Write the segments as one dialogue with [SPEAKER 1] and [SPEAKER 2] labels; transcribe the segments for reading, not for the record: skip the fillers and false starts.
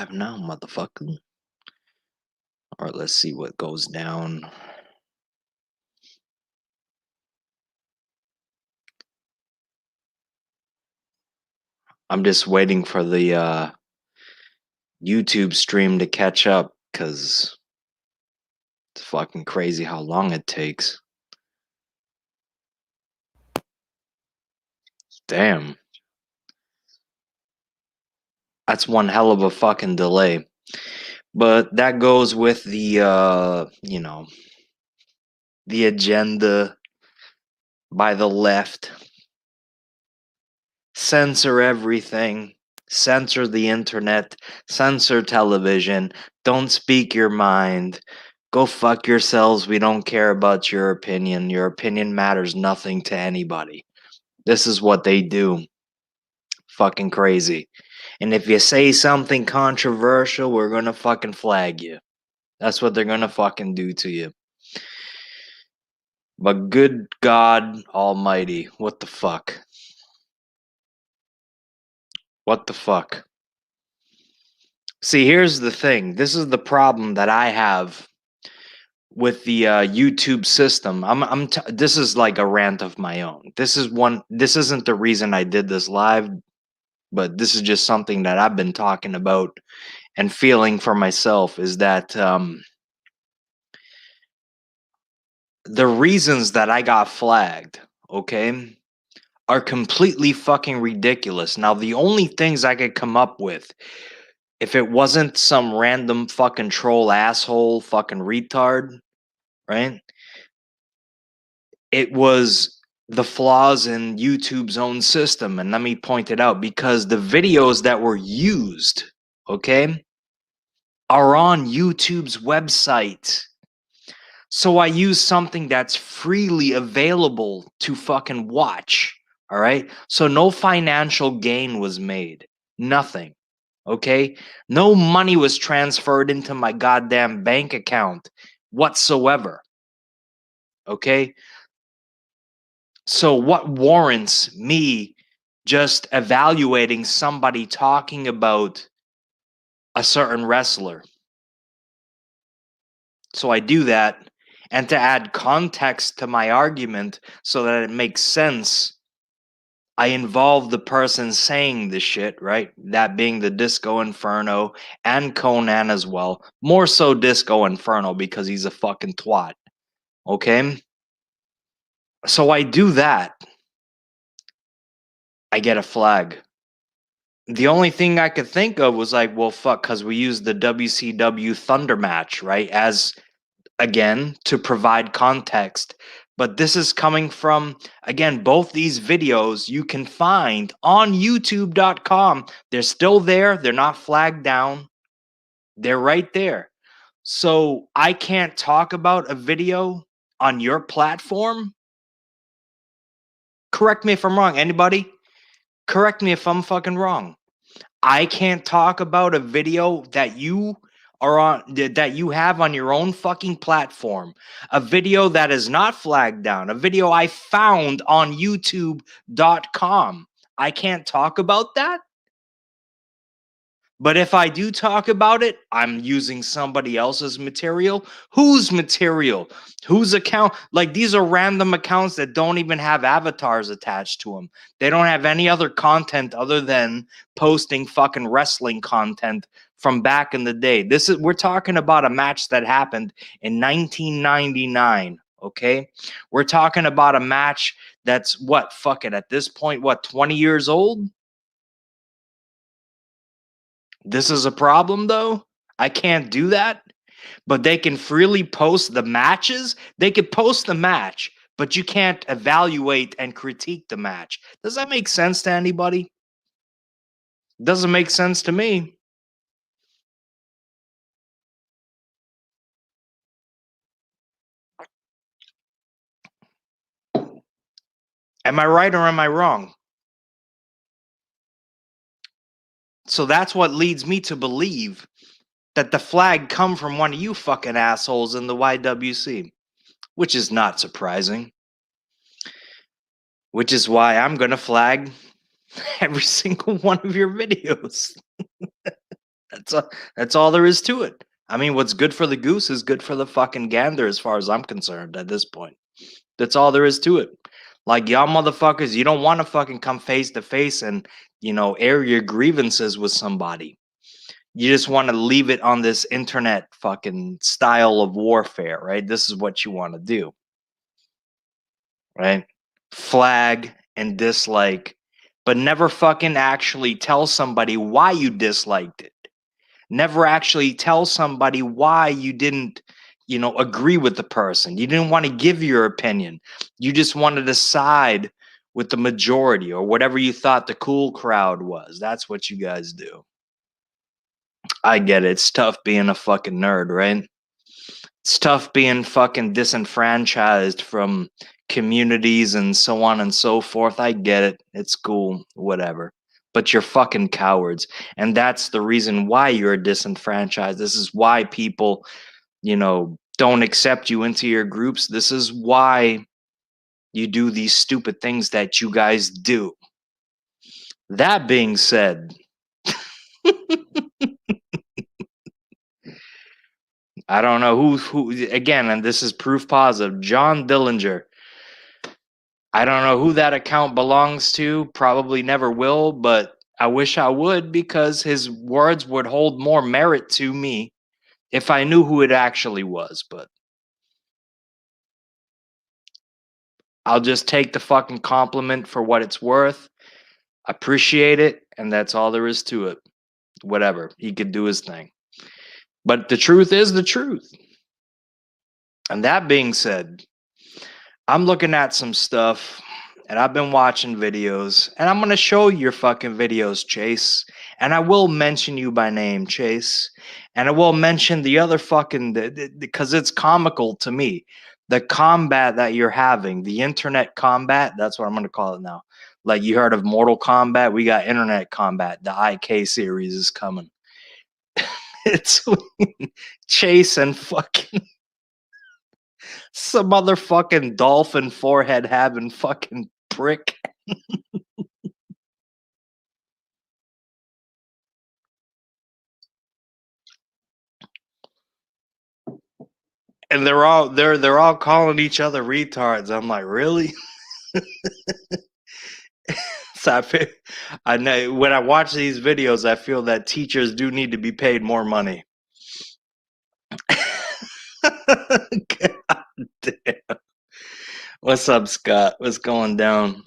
[SPEAKER 1] live now, motherfucker. Or let's see what goes down. I'm just waiting for the YouTube stream to catch up because it's fucking crazy how long it takes. Damn. That's one hell of a fucking delay. But that goes with the the agenda by the left. Censor everything. Censor the internet. Censor television. Don't speak your mind. Go fuck yourselves. We don't care about your opinion. Your opinion matters nothing to anybody. This is what they do. Fucking crazy. And if you say something controversial, we're gonna fucking flag you. That's what they're gonna fucking do to you. But good God Almighty, what the fuck? What the fuck? See, here's the thing. This is the problem that I have with the YouTube system. This is like a rant of my own. This isn't the reason I did this live, but this is just something that I've been talking about and feeling for myself is that the reasons that I got flagged, okay, are completely fucking ridiculous. Now, the only things I could come up with, if it wasn't some random fucking troll asshole fucking retard, right? It was the flaws in YouTube's own system. And let me point it out because the videos that were used, okay, are on YouTube's website. So I use something that's freely available to fucking watch. All right. So no financial gain was made. Nothing. Okay. No money was transferred into my goddamn bank account whatsoever. Okay. So what warrants me just evaluating somebody talking about a certain wrestler? So I do that. And to add context to my argument so that it makes sense, I involve the person saying the shit, right? That being the Disco Inferno and Conan as well. More so Disco Inferno because he's a fucking twat. Okay? So I do that. I get a flag. The only thing I could think of was like, well, fuck, because we used the WCW Thunder match, right? As again, to provide context. But this is coming from, again, both these videos you can find on youtube.com. They're still there. They're not flagged down. They're right there. So I can't talk about a video on your platform. Correct me if I'm wrong. Anybody? Correct me if I'm fucking wrong. I can't talk about a video that you are on that you have on your own fucking platform. A video that is not flagged down. A video I found on youtube.com. I can't talk about that? But if I do talk about it, I'm using somebody else's material. Whose material? Whose account? Like these are random accounts that don't even have avatars attached to them. They don't have any other content other than posting fucking wrestling content from back in the day. We're talking about a match that happened in 1999, okay? We're talking about a match that's what fucking at this point 20 years old? This is a problem though. I can't do that. But they can freely post the matches. They could post the match, but you can't evaluate and critique the match. Does that make sense to anybody? Doesn't make sense to me. Am I right or am I wrong? So that's what leads me to believe that the flag come from one of you fucking assholes in the YWC, which is not surprising. Which is why I'm going to flag every single one of your videos. That's all there is to it. I mean, what's good for the goose is good for the fucking gander, as far as I'm concerned. At this point, that's all there is to it. Like, y'all motherfuckers, you don't want to fucking come face to face and air your grievances with somebody. You just want to leave it on this internet fucking style of warfare, right? This is what you want to do, right? Flag and dislike, but never fucking actually tell somebody why you disliked it. Never actually tell somebody why you didn't, agree with the person. You didn't want to give your opinion. You just wanted to side with the majority or whatever you thought the cool crowd was. That's what you guys do. I get it. It's tough being a fucking nerd, right? It's tough being fucking disenfranchised from communities and so on and so forth. I get it. It's cool. Whatever. But you're fucking cowards. And that's the reason why you're disenfranchised. This is why people, don't accept you into your groups. This is why you do these stupid things that you guys do. That being said, I don't know who again, and this is proof positive. John Dillinger. I don't know who that account belongs to. Probably never will, but I wish I would, because his words would hold more merit to me if I knew who it actually was. But I'll just take the fucking compliment for what it's worth. Appreciate it, and that's all there is to it. Whatever. He could do his thing. But the truth is the truth. And that being said, I'm looking at some stuff and I've been watching videos, and I'm going to show you your fucking videos, Chase. And I will mention you by name, Chase. And I will mention the other fucking, because it's comical to me. The combat that you're having, the internet combat, that's what I'm going to call it now. Like, you heard of Mortal Kombat? We got internet combat. The IK series is coming. It's Chase and fucking some motherfucking dolphin forehead having fucking prick. And they're all calling each other retards. I'm like, really? So I know when I watch these videos, I feel that teachers do need to be paid more money. God damn. What's up, Scott? What's going down?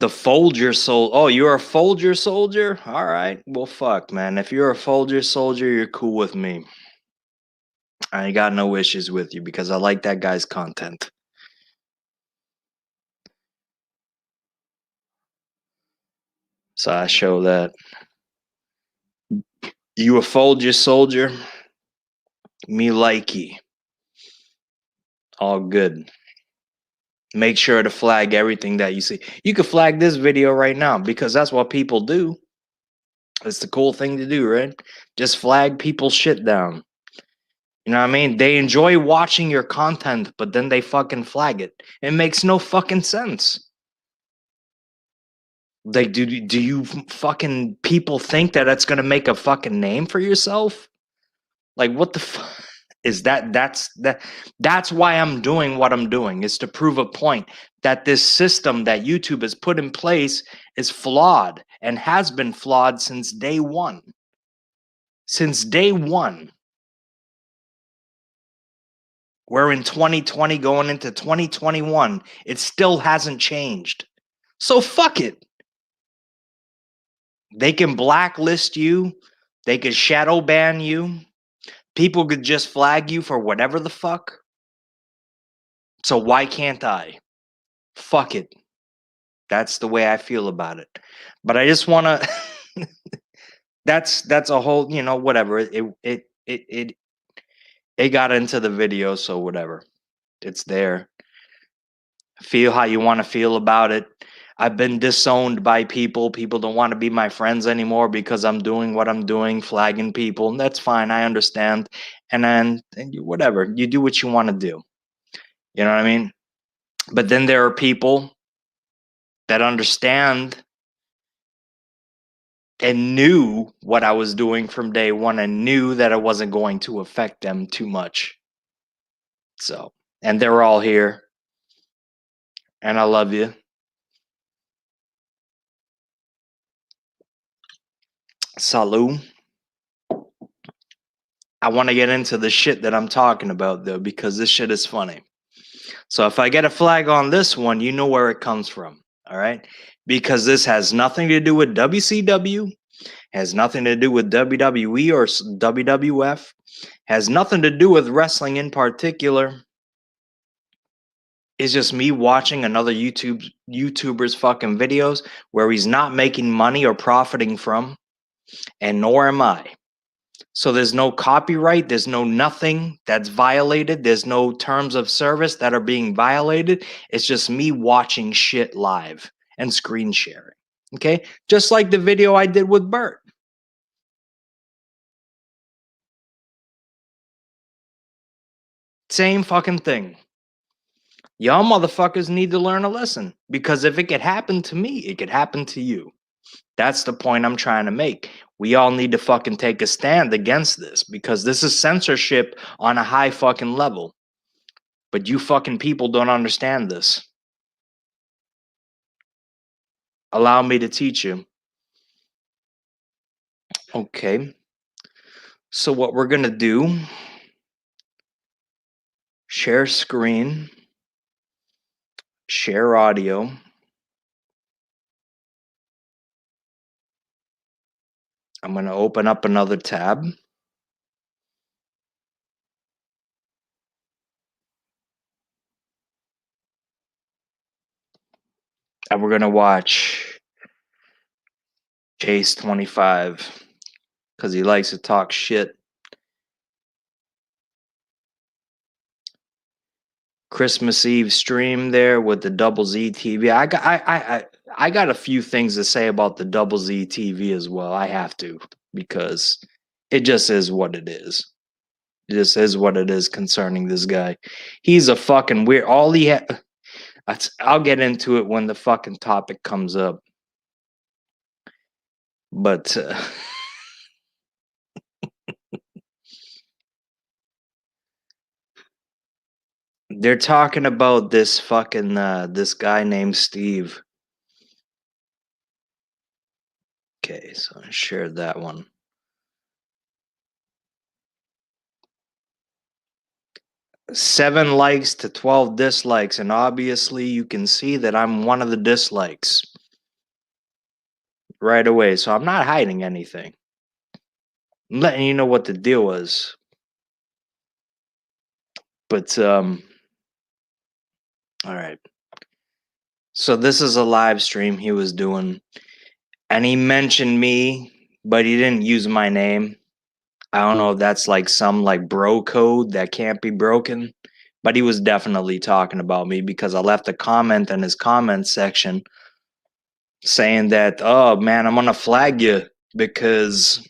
[SPEAKER 1] The Folger Sol. Oh, you're a Folger soldier? All right. Well, fuck, man. If you're a Folger soldier, you're cool with me. I ain't got no issues with you because I like that guy's content. So I show that. You a Folger soldier? Me likey. All good. Make sure to flag everything that you see. You can flag this video right now because that's what people do. It's the cool thing to do, right? Just flag people's shit down. You know what I mean? They enjoy watching your content, but then they fucking flag it. It makes no fucking sense. Like, do you fucking people think that that's gonna make a fucking name for yourself? Like, what the fuck is that? That's why I'm doing what I'm doing, is to prove a point that this system that YouTube has put in place is flawed and has been flawed since day one. Since day one. We're in 2020 going into 2021. It still hasn't changed. So fuck it. They can blacklist you. They could shadow ban you. People could just flag you for whatever the fuck. So why can't I? Fuck it. That's the way I feel about it. But I just want to that's a whole, whatever. It got into the video, so whatever. It's there. Feel how you want to feel about it. I've been disowned by people. People don't want to be my friends anymore because I'm doing what I'm doing, flagging people. And that's fine. I understand. And then whatever. You do what you want to do. You know what I mean? But then there are people that understand and knew what I was doing from day one and knew that it wasn't going to affect them too much. So, and they're all here. And I love you. Salud. I want to get into the shit that I'm talking about, though, because this shit is funny. So if I get a flag on this one, you know where it comes from. All right. Because this has nothing to do with WCW, has nothing to do with WWE or WWF, has nothing to do with wrestling in particular. It's just me watching another YouTuber's fucking videos where he's not making money or profiting from, and nor am I. So there's no copyright, there's no nothing that's violated, there's no terms of service that are being violated. It's just me watching shit live and screen sharing. Okay? Just like the video I did with Bert. Same fucking thing. Y'all motherfuckers need to learn a lesson, because if it could happen to me, it could happen to you. That's the point I'm trying to make. We all need to fucking take a stand against this, because this is censorship on a high fucking level. But you fucking people don't understand this. Allow me to teach you. Okay. So what we're going to do, share screen, share audio. I'm going to open up another tab. And we're going to watch Chase 25 because he likes to talk shit. Christmas Eve stream there with the Double Z TV. I got a few things to say about the Double Z TV as well. I have to, because it just is what it is. It just is what it is concerning this guy. He's a fucking weird. All he had. I'll get into it when the fucking topic comes up. But they're talking about this fucking this guy named Steve. Okay, so I shared that one. 7 likes to 12 dislikes, and obviously you can see that I'm one of the dislikes right away. So I'm not hiding anything. I'm letting you know what the deal was. But all right. So this is a live stream he was doing, and he mentioned me, but he didn't use my name. I don't know if that's like some like bro code that can't be broken, but he was definitely talking about me, because I left a comment in his comment section saying that, oh man, I'm gonna flag you because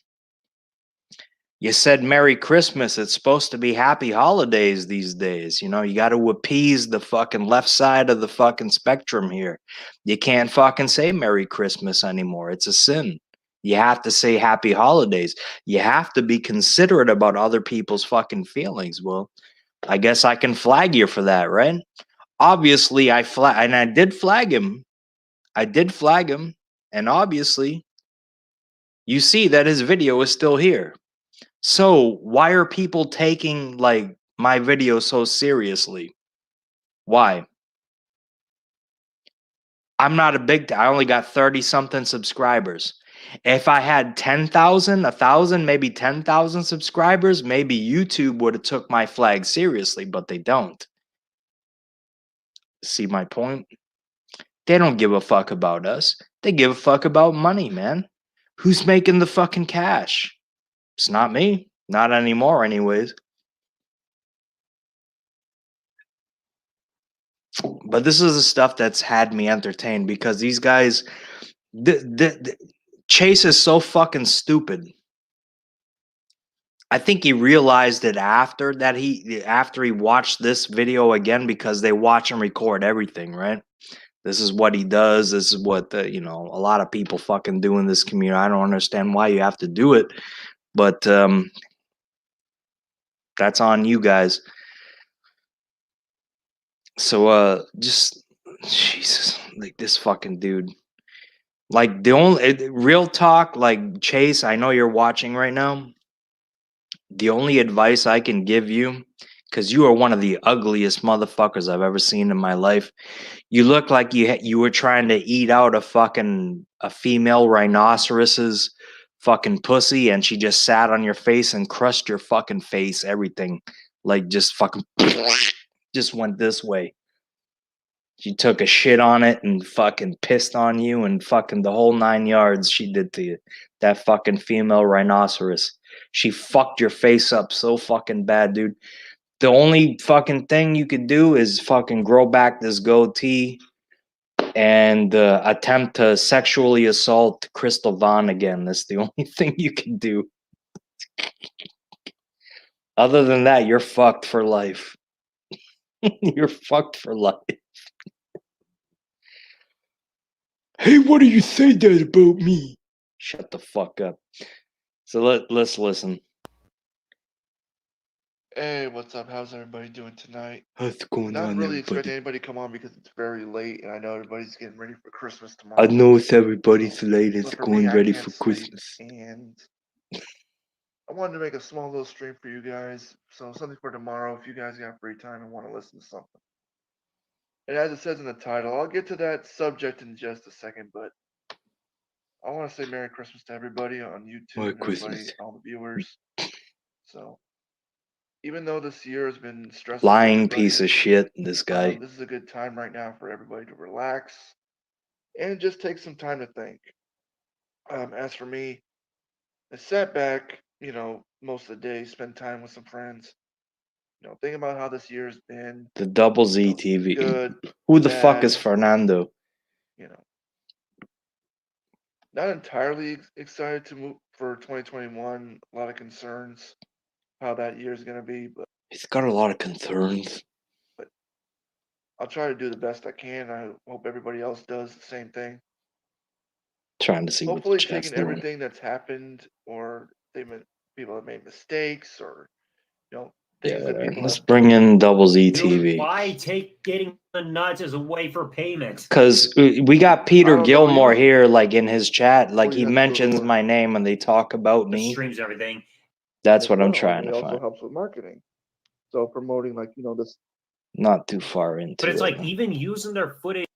[SPEAKER 1] you said Merry Christmas. It's supposed to be Happy Holidays these days. You know, you got to appease the fucking left side of the fucking spectrum here. You can't fucking say Merry Christmas anymore. It's a sin. You have to say Happy Holidays. You have to be considerate about other people's fucking feelings. Well, I guess I can flag you for that, right? Obviously, I did flag him. I did flag him, and obviously, you see that his video is still here. So why are people taking like my video so seriously? Why? I'm not a big, I only got 30 something subscribers. If I had 10,000, 1,000, maybe 10,000 subscribers, maybe YouTube would have took my flag seriously, but they don't. See my point? They don't give a fuck about us. They give a fuck about money, man. Who's making the fucking cash? It's not me. Not anymore, anyways. But this is the stuff that's had me entertained, because these guys, Chase is so fucking stupid. I think he realized it after he watched this video again, because they watch and record everything, right? This is what he does. This is what a lot of people fucking do in this community. I don't understand why you have to do it, but that's on you guys. So just Jesus, like this fucking dude. Like the only real talk, like Chase, I know you're watching right now. The only advice I can give you, because you are one of the ugliest motherfuckers I've ever seen in my life. You look like you were trying to eat out a female rhinoceros's fucking pussy, and she just sat on your face and crushed your fucking face, everything, like just fucking just went this way. She took a shit on it and fucking pissed on you and fucking the whole 9 yards she did to you. That fucking female rhinoceros. She fucked your face up so fucking bad, dude. The only fucking thing you could do is fucking grow back this goatee and attempt to sexually assault Crystal Vaughn again. That's the only thing you can do. Other than that, you're fucked for life. You're fucked for life. Hey, what do you say that about me? Shut the fuck up. So let's listen.
[SPEAKER 2] Hey, what's up? How's everybody doing tonight?
[SPEAKER 1] What's going
[SPEAKER 2] Not
[SPEAKER 1] on,
[SPEAKER 2] really expecting
[SPEAKER 1] everybody?
[SPEAKER 2] anybody to come on because it's very late, and I know everybody's getting ready for Christmas tomorrow.
[SPEAKER 1] I know it's everybody's
[SPEAKER 2] So-
[SPEAKER 1] late.
[SPEAKER 2] So
[SPEAKER 1] It's
[SPEAKER 2] for me,
[SPEAKER 1] going
[SPEAKER 2] I
[SPEAKER 1] ready
[SPEAKER 2] can't
[SPEAKER 1] for
[SPEAKER 2] sleep,
[SPEAKER 1] Christmas.
[SPEAKER 2] and I wanted to make a small little stream for you guys. So something for tomorrow if you guys got free time and want to listen to something. And as it says in the title, I'll get to that subject in just a second, but I want to say Merry Christmas to everybody on YouTube
[SPEAKER 1] Merry
[SPEAKER 2] and everybody,
[SPEAKER 1] Christmas.
[SPEAKER 2] all the viewers. So even though this year has been stressful for
[SPEAKER 1] Lying
[SPEAKER 2] everybody,
[SPEAKER 1] piece of shit, this guy.
[SPEAKER 2] this is a good time right now for everybody to relax and just take some time to think. As for me, I sat back, most of the day, spend time with some friends, think about how this year's been,
[SPEAKER 1] The Double Z TV.
[SPEAKER 2] good,
[SPEAKER 1] Who the fuck is
[SPEAKER 2] bad,
[SPEAKER 1] Fernando?
[SPEAKER 2] you know. Not entirely excited to move for 2021. A lot of concerns how that year's gonna be, but
[SPEAKER 1] He's got a lot of concerns.
[SPEAKER 2] I'll try to do the best I can. I hope everybody else does the same thing.
[SPEAKER 1] Trying to see what the
[SPEAKER 2] Hopefully,
[SPEAKER 1] chat's
[SPEAKER 2] taking
[SPEAKER 1] doing.
[SPEAKER 2] everything that's happened, or people have made mistakes, or things that people
[SPEAKER 1] Let's
[SPEAKER 2] have
[SPEAKER 1] bring in Double Z
[SPEAKER 3] Dude,
[SPEAKER 1] TV.
[SPEAKER 3] why take getting the nuts as a way for payment?
[SPEAKER 1] Because we got
[SPEAKER 2] I
[SPEAKER 1] Peter
[SPEAKER 2] don't know,
[SPEAKER 1] Gilmore
[SPEAKER 2] you-
[SPEAKER 1] here, like in his chat, like
[SPEAKER 2] Or
[SPEAKER 1] he
[SPEAKER 2] you have to go to
[SPEAKER 1] mentions
[SPEAKER 2] work.
[SPEAKER 1] my name and they talk about
[SPEAKER 3] The
[SPEAKER 1] me.
[SPEAKER 3] streams, everything.
[SPEAKER 1] That's
[SPEAKER 2] as
[SPEAKER 1] what I'm
[SPEAKER 2] well,
[SPEAKER 1] trying
[SPEAKER 2] and
[SPEAKER 1] to
[SPEAKER 2] it also
[SPEAKER 1] find.
[SPEAKER 2] helps with marketing. So promoting, this.
[SPEAKER 1] Not too far into
[SPEAKER 3] But it's
[SPEAKER 1] it.
[SPEAKER 3] like even using their footage.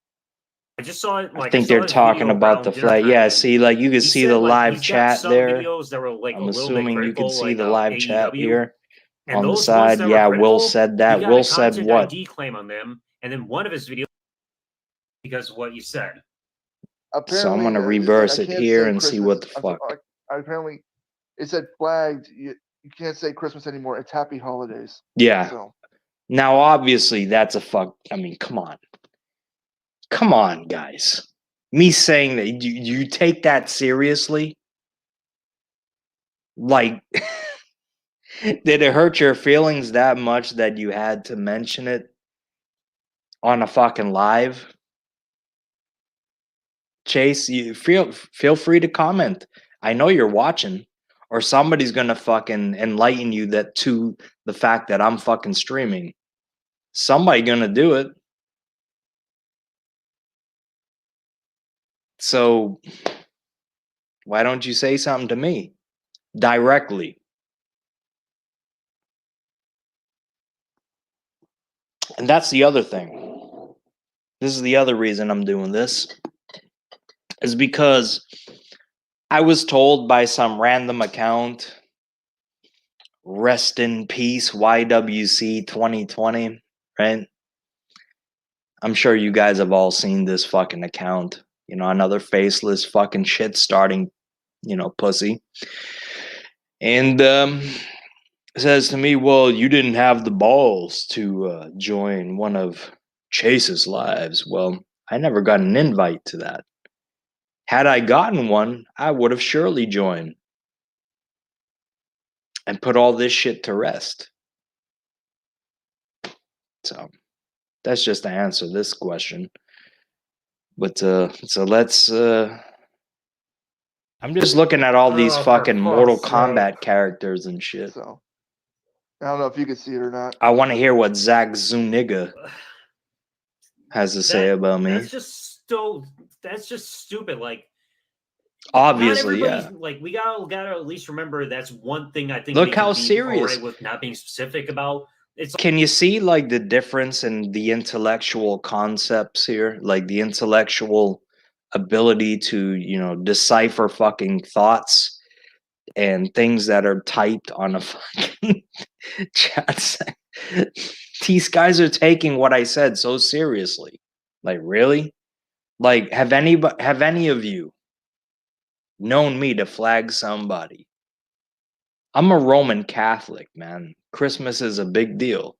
[SPEAKER 3] I just saw it. Like
[SPEAKER 1] I think
[SPEAKER 3] saw
[SPEAKER 1] they're
[SPEAKER 3] this
[SPEAKER 1] talking
[SPEAKER 3] video
[SPEAKER 1] about
[SPEAKER 3] around
[SPEAKER 1] the
[SPEAKER 3] dinner
[SPEAKER 1] flag.
[SPEAKER 3] time,
[SPEAKER 1] Yeah,
[SPEAKER 3] and
[SPEAKER 1] see, like you can
[SPEAKER 3] he
[SPEAKER 1] see
[SPEAKER 3] said,
[SPEAKER 1] the
[SPEAKER 3] like,
[SPEAKER 1] live
[SPEAKER 3] he's got
[SPEAKER 1] chat
[SPEAKER 3] some
[SPEAKER 1] there.
[SPEAKER 3] videos that were like
[SPEAKER 1] I'm
[SPEAKER 3] a little bit
[SPEAKER 1] assuming you can
[SPEAKER 3] critical,
[SPEAKER 1] see
[SPEAKER 3] like
[SPEAKER 1] the live chat
[SPEAKER 3] AEW.
[SPEAKER 1] here
[SPEAKER 3] And
[SPEAKER 1] on the
[SPEAKER 3] those ones
[SPEAKER 1] side.
[SPEAKER 3] that
[SPEAKER 1] Yeah,
[SPEAKER 3] were critical,
[SPEAKER 1] Will said
[SPEAKER 3] he
[SPEAKER 1] that.
[SPEAKER 3] got
[SPEAKER 1] Will
[SPEAKER 3] a
[SPEAKER 1] said
[SPEAKER 3] content
[SPEAKER 1] what?
[SPEAKER 3] ID claim on them, and then one of his videos because of what you said.
[SPEAKER 2] Apparently,
[SPEAKER 1] So I'm gonna
[SPEAKER 2] it's like,
[SPEAKER 1] reverse
[SPEAKER 2] I
[SPEAKER 1] it
[SPEAKER 2] can't
[SPEAKER 1] here
[SPEAKER 2] say
[SPEAKER 1] and see
[SPEAKER 2] Christmas.
[SPEAKER 1] what the fuck.
[SPEAKER 2] Apparently, it said flagged. You can't say Christmas anymore. It's Happy Holidays.
[SPEAKER 1] Yeah.
[SPEAKER 2] So
[SPEAKER 1] Now, obviously, that's a fuck. I mean, come on. Come on, guys. Me saying that, you take that seriously? Like, did it hurt your feelings that much that you had to mention it on a fucking live? Chase, you feel free to comment. I know you're watching, or somebody's gonna fucking enlighten you that to the fact that I'm fucking streaming. Somebody gonna do it. So why don't you say something to me directly? And that's the other thing. This is the other reason I'm doing this, is because I was told by some random account, rest in peace, YWC 2020, right? I'm sure you guys have all seen this fucking account. Another faceless fucking shit starting, pussy. And says to me, well, you didn't have the balls to join one of Chase's lives. Well, I never got an invite to that. Had I gotten one, I would have surely joined and put all this shit to rest. So that's just to answer this question. But so let's. I'm just looking at all these
[SPEAKER 3] Oh, for
[SPEAKER 1] fucking Mortal
[SPEAKER 3] fuck's
[SPEAKER 1] Kombat
[SPEAKER 3] sake.
[SPEAKER 1] characters and shit.
[SPEAKER 2] So I don't know if you can see it or not.
[SPEAKER 1] I want to hear what Zack Zuniga has to say about me.
[SPEAKER 3] That's just stupid. Like,
[SPEAKER 1] Obviously,
[SPEAKER 3] not
[SPEAKER 1] yeah.
[SPEAKER 3] everybody's like, we gotta at least remember that's one thing I think
[SPEAKER 1] Look
[SPEAKER 3] we
[SPEAKER 1] how
[SPEAKER 3] can be
[SPEAKER 1] serious.
[SPEAKER 3] alright with not being specific about. It's
[SPEAKER 1] Can you see like the difference in the intellectual concepts here? Like the intellectual ability to, decipher fucking thoughts and things that are typed on a fucking chat set. These guys are taking what I said so seriously. Like, really? Like, have any of you known me to flag somebody? I'm a Roman Catholic, man. Christmas is a big deal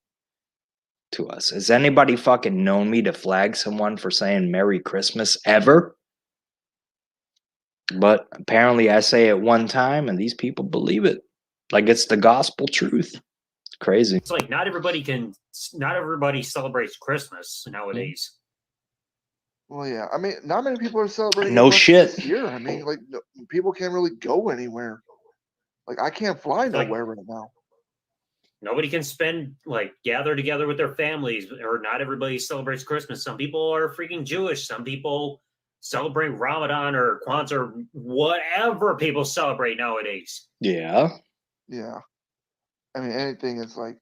[SPEAKER 1] to us. Has anybody fucking known me to flag someone for saying Merry Christmas ever? But apparently I say it one time and these people believe it. Like it's the gospel truth. It's crazy.
[SPEAKER 3] It's like not everybody celebrates Christmas nowadays.
[SPEAKER 2] Well, yeah. I mean, not many people are celebrating.
[SPEAKER 1] No
[SPEAKER 2] it much
[SPEAKER 1] shit.
[SPEAKER 2] This year. I mean, like people can't really go anywhere. Like I can't fly
[SPEAKER 3] Like-
[SPEAKER 2] nowhere right now.
[SPEAKER 3] Nobody can gather together with their families, or not everybody celebrates Christmas. Some people are freaking Jewish. Some people celebrate Ramadan or Kwanzaa or whatever people celebrate nowadays.
[SPEAKER 1] Yeah.
[SPEAKER 2] Yeah. I mean, anything is like,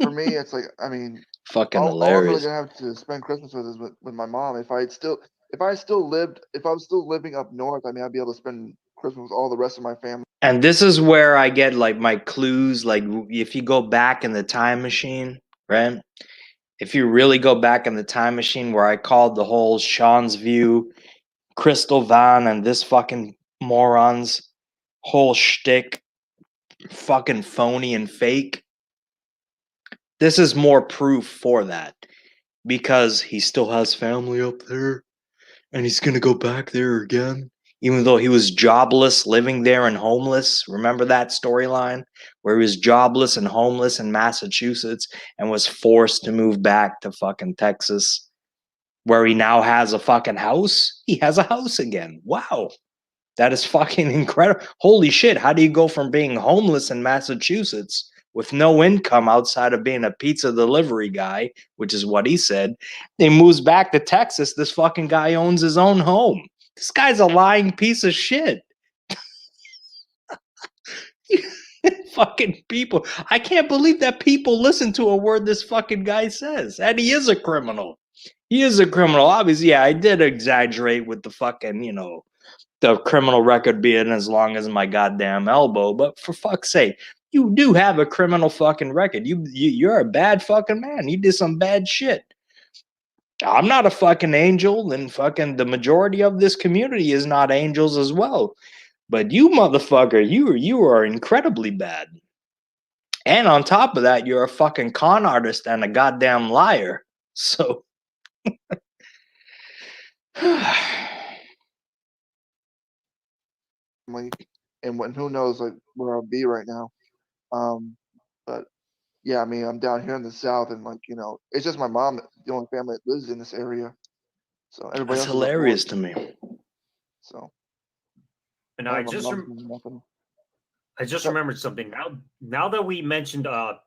[SPEAKER 2] for me, it's like, I mean,
[SPEAKER 1] Fucking
[SPEAKER 2] all I'm really
[SPEAKER 1] hilarious.
[SPEAKER 2] gonna have to spend Christmas with is with my mom. If I was still living up north, I mean, I'd be able to spend Christmas with all the rest of my family.
[SPEAKER 1] And this is where I get like my clues. Like if you go back in the time machine, right? If you really go back in the time machine where I called the whole Sean's View, Crystal Van, and this fucking moron's whole shtick fucking phony and fake. This is more proof for that. Because he still has family up there and he's gonna go back there again. Even though he was jobless, living there and homeless. Remember that storyline where he was jobless and homeless in Massachusetts and was forced to move back to fucking Texas, where he now has a fucking house? He has a house again. Wow. That is fucking incredible. Holy shit. How do you go from being homeless in Massachusetts with no income outside of being a pizza delivery guy, which is what he said, he moves back to Texas? This fucking guy owns his own home. This guy's a lying piece of shit. Fucking people. I can't believe that people listen to a word this fucking guy says. And he is a criminal. He is a criminal. Obviously, yeah, I did exaggerate with the fucking, the criminal record being as long as my goddamn elbow. But for fuck's sake, you do have a criminal fucking record. You're a bad fucking man. You did some bad shit. I'm not a fucking angel, and fucking the majority of this community is not angels as well. But you motherfucker, you are incredibly bad. And on top of that, you're a fucking con artist and a goddamn liar. So
[SPEAKER 2] And who knows like where I'll be right now. But yeah, I mean, I'm down here in the South, and it's just my mom, the only family that lives in this area. So everybody
[SPEAKER 1] that's
[SPEAKER 2] else is up
[SPEAKER 1] hilarious
[SPEAKER 2] north.
[SPEAKER 1] to me.
[SPEAKER 2] So
[SPEAKER 3] And
[SPEAKER 2] my
[SPEAKER 3] I just
[SPEAKER 2] mom's doing nothing.
[SPEAKER 3] remembered something. Now that we mentioned, or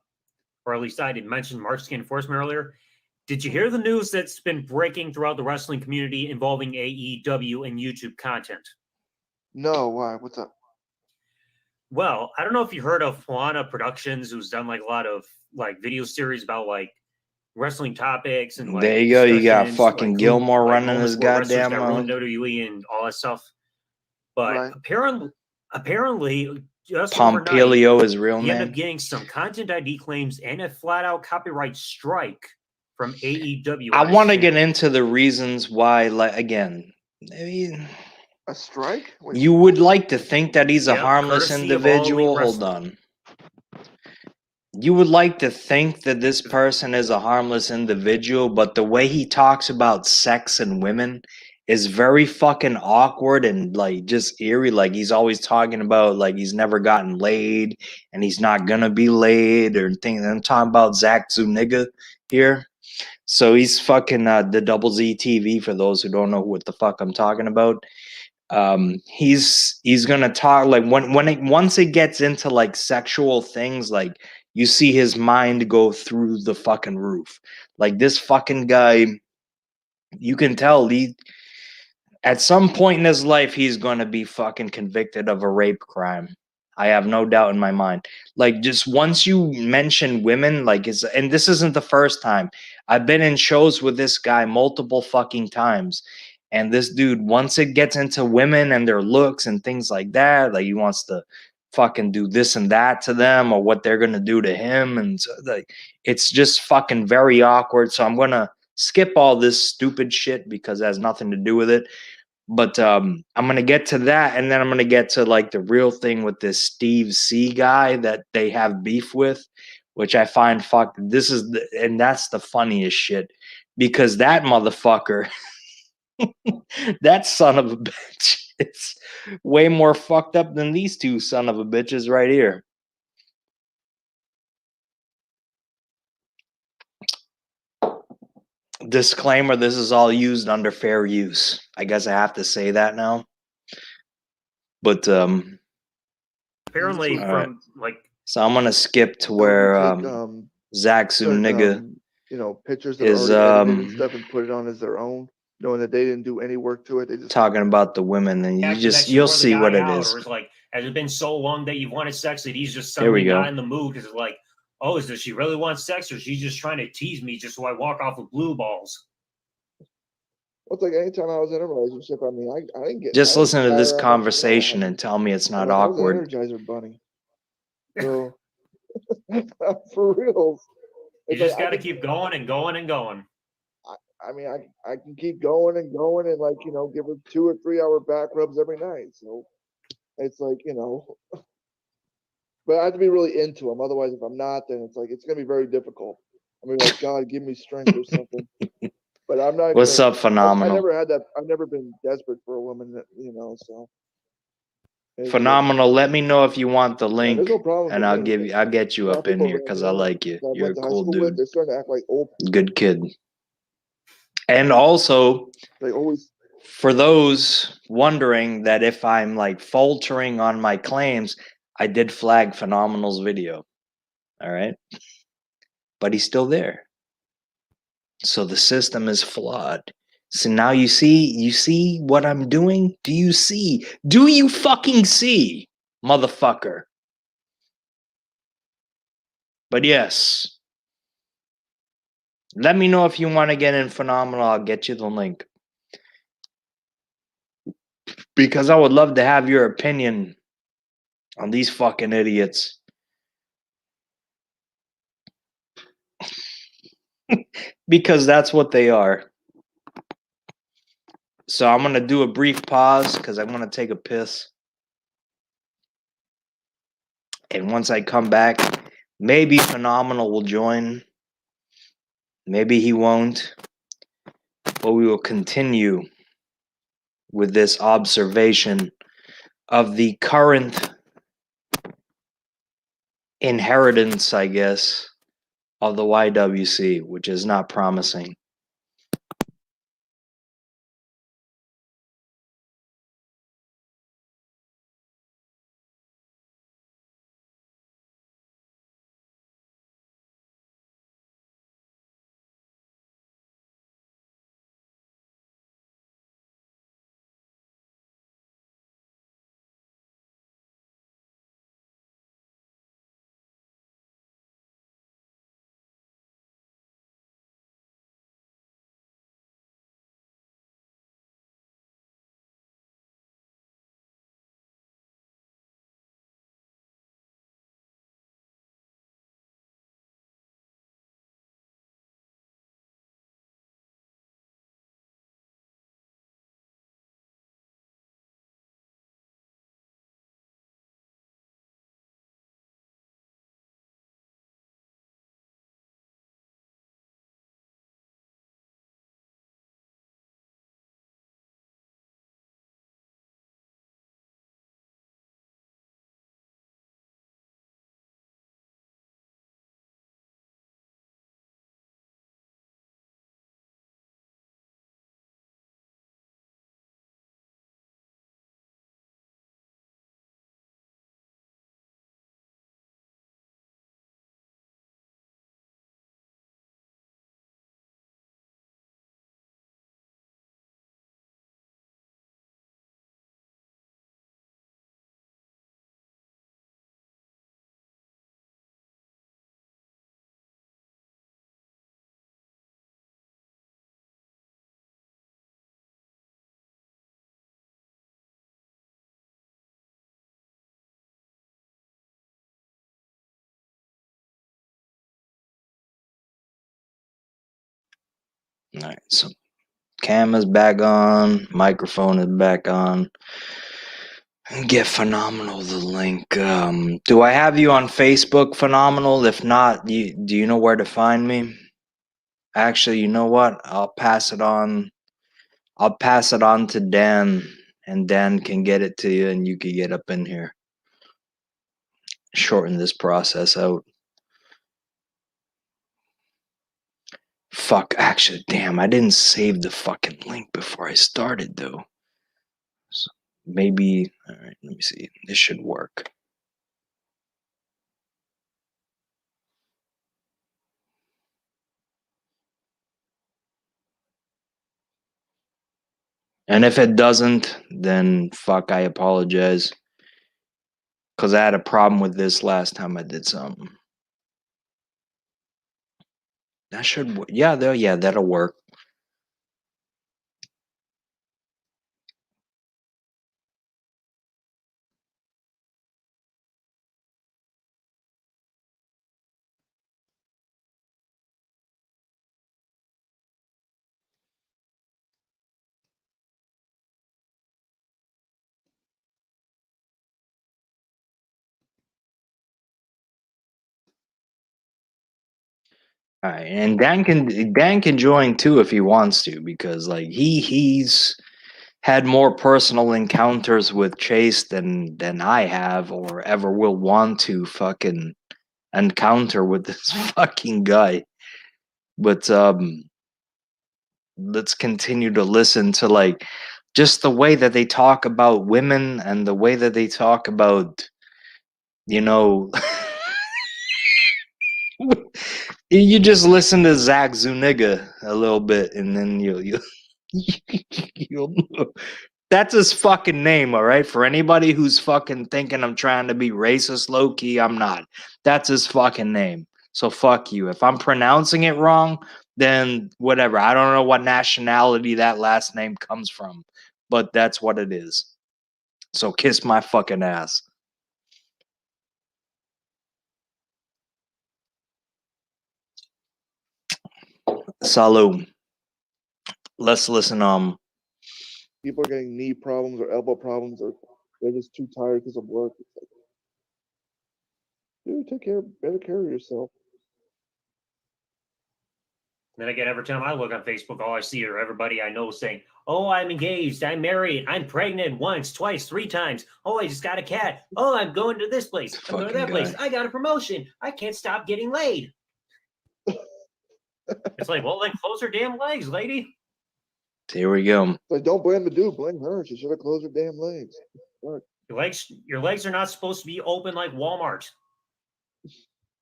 [SPEAKER 3] at least I did mention Markskin Enforcement earlier, did you hear the news that's been breaking throughout the wrestling community involving AEW and YouTube content?
[SPEAKER 2] No, why? What's up?
[SPEAKER 3] Well, I don't know if you heard of Juana Productions, who's done like a lot of like video series about like wrestling topics and like
[SPEAKER 1] There you go. You got
[SPEAKER 3] discussions,
[SPEAKER 1] fucking
[SPEAKER 3] like,
[SPEAKER 1] Gilmore running
[SPEAKER 3] moments
[SPEAKER 1] his
[SPEAKER 3] where wrestlers
[SPEAKER 1] goddamn
[SPEAKER 3] got ruined
[SPEAKER 1] mouth.
[SPEAKER 3] WWE and all that stuff. But
[SPEAKER 2] Right.
[SPEAKER 3] apparently, just
[SPEAKER 1] Pompilio
[SPEAKER 3] overnight,
[SPEAKER 1] is real
[SPEAKER 3] he ended
[SPEAKER 1] name.
[SPEAKER 3] up getting some content ID claims and a flat out copyright strike from AEW.
[SPEAKER 1] I want to get into the reasons why. Like again, I mean,
[SPEAKER 2] A strike? Wait,
[SPEAKER 1] you would like to think that he's a
[SPEAKER 3] Yep,
[SPEAKER 1] harmless
[SPEAKER 3] courtesy of All Elite
[SPEAKER 1] individual. Hold
[SPEAKER 3] Wrestling.
[SPEAKER 1] on. You would like to think that this person is a harmless individual, but the way he talks about sex and women is very fucking awkward and like just eerie. Like he's always talking about like he's never gotten laid and he's not gonna be laid or things. I'm talking about Zack Zuniga here. So he's fucking the Double Z TV for those who don't know what the fuck I'm talking about. He's gonna talk like once it gets into like sexual things, like you see his mind go through the fucking roof. Like this fucking guy, you can tell he at some point in his life he's gonna be fucking convicted of a rape crime. I have no doubt in my mind. Like just once you mention women, like it's and this isn't the first time. I've been in shows with this guy multiple fucking times. And this dude, once it gets into women and their looks and things like that, like he wants to fucking do this and that to them or what they're gonna do to him. And so, like it's just fucking very awkward. So I'm gonna skip all this stupid shit because it has nothing to do with it. But I'm gonna get to that, and then I'm gonna get to like the real thing with this Steve C guy that they have beef with, which I find fuck. This is and that's the funniest shit because that motherfucker, that son of a bitch, it's way more fucked up than these two son of a bitches right here. Disclaimer: this is all used under fair use. I guess I have to say that now. But
[SPEAKER 3] Apparently,
[SPEAKER 2] All
[SPEAKER 1] right.
[SPEAKER 3] from like
[SPEAKER 1] so I'm gonna skip to
[SPEAKER 2] So
[SPEAKER 1] where
[SPEAKER 2] you take,
[SPEAKER 1] Zach
[SPEAKER 2] certain,
[SPEAKER 1] Zuniga
[SPEAKER 2] you know, pictures that are
[SPEAKER 1] is
[SPEAKER 2] already edited and stuff and put it on as their own, knowing that they didn't do any work to it. They just
[SPEAKER 1] talking about the women, and
[SPEAKER 3] acting that she
[SPEAKER 1] you'll
[SPEAKER 3] wore the
[SPEAKER 1] see what
[SPEAKER 3] guy
[SPEAKER 1] it
[SPEAKER 3] out,
[SPEAKER 1] is.
[SPEAKER 3] or it's like, has it been so long that you've wanted sex that he's just
[SPEAKER 1] There we
[SPEAKER 3] suddenly
[SPEAKER 1] go.
[SPEAKER 3] not in the mood because it's like, oh, does she really want sex, or she's just trying to tease me just so I walk off with blue balls?
[SPEAKER 2] well, it's like anytime I was in a relationship, I mean, I didn't get.
[SPEAKER 1] Just
[SPEAKER 2] I didn't
[SPEAKER 1] listen to
[SPEAKER 2] tire
[SPEAKER 1] this
[SPEAKER 2] out much at all.
[SPEAKER 1] conversation
[SPEAKER 2] I
[SPEAKER 1] and
[SPEAKER 2] mean,
[SPEAKER 1] tell me it's
[SPEAKER 2] I'm
[SPEAKER 1] not
[SPEAKER 2] like, I was an
[SPEAKER 1] awkward.
[SPEAKER 2] Energizer bunny. So for reals,
[SPEAKER 3] You
[SPEAKER 2] it's like
[SPEAKER 3] just got to keep going and going and going.
[SPEAKER 2] I mean, I can keep going and going and like you know give her 2 or 3 hour back rubs every night. So it's like you know, but I have to be really into them. Otherwise, if I'm not, then it's like it's gonna be very difficult. I mean, like God, give me strength or something. But I'm not.
[SPEAKER 1] What's
[SPEAKER 2] gonna,
[SPEAKER 1] up, Phenomenal?
[SPEAKER 2] I never had that. I've never been desperate for a woman that you know. So
[SPEAKER 1] Phenomenal. Let me know if you want the
[SPEAKER 2] yeah,
[SPEAKER 1] link,
[SPEAKER 2] there's no problem
[SPEAKER 1] and
[SPEAKER 2] for
[SPEAKER 1] I'll
[SPEAKER 2] me.
[SPEAKER 1] I'll get you
[SPEAKER 2] A lot
[SPEAKER 1] up
[SPEAKER 2] of
[SPEAKER 1] in
[SPEAKER 2] people
[SPEAKER 1] here
[SPEAKER 2] around
[SPEAKER 1] because I
[SPEAKER 2] here
[SPEAKER 1] like you.
[SPEAKER 2] that I
[SPEAKER 1] You're a
[SPEAKER 2] went to high
[SPEAKER 1] cool
[SPEAKER 2] school with,
[SPEAKER 1] dude,
[SPEAKER 2] they're starting to act like old.
[SPEAKER 1] good kid. And also,
[SPEAKER 2] They always.
[SPEAKER 1] for those wondering that if I'm like faltering on my claims, I did flag Phenomenal's video. All right, but he's still there. So the system is flawed. So now you see what I'm doing? Do you see? Do you fucking see, motherfucker? But yes, let me know if you want to get in Phenomenal. I'll get you the link. Because I would love to have your opinion on these fucking idiots. Because that's what they are. So I'm going to do a brief pause because I'm going to take a piss. And once I come back, maybe Phenomenal will join. Maybe he won't. But we will continue with this observation of the current inheritance, I guess, of the YWC, which is not promising. All right, so cam is back on, microphone is back on. Get Phenomenal the link. Do I have you on Facebook, Phenomenal? If not, do you know where to find me? Actually, you know what? I'll pass it on. I'll pass it on to Dan, and Dan can get it to you, and you can get up in here. Shorten this process out. Fuck, actually, damn, I didn't save the fucking link before I started, though. So maybe, all right, let me see. This should work. And if it doesn't, then fuck, I apologize. Because I had a problem with this last time I did something. That should work. Yeah, that'll work. All right, and Dan can join too if he wants to, because like he's had more personal encounters with Chase than I have or ever will want to fucking encounter with this fucking guy. But let's continue to listen to like just the way that they talk about women and the way that they talk about, you know. You just listen to Zach Zuniga a little bit, and then you'll know. That's his fucking name, all right? For anybody who's fucking thinking I'm trying to be racist, low key, I'm not. That's his fucking name. So fuck you. If I'm pronouncing it wrong, then whatever. I don't know what nationality that last name comes from, but that's what it is. So kiss my fucking ass. Salud. Let's listen.
[SPEAKER 2] People are getting knee problems or elbow problems, or they're just too tired because of work. It's like, dude, better care of yourself.
[SPEAKER 3] Then again, every time I look on Facebook, all I see are everybody I know saying, "Oh, I'm engaged, I'm married, I'm pregnant once, twice, 3 times. Oh, I just got a cat. Oh, I'm going to this place. I'm going to that place. I got a promotion. I can't stop getting laid." It's like, well, then close her damn legs, lady.
[SPEAKER 1] Here we go.
[SPEAKER 2] Like, don't blame the dude, blame her. She should have closed her damn legs. Fuck.
[SPEAKER 3] Your legs are not supposed to be open like Walmart.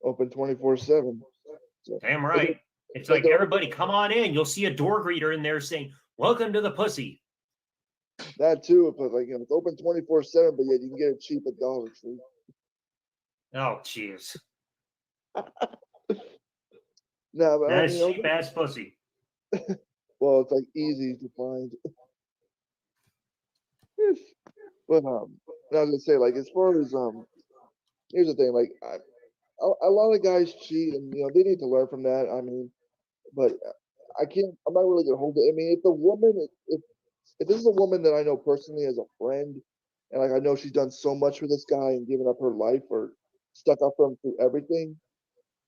[SPEAKER 2] Open 24/7. So,
[SPEAKER 3] damn right. It's like, everybody come on in. You'll see a door greeter in there saying, "Welcome to the pussy."
[SPEAKER 2] That too, but like, it's open 24/7, but yet you can get it cheap at Dollar Tree.
[SPEAKER 3] Oh, jeez.
[SPEAKER 2] No, but
[SPEAKER 3] that's cheap ass pussy.
[SPEAKER 2] Well, it's like easy to find. But I was gonna say, like, as far as here's the thing, like, a lot of guys cheat, and they need to learn from that. I mean, but I'm not really gonna hold it. I mean, if the woman, if this is a woman that I know personally as a friend, and like I know she's done so much for this guy and given up her life or stuck up for him through everything,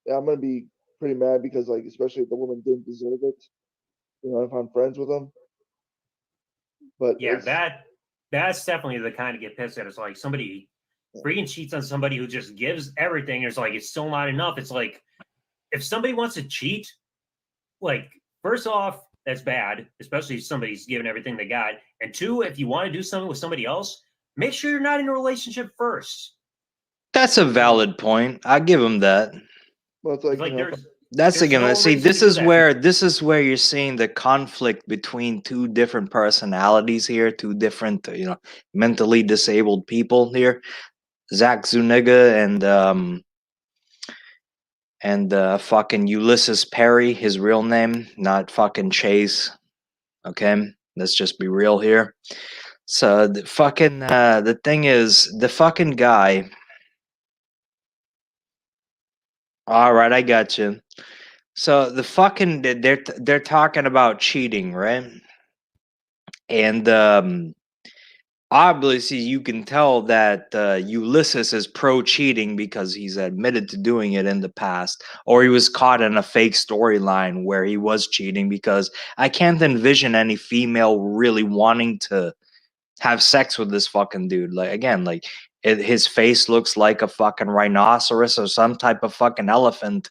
[SPEAKER 2] yeah, I'm gonna be pretty mad because, like, especially if the woman didn't deserve it. If I'm friends with them. But
[SPEAKER 3] yeah, that's definitely the kind of get pissed at. It's like somebody freaking cheats on somebody who just gives everything. It's like, it's still not enough. It's like, if somebody wants to cheat, like, first off, that's bad, especially if somebody's given everything they got. And 2, if you want to do something with somebody else, make sure you're not in a relationship first.
[SPEAKER 1] That's a valid point. I give him that.
[SPEAKER 2] Well, it's like,
[SPEAKER 1] that's again. See, this is where you're seeing the conflict between 2 different personalities here, 2 different, mentally disabled people here. Zach Zuniga and fucking Ulysses Perry, his real name, not fucking Chase. Okay, let's just be real here. So the fucking the thing is, the fucking guy. All right, I got you. So the fucking they're talking about cheating, right? And obviously you can tell that Ulysses is pro cheating because he's admitted to doing it in the past, or he was caught in a fake storyline where he was cheating. Because I can't envision any female really wanting to have sex with this fucking dude. Like again, like his face looks like a fucking rhinoceros or some type of fucking elephant.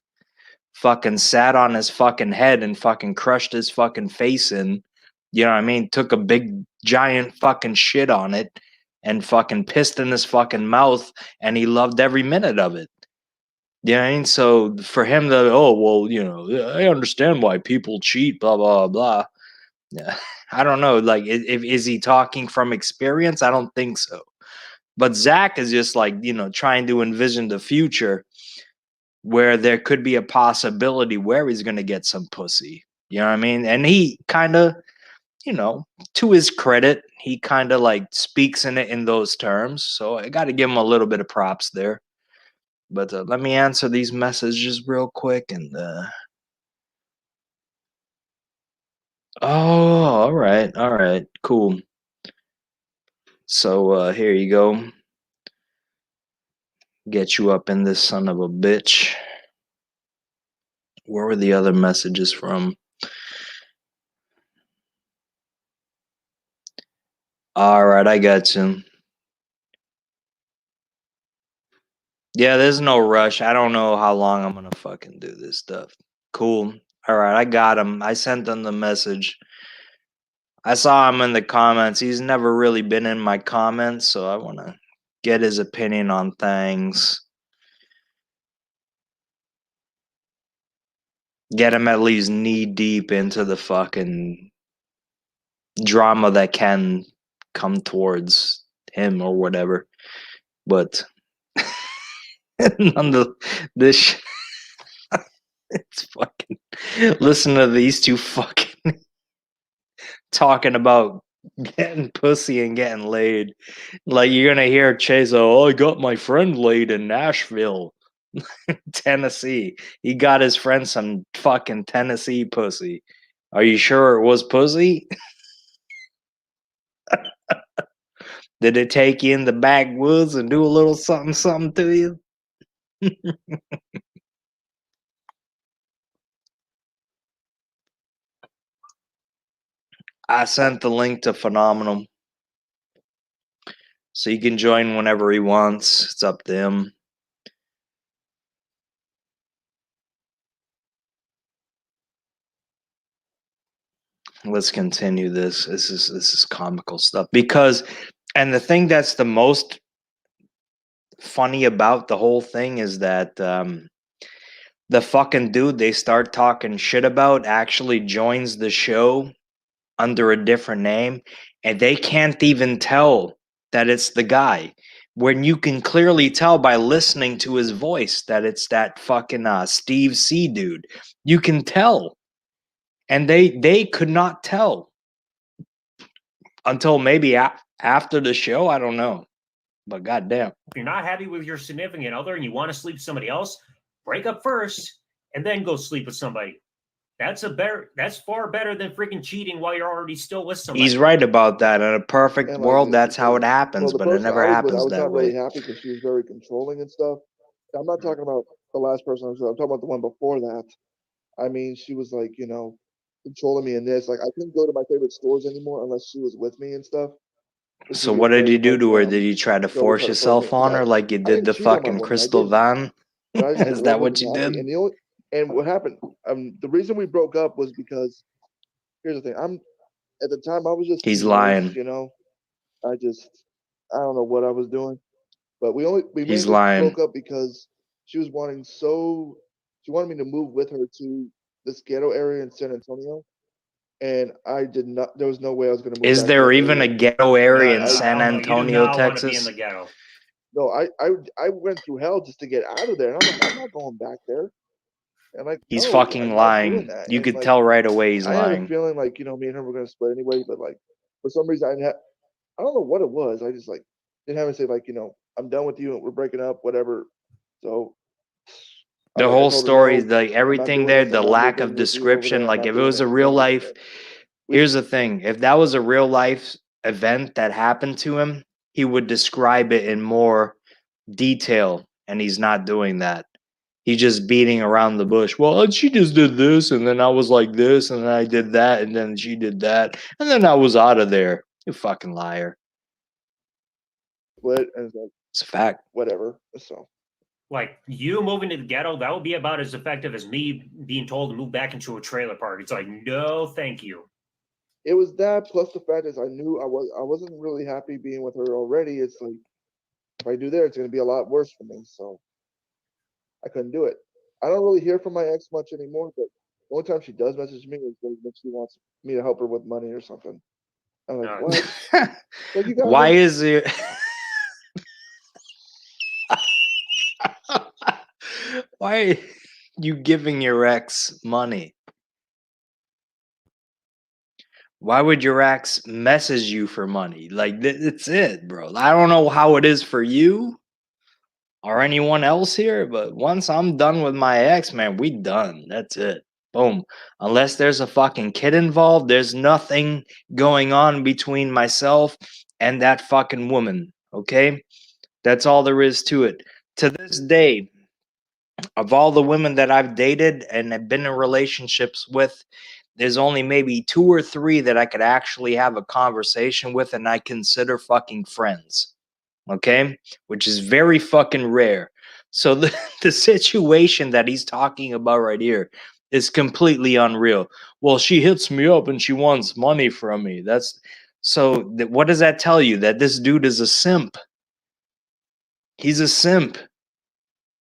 [SPEAKER 1] Fucking sat on his fucking head and fucking crushed his fucking face in. You know what I mean? Took a big giant fucking shit on it and fucking pissed in his fucking mouth, and he loved every minute of it. You know what I mean? So for him to, oh well, you know, I understand why people cheat, blah blah blah. Yeah, I don't know. Like, is he talking from experience? I don't think so. But Zach is just like, you know, trying to envision the future where there could be a possibility where he's going to get some pussy. You know what I mean? And he kind of, you know, to his credit, he kind of like speaks in it in those terms. So I got to give him a little bit of props there. But let me answer these messages real quick. And oh, all right, cool. So here you go. Get you up in this son of a bitch. Where were the other messages from? All right, I got you. Yeah, there's no rush. I don't know how long I'm gonna fucking do this stuff. Cool. All right, I got him. I sent him the message. I saw him in the comments. He's never really been in my comments, so I want to get his opinion on things. Get him at least knee deep into the fucking drama that can come towards him or whatever. But none of this it's fucking listen to these two fucking talking about getting pussy and getting laid. Like you're gonna hear Chase, oh, I got my friend laid in Nashville, Tennessee. He got his friend some fucking Tennessee pussy. Are you sure it was pussy? Did it take you in the backwoods and do a little something something to you? I sent the link to Phenomenal. So you can join whenever he wants. It's up to him. Let's continue this. This is comical stuff. Because and the thing that's the most funny about the whole thing is that the fucking dude they start talking shit about actually joins the show under a different name, and they can't even tell that it's the guy when you can clearly tell by listening to his voice that it's that fucking Steve C dude. You can tell, and they could not tell until maybe after the show. I don't know, but goddamn.
[SPEAKER 3] If you're not happy with your significant other and you want to sleep with somebody else, break up first and then go sleep with somebody. That's far better than freaking cheating while you're already still with somebody.
[SPEAKER 1] He's right about that. In a perfect
[SPEAKER 2] And, like,
[SPEAKER 1] world,
[SPEAKER 2] it's
[SPEAKER 1] that's how it
[SPEAKER 2] because,
[SPEAKER 1] happens,
[SPEAKER 2] the
[SPEAKER 1] but it
[SPEAKER 2] person
[SPEAKER 1] never
[SPEAKER 2] I was with, I
[SPEAKER 1] happens
[SPEAKER 2] was
[SPEAKER 1] that
[SPEAKER 2] not really
[SPEAKER 1] way.
[SPEAKER 2] happy because she was very controlling and stuff. I'm not talking about the last person I was with. I'm talking about the one before that. I mean, she was like, controlling me in this. Like, I couldn't go to my favorite stores anymore unless she was with me and stuff. And she
[SPEAKER 1] So
[SPEAKER 2] would
[SPEAKER 1] what
[SPEAKER 2] get
[SPEAKER 1] did
[SPEAKER 2] very,
[SPEAKER 1] you do
[SPEAKER 2] like,
[SPEAKER 1] to her? Did you try to
[SPEAKER 2] she always
[SPEAKER 1] force
[SPEAKER 2] tried to force me
[SPEAKER 1] yourself on her like you
[SPEAKER 2] I
[SPEAKER 1] did
[SPEAKER 2] didn't
[SPEAKER 1] the
[SPEAKER 2] cheat on my
[SPEAKER 1] fucking
[SPEAKER 2] woman. I
[SPEAKER 1] Crystal
[SPEAKER 2] didn't.
[SPEAKER 1] Van?
[SPEAKER 2] But I just
[SPEAKER 1] Is that what
[SPEAKER 2] wasn't
[SPEAKER 1] you
[SPEAKER 2] happy.
[SPEAKER 1] did?
[SPEAKER 2] And what happened? The reason we broke up was because here's the thing. At the time I was just
[SPEAKER 1] He's
[SPEAKER 2] too nice,
[SPEAKER 1] lying.
[SPEAKER 2] I don't know what I was doing. But we
[SPEAKER 1] He's
[SPEAKER 2] mainly
[SPEAKER 1] lying.
[SPEAKER 2] broke up because she wanted me to move with her to this ghetto area in San Antonio. And I did not. There was no way I was going to move
[SPEAKER 1] Is
[SPEAKER 2] back to
[SPEAKER 1] there
[SPEAKER 2] that
[SPEAKER 1] even a
[SPEAKER 2] area.
[SPEAKER 1] ghetto area in
[SPEAKER 2] I-
[SPEAKER 1] San
[SPEAKER 3] No, you do
[SPEAKER 1] Antonio,
[SPEAKER 3] not want to be in
[SPEAKER 1] Texas?
[SPEAKER 3] the ghetto.
[SPEAKER 2] No, I went through hell just to get out of there, and I'm like, I'm not going back there. And like,
[SPEAKER 1] He's
[SPEAKER 2] no,
[SPEAKER 1] fucking
[SPEAKER 2] I'm not doing
[SPEAKER 1] lying.
[SPEAKER 2] that.
[SPEAKER 1] You
[SPEAKER 2] And
[SPEAKER 1] could
[SPEAKER 2] like,
[SPEAKER 1] tell right away he's
[SPEAKER 2] I had a
[SPEAKER 1] lying.
[SPEAKER 2] feeling like me and her were going to split anyway. But like, for some reason, I don't know what it was. I just like didn't have to say like, I'm done with you and we're breaking up, whatever. So
[SPEAKER 1] The
[SPEAKER 2] I
[SPEAKER 1] whole
[SPEAKER 2] told her,
[SPEAKER 1] story,
[SPEAKER 2] "No,
[SPEAKER 1] like
[SPEAKER 2] I'm not
[SPEAKER 1] everything
[SPEAKER 2] doing
[SPEAKER 1] there,
[SPEAKER 2] this.
[SPEAKER 1] the
[SPEAKER 2] I'm not
[SPEAKER 1] lack
[SPEAKER 2] living
[SPEAKER 1] of
[SPEAKER 2] with you over
[SPEAKER 1] description.
[SPEAKER 2] there. I'm
[SPEAKER 1] Like
[SPEAKER 2] not
[SPEAKER 1] if it
[SPEAKER 2] doing
[SPEAKER 1] was
[SPEAKER 2] it."
[SPEAKER 1] a real
[SPEAKER 2] So
[SPEAKER 1] life, here's the thing: if that was a real life event that happened to him, he would describe it in more detail, and he's not doing that. He's just beating around the bush. Well, she just did this, and then I was like this, and then I did that, and then she did that, and then I was out of there. You fucking liar.
[SPEAKER 2] split, and it's like,
[SPEAKER 1] It's a fact.
[SPEAKER 2] whatever. So
[SPEAKER 3] Like you moving to the ghetto, that would be about as effective as me being told to move back into a trailer park. It's like, no, thank you.
[SPEAKER 2] it was that plus the fact is I knew I wasn't really happy being with her already. It's like if I do there, it's gonna be a lot worse for me. So I couldn't do it. I don't really hear from my ex much anymore, but the only time she does message me is when she wants me to help her with money or something. I'm like,
[SPEAKER 3] No.
[SPEAKER 2] what? Like you got
[SPEAKER 1] Why
[SPEAKER 2] him?
[SPEAKER 1] is it? Why are you giving your ex money? Why would your ex message you for money? Like it's it, bro. I don't know how it is for you or anyone else here, but once I'm done with my ex, man, we done. That's it. Boom. Unless there's a fucking kid involved, there's nothing going on between myself and that fucking woman. Okay? That's all there is to it. To this day, of all the women that I've dated and have been in relationships with, there's only maybe 2 or 3 that I could actually have a conversation with and I consider fucking friends. Okay? Which is very fucking rare. So the situation that he's talking about right here is completely unreal. Well, she hits me up and she wants money from me. That's so what does that tell you? That this dude is a simp. He's a simp.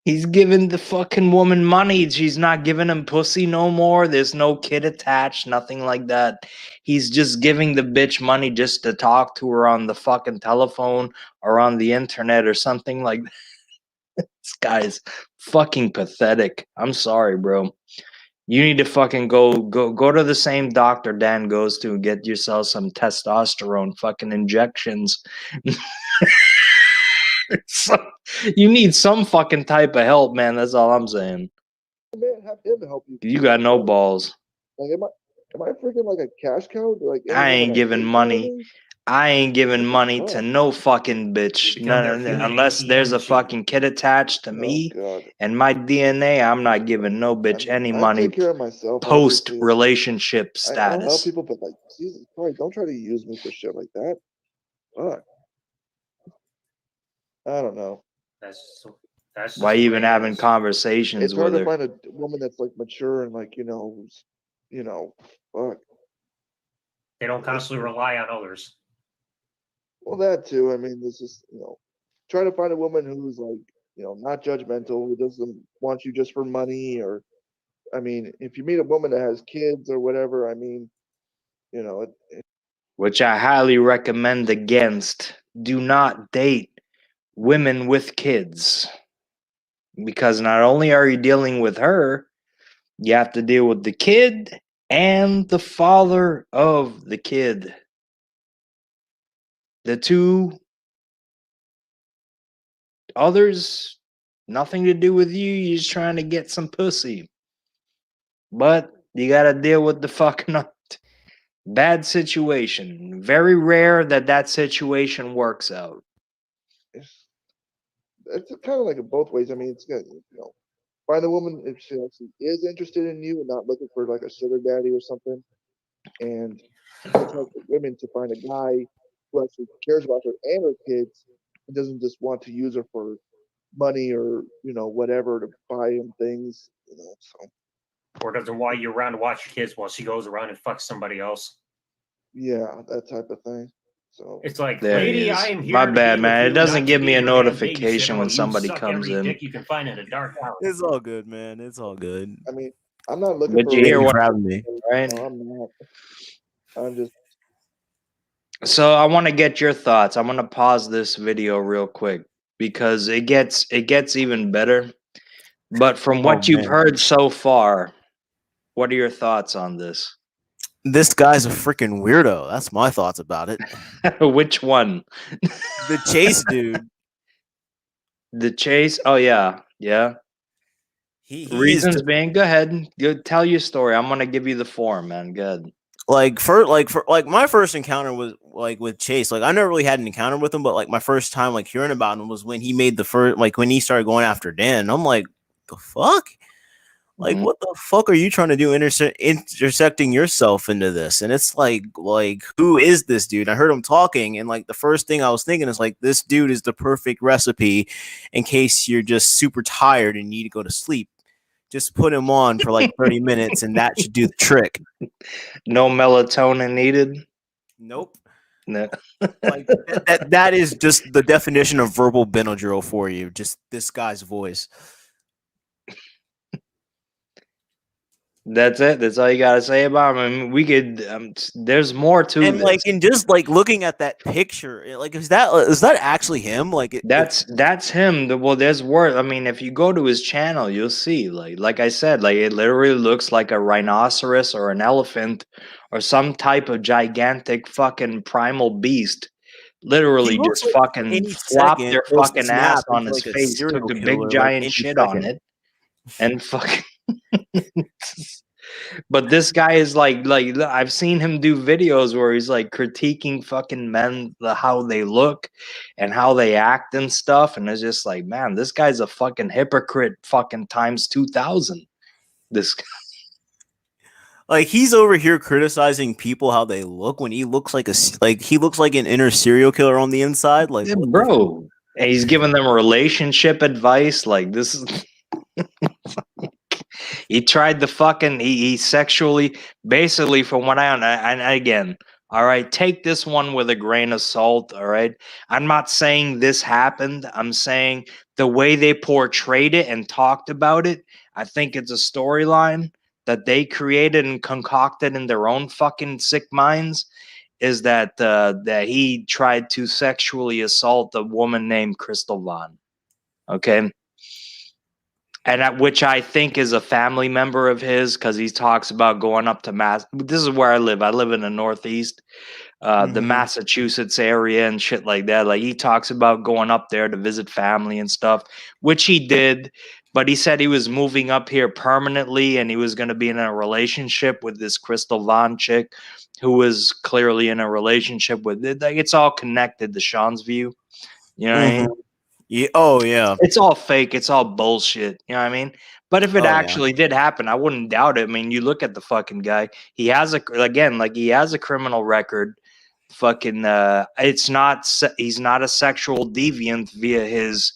[SPEAKER 1] He's giving the fucking woman money. She's not giving him pussy no more. There's no kid attached, nothing like that. He's just giving the bitch money just to talk to her on the fucking telephone or on the internet or something like that. This guy's fucking pathetic. I'm sorry, bro. You need to fucking go to the same doctor Dan goes to and get yourself some testosterone fucking injections. You need some fucking type of help, man. That's all I'm saying.
[SPEAKER 2] Man, have him help you.
[SPEAKER 1] You got no balls.
[SPEAKER 2] Like, am I freaking like a cash cow? Like,
[SPEAKER 1] I
[SPEAKER 2] any woman
[SPEAKER 1] ain't giving
[SPEAKER 2] take
[SPEAKER 1] money.
[SPEAKER 2] nowadays?
[SPEAKER 1] I ain't giving money to
[SPEAKER 2] Fuck.
[SPEAKER 1] no fucking bitch.
[SPEAKER 3] You become their
[SPEAKER 1] None,
[SPEAKER 3] human
[SPEAKER 1] unless there's a
[SPEAKER 3] ATM
[SPEAKER 1] fucking kid attached to
[SPEAKER 2] Oh
[SPEAKER 1] me
[SPEAKER 2] God.
[SPEAKER 1] and my DNA, I'm not giving no
[SPEAKER 2] I
[SPEAKER 1] bitch
[SPEAKER 2] mean,
[SPEAKER 1] any
[SPEAKER 2] I
[SPEAKER 1] money
[SPEAKER 2] take care of myself.
[SPEAKER 1] post
[SPEAKER 2] Obviously,
[SPEAKER 1] relationship
[SPEAKER 2] I'll help
[SPEAKER 1] status.
[SPEAKER 2] people, but like, Jesus Christ, don't try to use me for shit like that. Fuck. I don't know.
[SPEAKER 3] That's that's
[SPEAKER 1] Why
[SPEAKER 3] just the
[SPEAKER 1] even
[SPEAKER 3] way it
[SPEAKER 1] having
[SPEAKER 3] is.
[SPEAKER 1] conversations
[SPEAKER 2] It's hard
[SPEAKER 1] with
[SPEAKER 2] to
[SPEAKER 1] her?
[SPEAKER 2] find a woman that's like mature and like fuck.
[SPEAKER 3] They don't constantly rely on others.
[SPEAKER 2] Well, that too. I mean, this is trying to find a woman who's like not judgmental, who doesn't want you just for money, or I mean, if you meet a woman that has kids or whatever, I mean,
[SPEAKER 1] Which I highly recommend against. Do not date women with kids. Because not only are you dealing with her, you have to deal with the kid and the father of the kid. The two others, nothing to do with you. You're just trying to get some pussy. But you got to deal with the fucking bad situation. Very rare that situation works out.
[SPEAKER 2] it's kind of like it both ways. I mean, it's good. Find a woman if she actually is interested in you and not looking for like a sugar daddy or something. And I tell women to find a guy who actually cares about her and her kids and doesn't just want to use her for money or whatever to buy him things. So
[SPEAKER 3] Or doesn't want you around to watch your kids while she goes around and fucks somebody else.
[SPEAKER 2] yeah, that type of thing. So
[SPEAKER 3] It's like,
[SPEAKER 1] There he
[SPEAKER 3] lady,
[SPEAKER 1] is.
[SPEAKER 3] I am here
[SPEAKER 1] My
[SPEAKER 3] to
[SPEAKER 1] bad,
[SPEAKER 3] be
[SPEAKER 1] man.
[SPEAKER 3] with
[SPEAKER 1] It
[SPEAKER 3] you,
[SPEAKER 1] doesn't
[SPEAKER 3] not
[SPEAKER 1] give
[SPEAKER 3] to
[SPEAKER 1] me
[SPEAKER 3] be
[SPEAKER 1] a
[SPEAKER 3] your damn
[SPEAKER 1] notification
[SPEAKER 3] babysitter
[SPEAKER 1] when
[SPEAKER 3] while you
[SPEAKER 1] somebody
[SPEAKER 3] suck
[SPEAKER 1] comes
[SPEAKER 3] every
[SPEAKER 1] in.
[SPEAKER 3] dick you can find in a dark house.
[SPEAKER 4] It's all good, man. It's all good.
[SPEAKER 2] I mean, I'm not looking
[SPEAKER 1] But
[SPEAKER 2] for.
[SPEAKER 1] you
[SPEAKER 4] Thank
[SPEAKER 1] hear
[SPEAKER 4] you
[SPEAKER 1] what
[SPEAKER 4] for having me.
[SPEAKER 1] right?
[SPEAKER 2] No, I'm not. I'm just.
[SPEAKER 1] So I want to get your thoughts. I'm gonna pause this video real quick because it gets even better. But from
[SPEAKER 4] Oh
[SPEAKER 1] what you've
[SPEAKER 4] man,
[SPEAKER 1] heard so far, what are your thoughts on this?
[SPEAKER 4] this guy's a freaking weirdo. That's my thoughts about it.
[SPEAKER 1] Which one?
[SPEAKER 4] The Chase dude.
[SPEAKER 1] The Chase? Oh yeah, yeah.
[SPEAKER 4] He is
[SPEAKER 1] Reasons being, go ahead. Go tell your story. I'm gonna give you the form, man. Good.
[SPEAKER 4] for my first encounter was like with Chase. Like I never really had an encounter with him, but like my first time like hearing about him was when he made the first like when he started going after Dan. And I'm like, the fuck? Like,
[SPEAKER 1] Mhm.
[SPEAKER 4] what the fuck are you trying to do intersecting yourself into this? And it's like, who is this dude? I heard him talking, and like the first thing I was thinking is like, this dude is the perfect recipe in case you're just super tired and need to go to sleep. Just put him on for like 30 minutes, and that should do the trick.
[SPEAKER 1] No melatonin needed.
[SPEAKER 4] Nope.
[SPEAKER 1] No.
[SPEAKER 4] Like that is just the definition of verbal Benadryl for you. Just this guy's voice.
[SPEAKER 1] That's it. That's all you gotta say about him. I mean, we could. There's more to
[SPEAKER 4] And
[SPEAKER 1] this.
[SPEAKER 4] like, and just like looking at that picture, like, is that actually him? Like,
[SPEAKER 1] That's him. Well, there's word. I mean, if you go to his channel, you'll see. Like I said, like it literally looks like a rhinoceros or an elephant or some type of gigantic fucking primal beast. Literally
[SPEAKER 4] looks
[SPEAKER 1] just
[SPEAKER 4] like
[SPEAKER 1] fucking
[SPEAKER 4] any
[SPEAKER 1] flopped
[SPEAKER 4] second
[SPEAKER 1] their
[SPEAKER 4] he'll
[SPEAKER 1] fucking
[SPEAKER 4] snap
[SPEAKER 1] ass on
[SPEAKER 4] into,
[SPEAKER 1] his
[SPEAKER 4] like, a
[SPEAKER 1] face,
[SPEAKER 4] serial
[SPEAKER 1] took a
[SPEAKER 4] killer,
[SPEAKER 1] big
[SPEAKER 4] like,
[SPEAKER 1] giant
[SPEAKER 4] any
[SPEAKER 1] shit on
[SPEAKER 4] second.
[SPEAKER 1] it, and fucking. But this guy is like I've seen him do videos where he's like critiquing fucking men, how they look and how they act and stuff, and it's just like, man, this guy's a fucking hypocrite fucking times 2000. This
[SPEAKER 4] Like, he's over here criticizing people how they look when he looks like he looks like an inner serial killer on the inside. Like,
[SPEAKER 1] yeah,
[SPEAKER 4] what the
[SPEAKER 1] bro, and he's giving them relationship advice. Like this is he tried the fucking he sexually basically from what and again, all right, take this one with a grain of salt, all right? I'm not saying this happened. I'm saying the way they portrayed it and talked about it, I think it's a storyline that they created and concocted in their own fucking sick minds, is that that he tried to sexually assault a woman named Crystal Vaughn. Okay? And at which I think is a family member of his, because he talks about going up to Mass. This is where I live. I live in the Northeast, the
[SPEAKER 4] Mhm.
[SPEAKER 1] Massachusetts area and shit like that. Like he talks about going up there to visit family and stuff, which he did. But he said he was moving up here permanently, and he was going to be in a relationship with this Crystal Vaughn chick, who was clearly in a relationship with it. Like it's all connected to Sean's view. You know what I mean?
[SPEAKER 4] Mhm. Yeah. Oh yeah.
[SPEAKER 1] It's all fake. It's all bullshit. You know what I mean? But if it
[SPEAKER 4] Oh, yeah.
[SPEAKER 1] actually did happen, I wouldn't doubt it. I mean, you look at the fucking guy. He has he has a criminal record. Fucking, it's not. He's not a sexual deviant via his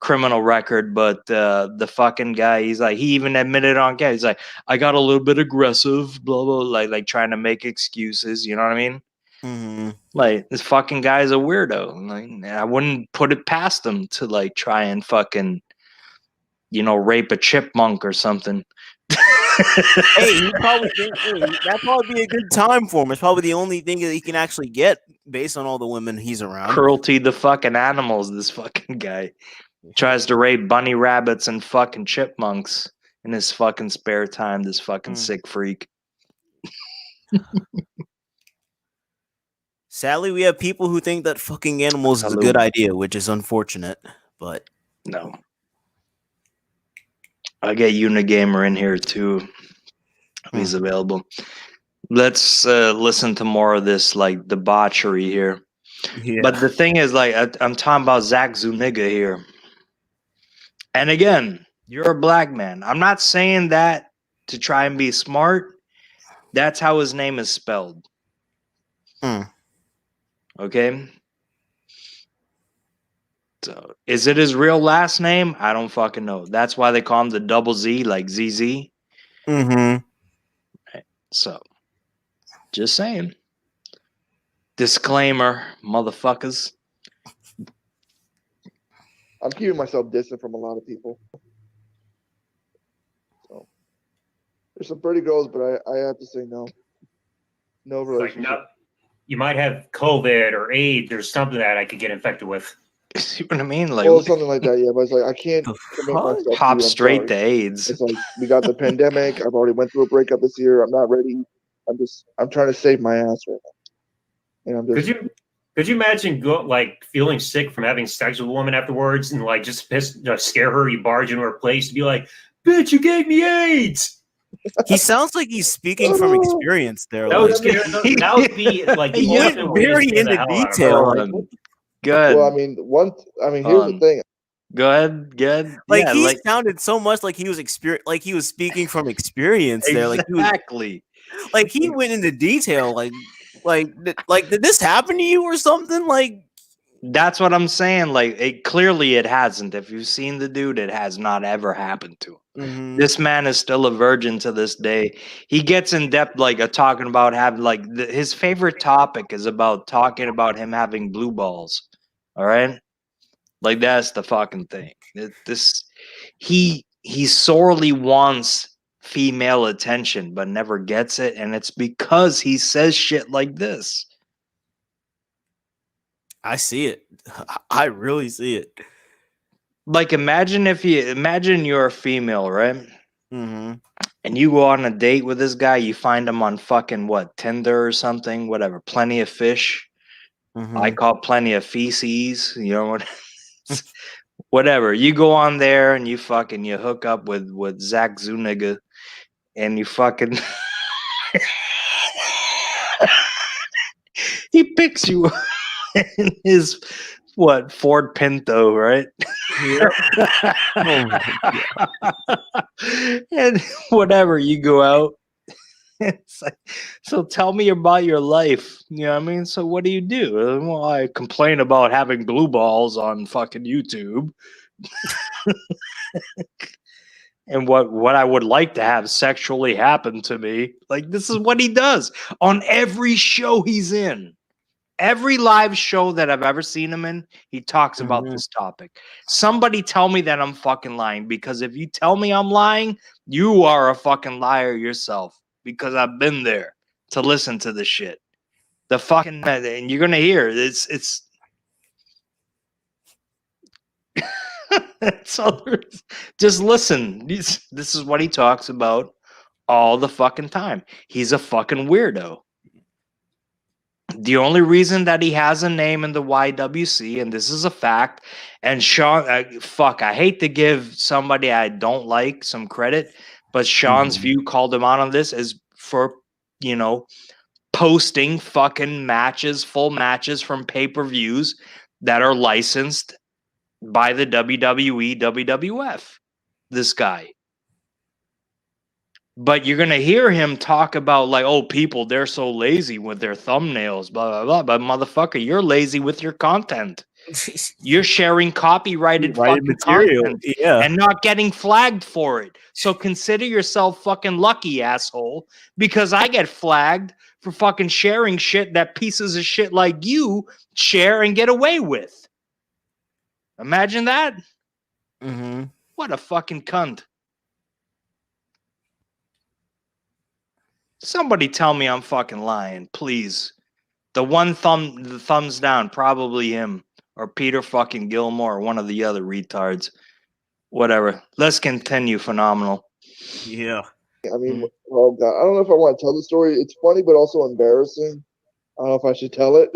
[SPEAKER 1] criminal record, but the fucking guy, he's like, he even admitted on camera. He's like, I got a little bit aggressive, blah blah, like trying to make excuses. You know what I mean?
[SPEAKER 4] Mhm.
[SPEAKER 1] Like this fucking guy is a weirdo. Like I wouldn't put it past him to like try and fucking, rape a chipmunk or something.
[SPEAKER 4] Hey, that'd probably be a good time for him. It's probably the only thing that he can actually get based on all the women he's around.
[SPEAKER 1] Cruelty to fucking animals. This fucking guy tries to rape bunny rabbits and fucking chipmunks in his fucking spare time. This fucking sick freak.
[SPEAKER 4] Sadly, we have people who think that fucking animals is a good idea, which is unfortunate. But
[SPEAKER 1] no, I'll get Unigamer in here too. He's available. Let's listen to more of this like debauchery here.
[SPEAKER 4] yeah.
[SPEAKER 1] But the thing is, like, I'm talking about Zach Zuniga here. And again, you're a black man. I'm not saying that to try and be smart. That's how his name is spelled. Okay? So, is it his real last name? I don't fucking know. That's why they call him the double Z, like ZZ.
[SPEAKER 4] Mm-hmm.
[SPEAKER 1] Right. So, just saying. Disclaimer, motherfuckers.
[SPEAKER 2] I'm keeping myself distant from a lot of people. So there's some pretty girls, but I have to say no. No relationship.
[SPEAKER 3] Like, no, you might have COVID or AIDS or something that I could get infected with.
[SPEAKER 1] See what I mean? Like,
[SPEAKER 2] well, something like that, yeah. But it's like I can't commit myself to
[SPEAKER 1] hop
[SPEAKER 2] you, I'm
[SPEAKER 1] straight
[SPEAKER 2] sorry.
[SPEAKER 1] to AIDS.
[SPEAKER 2] It's like we got the pandemic. I've already went through a breakup this year. I'm not ready. I'm trying to save my ass right now. And I'm just.
[SPEAKER 3] Could you imagine feeling sick from having sex with a woman afterwards and like just scare her? You barge into her place to be like, Bitch, you gave me AIDS.
[SPEAKER 4] He sounds like he's speaking from experience there.
[SPEAKER 3] That
[SPEAKER 4] Like,
[SPEAKER 3] would scare. That would be like the
[SPEAKER 4] he went
[SPEAKER 3] ultimate way to
[SPEAKER 4] very
[SPEAKER 3] scare the
[SPEAKER 4] into
[SPEAKER 3] hell out of
[SPEAKER 4] detail.
[SPEAKER 3] her.
[SPEAKER 4] Like,
[SPEAKER 1] Good.
[SPEAKER 2] Well, I mean, here's the thing.
[SPEAKER 1] Go ahead. Good.
[SPEAKER 4] like
[SPEAKER 1] Yeah,
[SPEAKER 4] he sounded so much like he was like he was speaking from experience there. Like he was,
[SPEAKER 1] exactly.
[SPEAKER 4] like he went into detail. Like did this happen to you or something? Like,
[SPEAKER 1] That's what I'm saying. Like, it hasn't. If you've seen the dude, it has not ever happened to him.
[SPEAKER 4] mhm.
[SPEAKER 1] This man is still a virgin to this day. He gets in depth, like talking about having, like, his favorite topic is about talking about him having blue balls. All right, like that's the fucking thing. He sorely wants female attention, but never gets it, and it's because he says shit like this.
[SPEAKER 4] I see it. I really see it.
[SPEAKER 1] Like, imagine you're a female, right?
[SPEAKER 4] Mm-hmm.
[SPEAKER 1] And you go on a date with this guy, you find him on fucking what, Tinder or something, whatever, Plenty of Fish. I call Plenty of Feces, you know what? Whatever. You go on there and you hook up with Zach Zuniga, and you fucking he picks you in his what, Ford Pinto, right? And whatever, you go out. It's like, so tell me about your life. You know what I mean? So what do you do? Well, I complain about having blue balls on fucking YouTube. And what I would like to have sexually happen to me. Like, this is what he does on every show he's in. Every live show that I've ever seen him in, he talks about this topic. Somebody tell me that I'm fucking lying, because if you tell me I'm lying, you are a fucking liar yourself, because I've been there to listen to the shit. The fucking, and you're gonna hear it's so just listen. This is what he talks about all the fucking time. He's a fucking weirdo. The only reason that he has a name in the YWC, and this is a fact, and Sean, I hate to give somebody I don't like some credit, but Sean's View called him out on this, is for, posting fucking matches, full matches from pay-per-views that are licensed by the WWE, WWF. This guy. But you're going to hear him talk about, like, oh, people, they're so lazy with their thumbnails, blah, blah, blah. But motherfucker, you're lazy with your content. You're sharing copyrighted fucking
[SPEAKER 4] material,
[SPEAKER 1] content
[SPEAKER 4] yeah,
[SPEAKER 1] and not getting flagged for it. So consider yourself fucking lucky, asshole, because I get flagged for fucking sharing shit that pieces of shit like you share and get away with. Imagine that.
[SPEAKER 4] Mm-hmm.
[SPEAKER 1] What a fucking cunt. Somebody tell me I'm fucking lying, please. The thumbs down, probably him or Peter fucking Gilmore, or one of the other retards. Whatever. Let's continue. Phenomenal.
[SPEAKER 4] Yeah.
[SPEAKER 2] I mean, oh god, I don't know if I want to tell the story. It's funny, but also embarrassing. I don't know if I should tell it.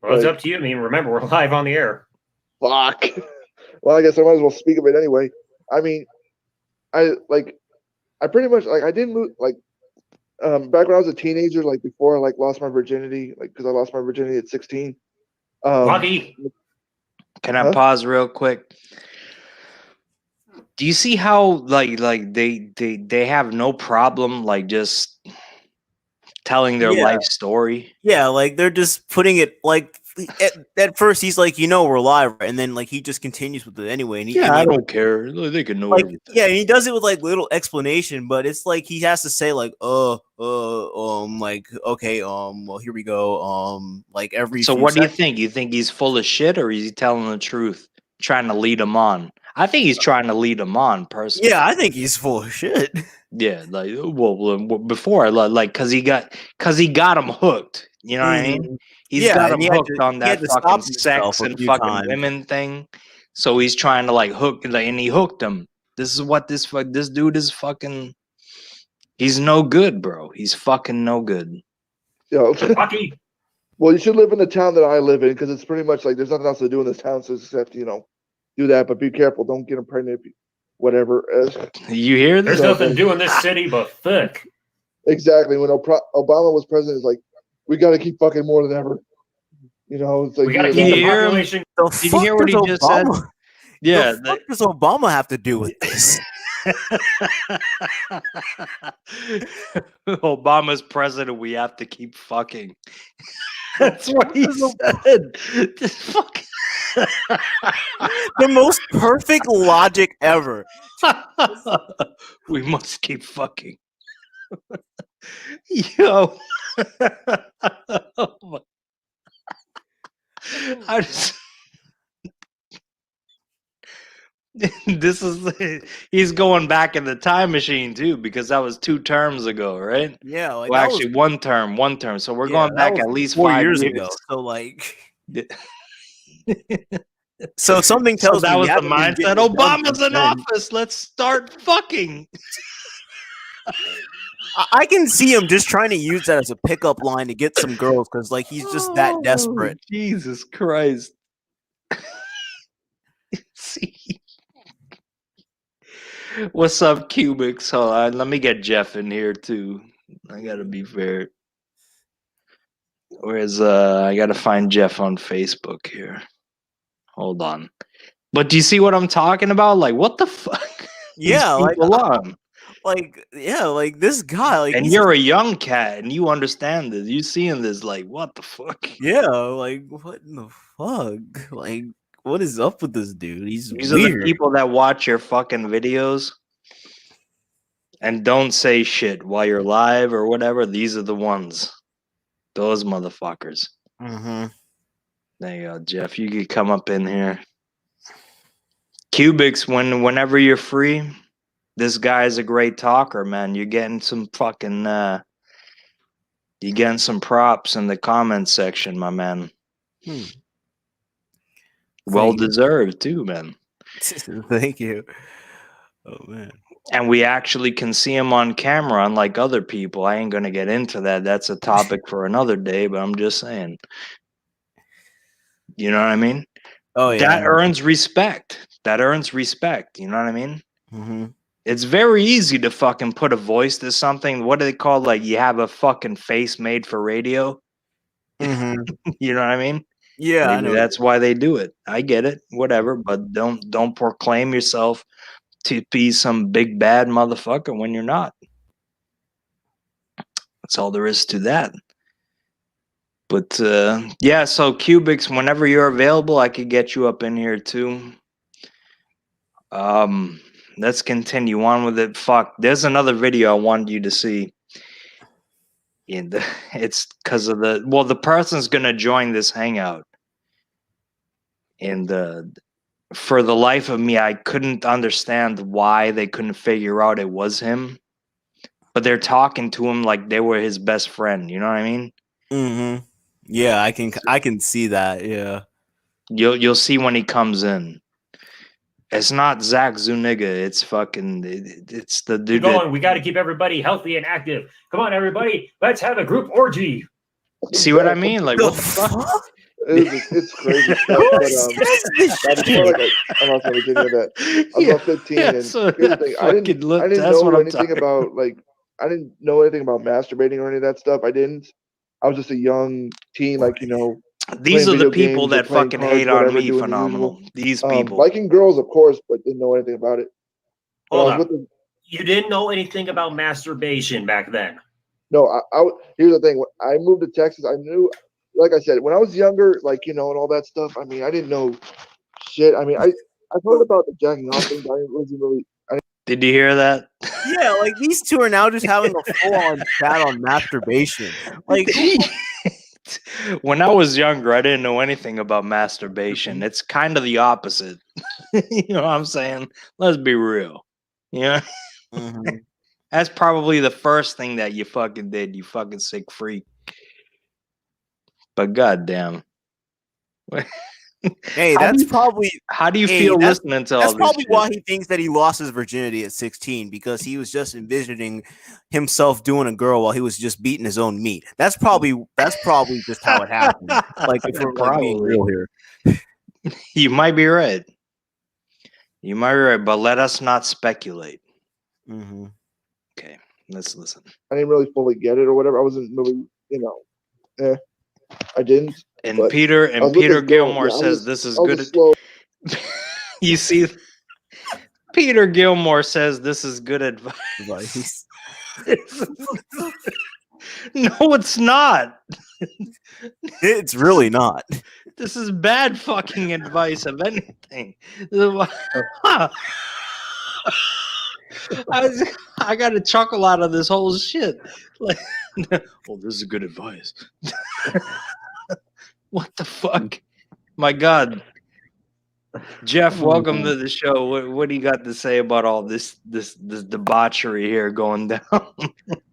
[SPEAKER 3] Well, it's up to you. I mean, remember, we're live on the air.
[SPEAKER 2] Fuck. Well, I guess I might as well speak of it anyway. I mean, I pretty much, like, I didn't move, like, back when I was a teenager, like before I lost my virginity, like, because I lost my virginity at 16.
[SPEAKER 3] Lucky.
[SPEAKER 1] Can I pause real quick? Do you see how like they have no problem like just telling their life story?
[SPEAKER 4] Yeah, like they're just putting it like at first he's like, we're live, and then like he just continues with it anyway. And
[SPEAKER 1] I don't care. They can know everything.
[SPEAKER 4] Yeah, and he does it with like little explanation, but it's like he has to say like, like, okay, well, here we go, like every.
[SPEAKER 1] So what do you think? You think he's full of shit, or is he telling the truth, trying to lead him on? I think he's trying to lead him on, personally.
[SPEAKER 4] Yeah, I think he's full of shit.
[SPEAKER 1] Yeah, like, well before, like, cause he got him hooked. You know what I mean? He's got him hooked on that fucking sex and fucking women thing. So he's trying to like hook, and he hooked him. This is what this dude is fucking. He's no good, bro. He's fucking no good.
[SPEAKER 2] Yo,
[SPEAKER 3] Lucky.
[SPEAKER 2] well, you should live in the town that I live in, because it's pretty much like there's nothing else to do in this town, so except do that. But be careful, don't get him pregnant whatever.
[SPEAKER 1] You hear
[SPEAKER 3] There's
[SPEAKER 1] this?
[SPEAKER 3] nothing to do in this city but fuck.
[SPEAKER 2] Exactly. When Obama was president, it's like, we got to keep fucking more than ever. You know, it's like
[SPEAKER 3] We got to
[SPEAKER 2] you
[SPEAKER 3] keep
[SPEAKER 2] know,
[SPEAKER 3] the
[SPEAKER 1] hear him?
[SPEAKER 3] population.
[SPEAKER 4] The
[SPEAKER 1] Did you
[SPEAKER 4] fuck
[SPEAKER 1] hear what
[SPEAKER 4] does
[SPEAKER 1] he just said?
[SPEAKER 4] Obama?
[SPEAKER 1] Yeah.
[SPEAKER 4] The fuck does Obama have to do with this?
[SPEAKER 1] Obama's president. We have to keep fucking. That's what he
[SPEAKER 4] does
[SPEAKER 1] said. This fucking.
[SPEAKER 4] The most perfect logic ever.
[SPEAKER 1] We must keep fucking. Yo. Oh my- I just. This is he's going back in the time machine too, because that was 2 terms ago, right?
[SPEAKER 4] Yeah, like
[SPEAKER 1] Well,
[SPEAKER 4] that
[SPEAKER 1] actually,
[SPEAKER 4] was,
[SPEAKER 1] one term. So we're
[SPEAKER 4] yeah,
[SPEAKER 1] going
[SPEAKER 4] that
[SPEAKER 1] back
[SPEAKER 4] was
[SPEAKER 1] at least
[SPEAKER 4] 4
[SPEAKER 1] 5
[SPEAKER 4] years
[SPEAKER 1] years.
[SPEAKER 4] ago. So like,
[SPEAKER 1] Yeah.
[SPEAKER 4] so something
[SPEAKER 1] So
[SPEAKER 4] tells
[SPEAKER 1] that
[SPEAKER 4] me
[SPEAKER 1] was
[SPEAKER 4] we
[SPEAKER 1] the
[SPEAKER 4] haven't been
[SPEAKER 1] mindset.
[SPEAKER 4] getting it done
[SPEAKER 1] Obama's
[SPEAKER 4] since
[SPEAKER 1] in
[SPEAKER 4] then.
[SPEAKER 1] office. Let's start fucking.
[SPEAKER 4] I can see him just trying to use that as a pickup line to get some girls because like he's just that desperate.
[SPEAKER 1] Oh, Jesus Christ. See. What's up, Cubics? Hold on. Let me get Jeff in here too. I gotta be fair. Where's I gotta find Jeff on Facebook here. Hold on. But do you see what I'm talking about? Like, what the fuck?
[SPEAKER 4] Yeah,
[SPEAKER 1] These
[SPEAKER 4] like
[SPEAKER 1] people on.
[SPEAKER 4] yeah, like this guy, like
[SPEAKER 1] And
[SPEAKER 4] he's,
[SPEAKER 1] you're a young cat and you understand this. You seeing this like, what the fuck?
[SPEAKER 4] yeah, like what in the fuck? Like what is up with this dude? He's
[SPEAKER 1] These are the
[SPEAKER 4] weird.
[SPEAKER 1] people that watch your fucking videos and don't say shit while you're live or whatever. These are the ones. Those motherfuckers.
[SPEAKER 4] Mm-hmm.
[SPEAKER 1] There you go, Jeff. You could come up in here. Cubics, whenever you're free, this guy's a great talker, man. You're getting some fucking you're getting some props in the comment section, my man. Well
[SPEAKER 4] Thank you.
[SPEAKER 1] deserved too, man.
[SPEAKER 4] Thank you. Oh man.
[SPEAKER 1] And we actually can see him on camera, unlike other people. I ain't gonna get into that. That's a topic for another day, but I'm just saying. You know what I mean?
[SPEAKER 4] Oh yeah.
[SPEAKER 1] That earns respect. That earns respect. You know what I mean?
[SPEAKER 4] Mm-hmm.
[SPEAKER 1] It's very easy to fucking put a voice to something. What do they call, like, you have a fucking face made for radio?
[SPEAKER 4] Mm-hmm.
[SPEAKER 1] You know what I mean?
[SPEAKER 4] Yeah, I
[SPEAKER 1] Maybe
[SPEAKER 4] know.
[SPEAKER 1] that's why they do it. I get it. Whatever, but don't proclaim yourself to be some big bad motherfucker when you're not. That's all there is to that. But yeah, so Cubics, whenever you're available, I could get you up in here too. Let's continue on with it. Fuck, there's another video I wanted you to see. And it's because of the person's gonna join this hangout. And for the life of me, I couldn't understand why they couldn't figure out it was him. But they're talking to him like they were his best friend. You know what I mean?
[SPEAKER 4] Mm-hmm. Yeah, I can see that. Yeah.
[SPEAKER 1] You'll see when he comes in. It's not Zach Zuniga. It's fucking. It's the
[SPEAKER 3] Keep
[SPEAKER 1] dude.
[SPEAKER 3] going. We got to keep everybody healthy and active. Come on, everybody. Let's have a group orgy.
[SPEAKER 1] See what I mean? Like, what the fuck?
[SPEAKER 2] It's crazy stuff.
[SPEAKER 4] Who
[SPEAKER 2] But
[SPEAKER 4] says this
[SPEAKER 2] I just
[SPEAKER 4] shit?
[SPEAKER 2] feel like I'm not going to get into that. I'm about 15, and here's
[SPEAKER 1] so
[SPEAKER 2] the
[SPEAKER 1] that
[SPEAKER 2] thing:
[SPEAKER 1] fucking look.
[SPEAKER 2] I didn't
[SPEAKER 1] That's what
[SPEAKER 2] know
[SPEAKER 1] I'm
[SPEAKER 2] anything
[SPEAKER 1] talking
[SPEAKER 2] about I didn't know anything about masturbating or any of that stuff. I didn't. I was just a young teen, like
[SPEAKER 1] These
[SPEAKER 2] playing
[SPEAKER 1] are the
[SPEAKER 2] video
[SPEAKER 1] people
[SPEAKER 2] games or
[SPEAKER 1] that
[SPEAKER 2] playing
[SPEAKER 1] fucking
[SPEAKER 2] cards,
[SPEAKER 1] hate on
[SPEAKER 2] whatever,
[SPEAKER 1] me.
[SPEAKER 2] doing the
[SPEAKER 1] Phenomenal. These
[SPEAKER 2] usual.
[SPEAKER 1] people.
[SPEAKER 2] Liking girls, of course, but didn't know anything about it. But
[SPEAKER 3] Hold
[SPEAKER 2] I was
[SPEAKER 3] up.
[SPEAKER 2] with the
[SPEAKER 3] You didn't know anything about masturbation back then.
[SPEAKER 2] No, here's the thing. When I moved to Texas, I knew, like I said, when I was younger, and all that stuff. I mean, I didn't know shit. I mean, I've heard about the jacking off thing, but I wasn't really.
[SPEAKER 1] Did you hear that?
[SPEAKER 4] Yeah, like these two are now just having a full-on chat on masturbation. Like,
[SPEAKER 1] When I was younger, I didn't know anything about masturbation. It's kind of the opposite. You know what I'm saying? Let's be real. Yeah.
[SPEAKER 4] mhm.
[SPEAKER 1] That's probably the first thing that you fucking did, you fucking sick freak. But goddamn.
[SPEAKER 4] Hey,
[SPEAKER 1] How do
[SPEAKER 4] that's
[SPEAKER 1] you-
[SPEAKER 4] probably
[SPEAKER 1] How do you
[SPEAKER 4] Hey,
[SPEAKER 1] feel
[SPEAKER 4] that's-
[SPEAKER 1] listening to all
[SPEAKER 4] that's
[SPEAKER 1] this
[SPEAKER 4] probably
[SPEAKER 1] shit?
[SPEAKER 4] why he thinks that he lost his virginity at 16 because he was just envisioning himself doing a girl while he was just beating his own meat. That's probably just how it happened. Like if we're like being
[SPEAKER 1] Probably.
[SPEAKER 4] real here.
[SPEAKER 1] You might be right. You might be right, but let us not speculate.
[SPEAKER 4] Mm-hmm.
[SPEAKER 1] Okay, let's listen.
[SPEAKER 2] I didn't really fully get it or whatever. I wasn't really, I didn't.
[SPEAKER 1] And
[SPEAKER 2] but
[SPEAKER 1] Peter
[SPEAKER 2] I was
[SPEAKER 1] Peter
[SPEAKER 2] looking slow.
[SPEAKER 1] Gilmore
[SPEAKER 2] Yeah, I
[SPEAKER 1] says
[SPEAKER 2] was-
[SPEAKER 1] this is
[SPEAKER 2] I was
[SPEAKER 1] good.
[SPEAKER 2] slow.
[SPEAKER 1] You see, Peter Gilmore says this is good advice.
[SPEAKER 4] Advice.
[SPEAKER 1] No, it's not.
[SPEAKER 4] It's really not.
[SPEAKER 1] This is bad fucking advice of anything. I got to chuckle out of this whole shit. Like, well, this is good advice. What the fuck? My God. Jeff, welcome to the show. What do you got to say about all this debauchery here going down?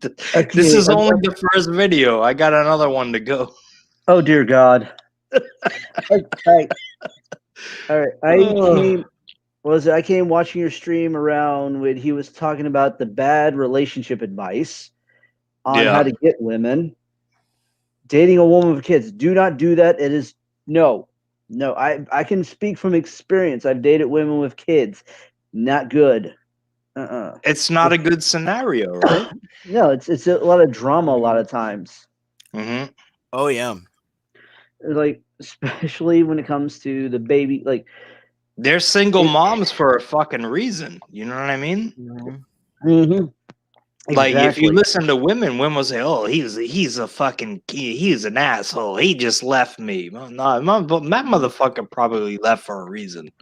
[SPEAKER 1] This is only the first video. I got another one to go.
[SPEAKER 5] Oh dear God! All right. I came watching your stream around when he was talking about the bad relationship advice on how to get women. Dating a woman with kids. Do not do that. It is no. I can speak from experience. I've dated women with kids. Not good.
[SPEAKER 1] It's not a good scenario, right?
[SPEAKER 5] No, it's a lot of drama a lot of times.
[SPEAKER 1] Mm-hmm.
[SPEAKER 4] Oh yeah.
[SPEAKER 5] Like especially when it comes to the baby, like
[SPEAKER 1] they're single moms for a fucking reason. You know what I mean?
[SPEAKER 5] Mm-hmm.
[SPEAKER 1] Like if
[SPEAKER 5] Exactly.
[SPEAKER 1] you listen to women will say, "Oh, he's a fucking he's an asshole. He just left me." Well, no, that motherfucker probably left for a reason.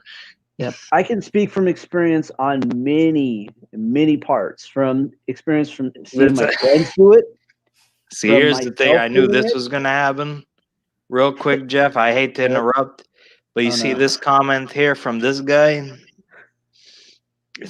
[SPEAKER 5] Yep, I can speak from experience on many parts. From experience from seeing my friends do it.
[SPEAKER 1] See,
[SPEAKER 5] from
[SPEAKER 1] here's the thing.
[SPEAKER 5] myself
[SPEAKER 1] I knew
[SPEAKER 5] doing
[SPEAKER 1] this
[SPEAKER 5] it.
[SPEAKER 1] was gonna happen. Real quick, Jeff. I hate to interrupt, but you
[SPEAKER 5] Oh,
[SPEAKER 1] see
[SPEAKER 5] no.
[SPEAKER 1] this comment here from this guy.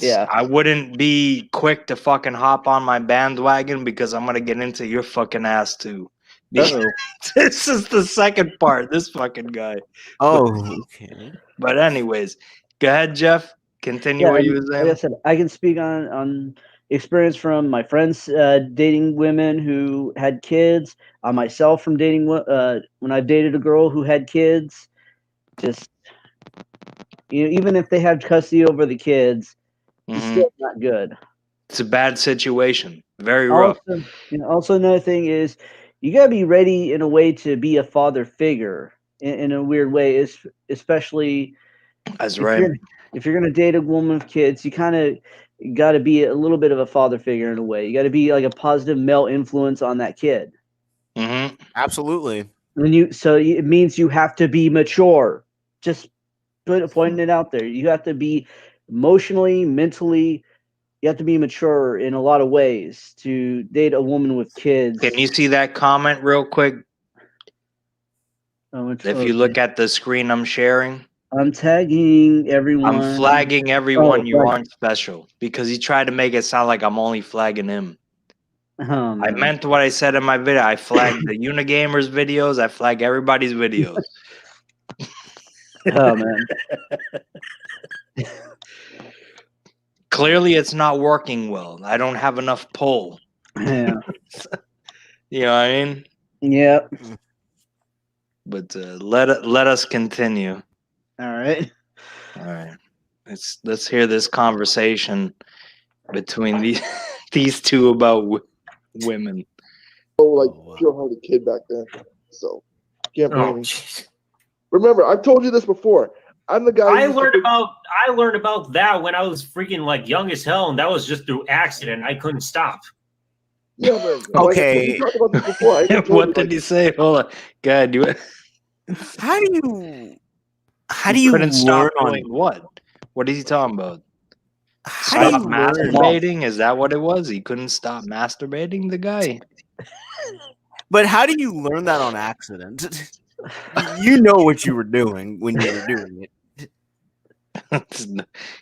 [SPEAKER 5] Yeah.
[SPEAKER 1] I wouldn't be quick to fucking hop on my bandwagon because I'm gonna get into your fucking ass too.
[SPEAKER 5] Uh-oh.
[SPEAKER 1] This is the second part. This fucking guy.
[SPEAKER 4] Oh, okay.
[SPEAKER 1] But anyways, go ahead, Jeff. Continue what you were saying.
[SPEAKER 5] Like I said, I can speak on experience from my friends dating women who had kids, on myself from dating when I've dated a girl who had kids. Just even if they had custody over the kids, it's still not good.
[SPEAKER 1] It's a bad situation. Very rough.
[SPEAKER 5] Also, another thing is you gotta be ready in a way to be a father figure in a weird way, especially
[SPEAKER 1] That's right.
[SPEAKER 5] If you're gonna date a woman with kids, you kind of got to be a little bit of a father figure in a way. You got to be like a positive male influence on that kid.
[SPEAKER 1] Mm-hmm.
[SPEAKER 4] Absolutely.
[SPEAKER 5] It means you have to be mature. Just pointing it out there. You have to be emotionally, mentally. You have to be mature in a lot of ways to date a woman with kids.
[SPEAKER 1] Can you see that comment real quick? If you look at the screen I'm sharing,
[SPEAKER 5] I'm tagging everyone.
[SPEAKER 1] I'm flagging everyone. You aren't special because he tried to make it sound like I'm only flagging him. I meant what I said in my video. I flagged the Unigamers videos. I flag everybody's videos.
[SPEAKER 5] Oh man.
[SPEAKER 1] Clearly, it's not working well. I don't have enough pull.
[SPEAKER 5] Yeah.
[SPEAKER 1] You know what I mean?
[SPEAKER 5] Yeah.
[SPEAKER 1] But let us continue.
[SPEAKER 5] All right.
[SPEAKER 1] All right. Let's hear this conversation between these two about women.
[SPEAKER 2] Pure-hearted kid back then, so can't blame me. Remember, I've told you this before. I'm the guy.
[SPEAKER 3] I learned about that when I was freaking like young as hell, and that was just through accident. I couldn't stop.
[SPEAKER 2] Yeah, but
[SPEAKER 4] okay.
[SPEAKER 2] Like, we talked about this before.
[SPEAKER 1] What did he say? Hold on, God,
[SPEAKER 4] How do you
[SPEAKER 1] couldn't stop
[SPEAKER 4] learn
[SPEAKER 1] doing what? What is he talking about?
[SPEAKER 4] How
[SPEAKER 1] Stop
[SPEAKER 4] do you
[SPEAKER 1] masturbating? Is that what it was? He couldn't stop masturbating, the guy.
[SPEAKER 4] But how do you learn that on accident? You know what you were doing when you were doing it.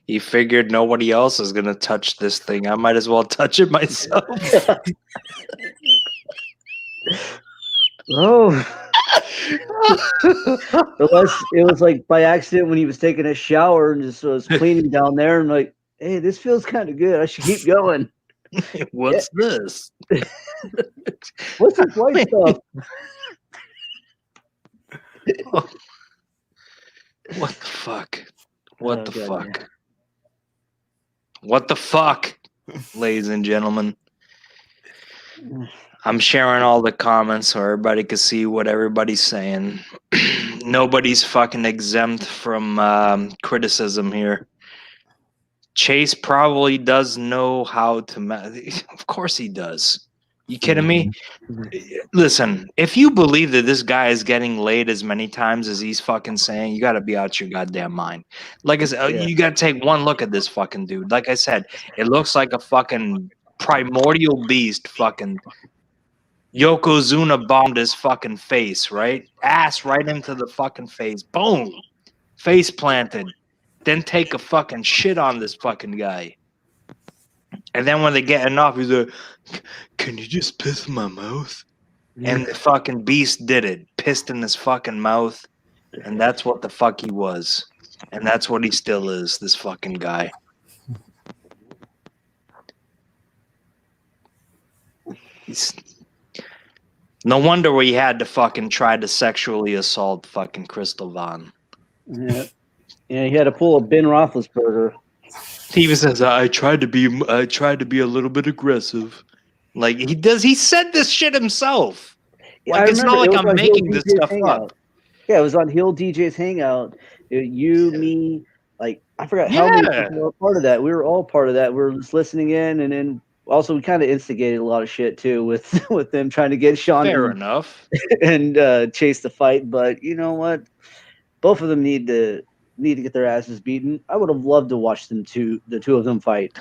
[SPEAKER 1] He figured nobody else is gonna touch this thing. I might as well touch it myself.
[SPEAKER 5] Oh. It was like by accident when he was taking a shower and just was cleaning down there and like, hey, this feels kind of good. I should keep going.
[SPEAKER 1] What's this?
[SPEAKER 5] What's this white stuff?
[SPEAKER 1] What the fuck? What the fuck? What the fuck, ladies and gentlemen? I'm sharing all the comments so everybody can see what everybody's saying. Nobody's fucking exempt from criticism here. Chase probably does know how to. Of course he does. You kidding me? Listen, if you believe that this guy is getting laid as many times as he's fucking saying, you got to be out your goddamn mind. Like I said,
[SPEAKER 5] Yeah.
[SPEAKER 1] you got to take one look at this fucking dude. Like I said, it looks like a fucking primordial beast. Fucking Yokozuna bombed his fucking face, right? Ass right into the fucking face. Boom. Face planted. Then take a fucking shit on this fucking guy. And then when they get enough, he's like, can you just piss in my mouth? And the fucking beast did it. Pissed in his fucking mouth. And that's what the fuck he was. And that's what he still is, this fucking guy. He's... No wonder we had to fucking try to sexually assault fucking Crystal Vaughn.
[SPEAKER 5] Yeah. Yeah, he had to pull a Ben Roethlisberger.
[SPEAKER 1] He even says, I tried to be a little bit aggressive. Like he said this shit himself.
[SPEAKER 5] Yeah,
[SPEAKER 1] Like
[SPEAKER 5] I
[SPEAKER 1] it's
[SPEAKER 5] remember
[SPEAKER 1] not
[SPEAKER 5] it
[SPEAKER 1] like
[SPEAKER 5] was
[SPEAKER 1] I'm
[SPEAKER 5] on
[SPEAKER 1] making
[SPEAKER 5] Hill
[SPEAKER 1] this
[SPEAKER 5] DJ's
[SPEAKER 1] stuff
[SPEAKER 5] Hangout.
[SPEAKER 1] up.
[SPEAKER 5] Yeah, it was on Hill DJ's Hangout. You, me, like I forgot how many people were part of that. We were all part of that. We were just listening in, and then also we kind of instigated a lot of shit too with them trying to get Sean
[SPEAKER 1] Fair enough.
[SPEAKER 5] and Chase the fight. But you know what? Both of them need to get their asses beaten. I would have loved to watch the two of them fight.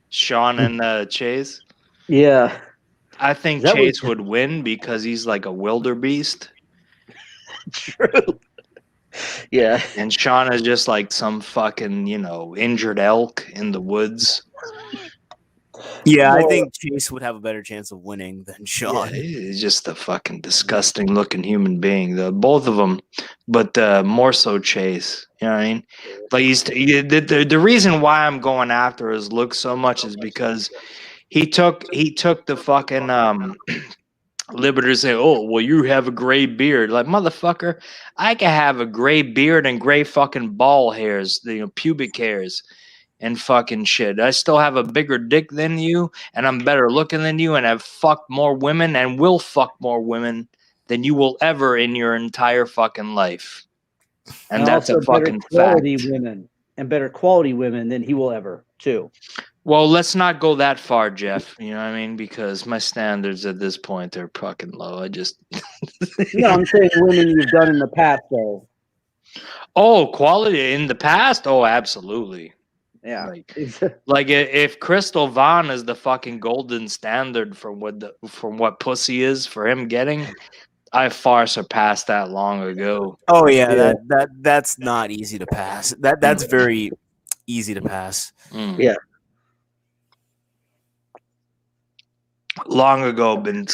[SPEAKER 1] Sean and Chase.
[SPEAKER 5] Yeah,
[SPEAKER 1] I think
[SPEAKER 5] That was-
[SPEAKER 1] Chase would win because he's like a wildebeest,
[SPEAKER 5] true. Yeah,
[SPEAKER 1] and Sean is just like some fucking injured elk in the woods.
[SPEAKER 4] Yeah, I
[SPEAKER 5] More-
[SPEAKER 4] think Chase would have a better chance of winning than
[SPEAKER 1] Yeah,
[SPEAKER 4] Sean.
[SPEAKER 1] he's just a fucking disgusting looking human being. Both of them, but more so Chase. You know what I mean? Like the reason why I'm going after his look so much is because he took the fucking liberty to say, oh well, you have a gray beard. Like motherfucker, I can have a gray beard and gray fucking ball hairs, pubic hairs. And fucking shit. I still have a bigger dick than you, and I'm better looking than you, and I've fucked more women and will fuck more women than you will ever in your entire fucking life. And that's
[SPEAKER 5] also
[SPEAKER 1] a fucking
[SPEAKER 5] better quality
[SPEAKER 1] fact.
[SPEAKER 5] women and better quality women than he will ever too.
[SPEAKER 1] Well, let's not go that far, Jeff. You know what I mean? Because my standards at this point are fucking low. I just
[SPEAKER 5] No, I'm saying women you've done in the past though.
[SPEAKER 1] Oh, quality in the past? Oh, absolutely.
[SPEAKER 5] Yeah.
[SPEAKER 1] Like if Crystal Vaughn is the fucking golden standard for what pussy is for him getting, I far surpassed that long ago.
[SPEAKER 4] Oh yeah,
[SPEAKER 5] Yeah.
[SPEAKER 4] that's not easy to pass. That's very easy to pass.
[SPEAKER 1] Mm.
[SPEAKER 5] Yeah.
[SPEAKER 1] Long ago, been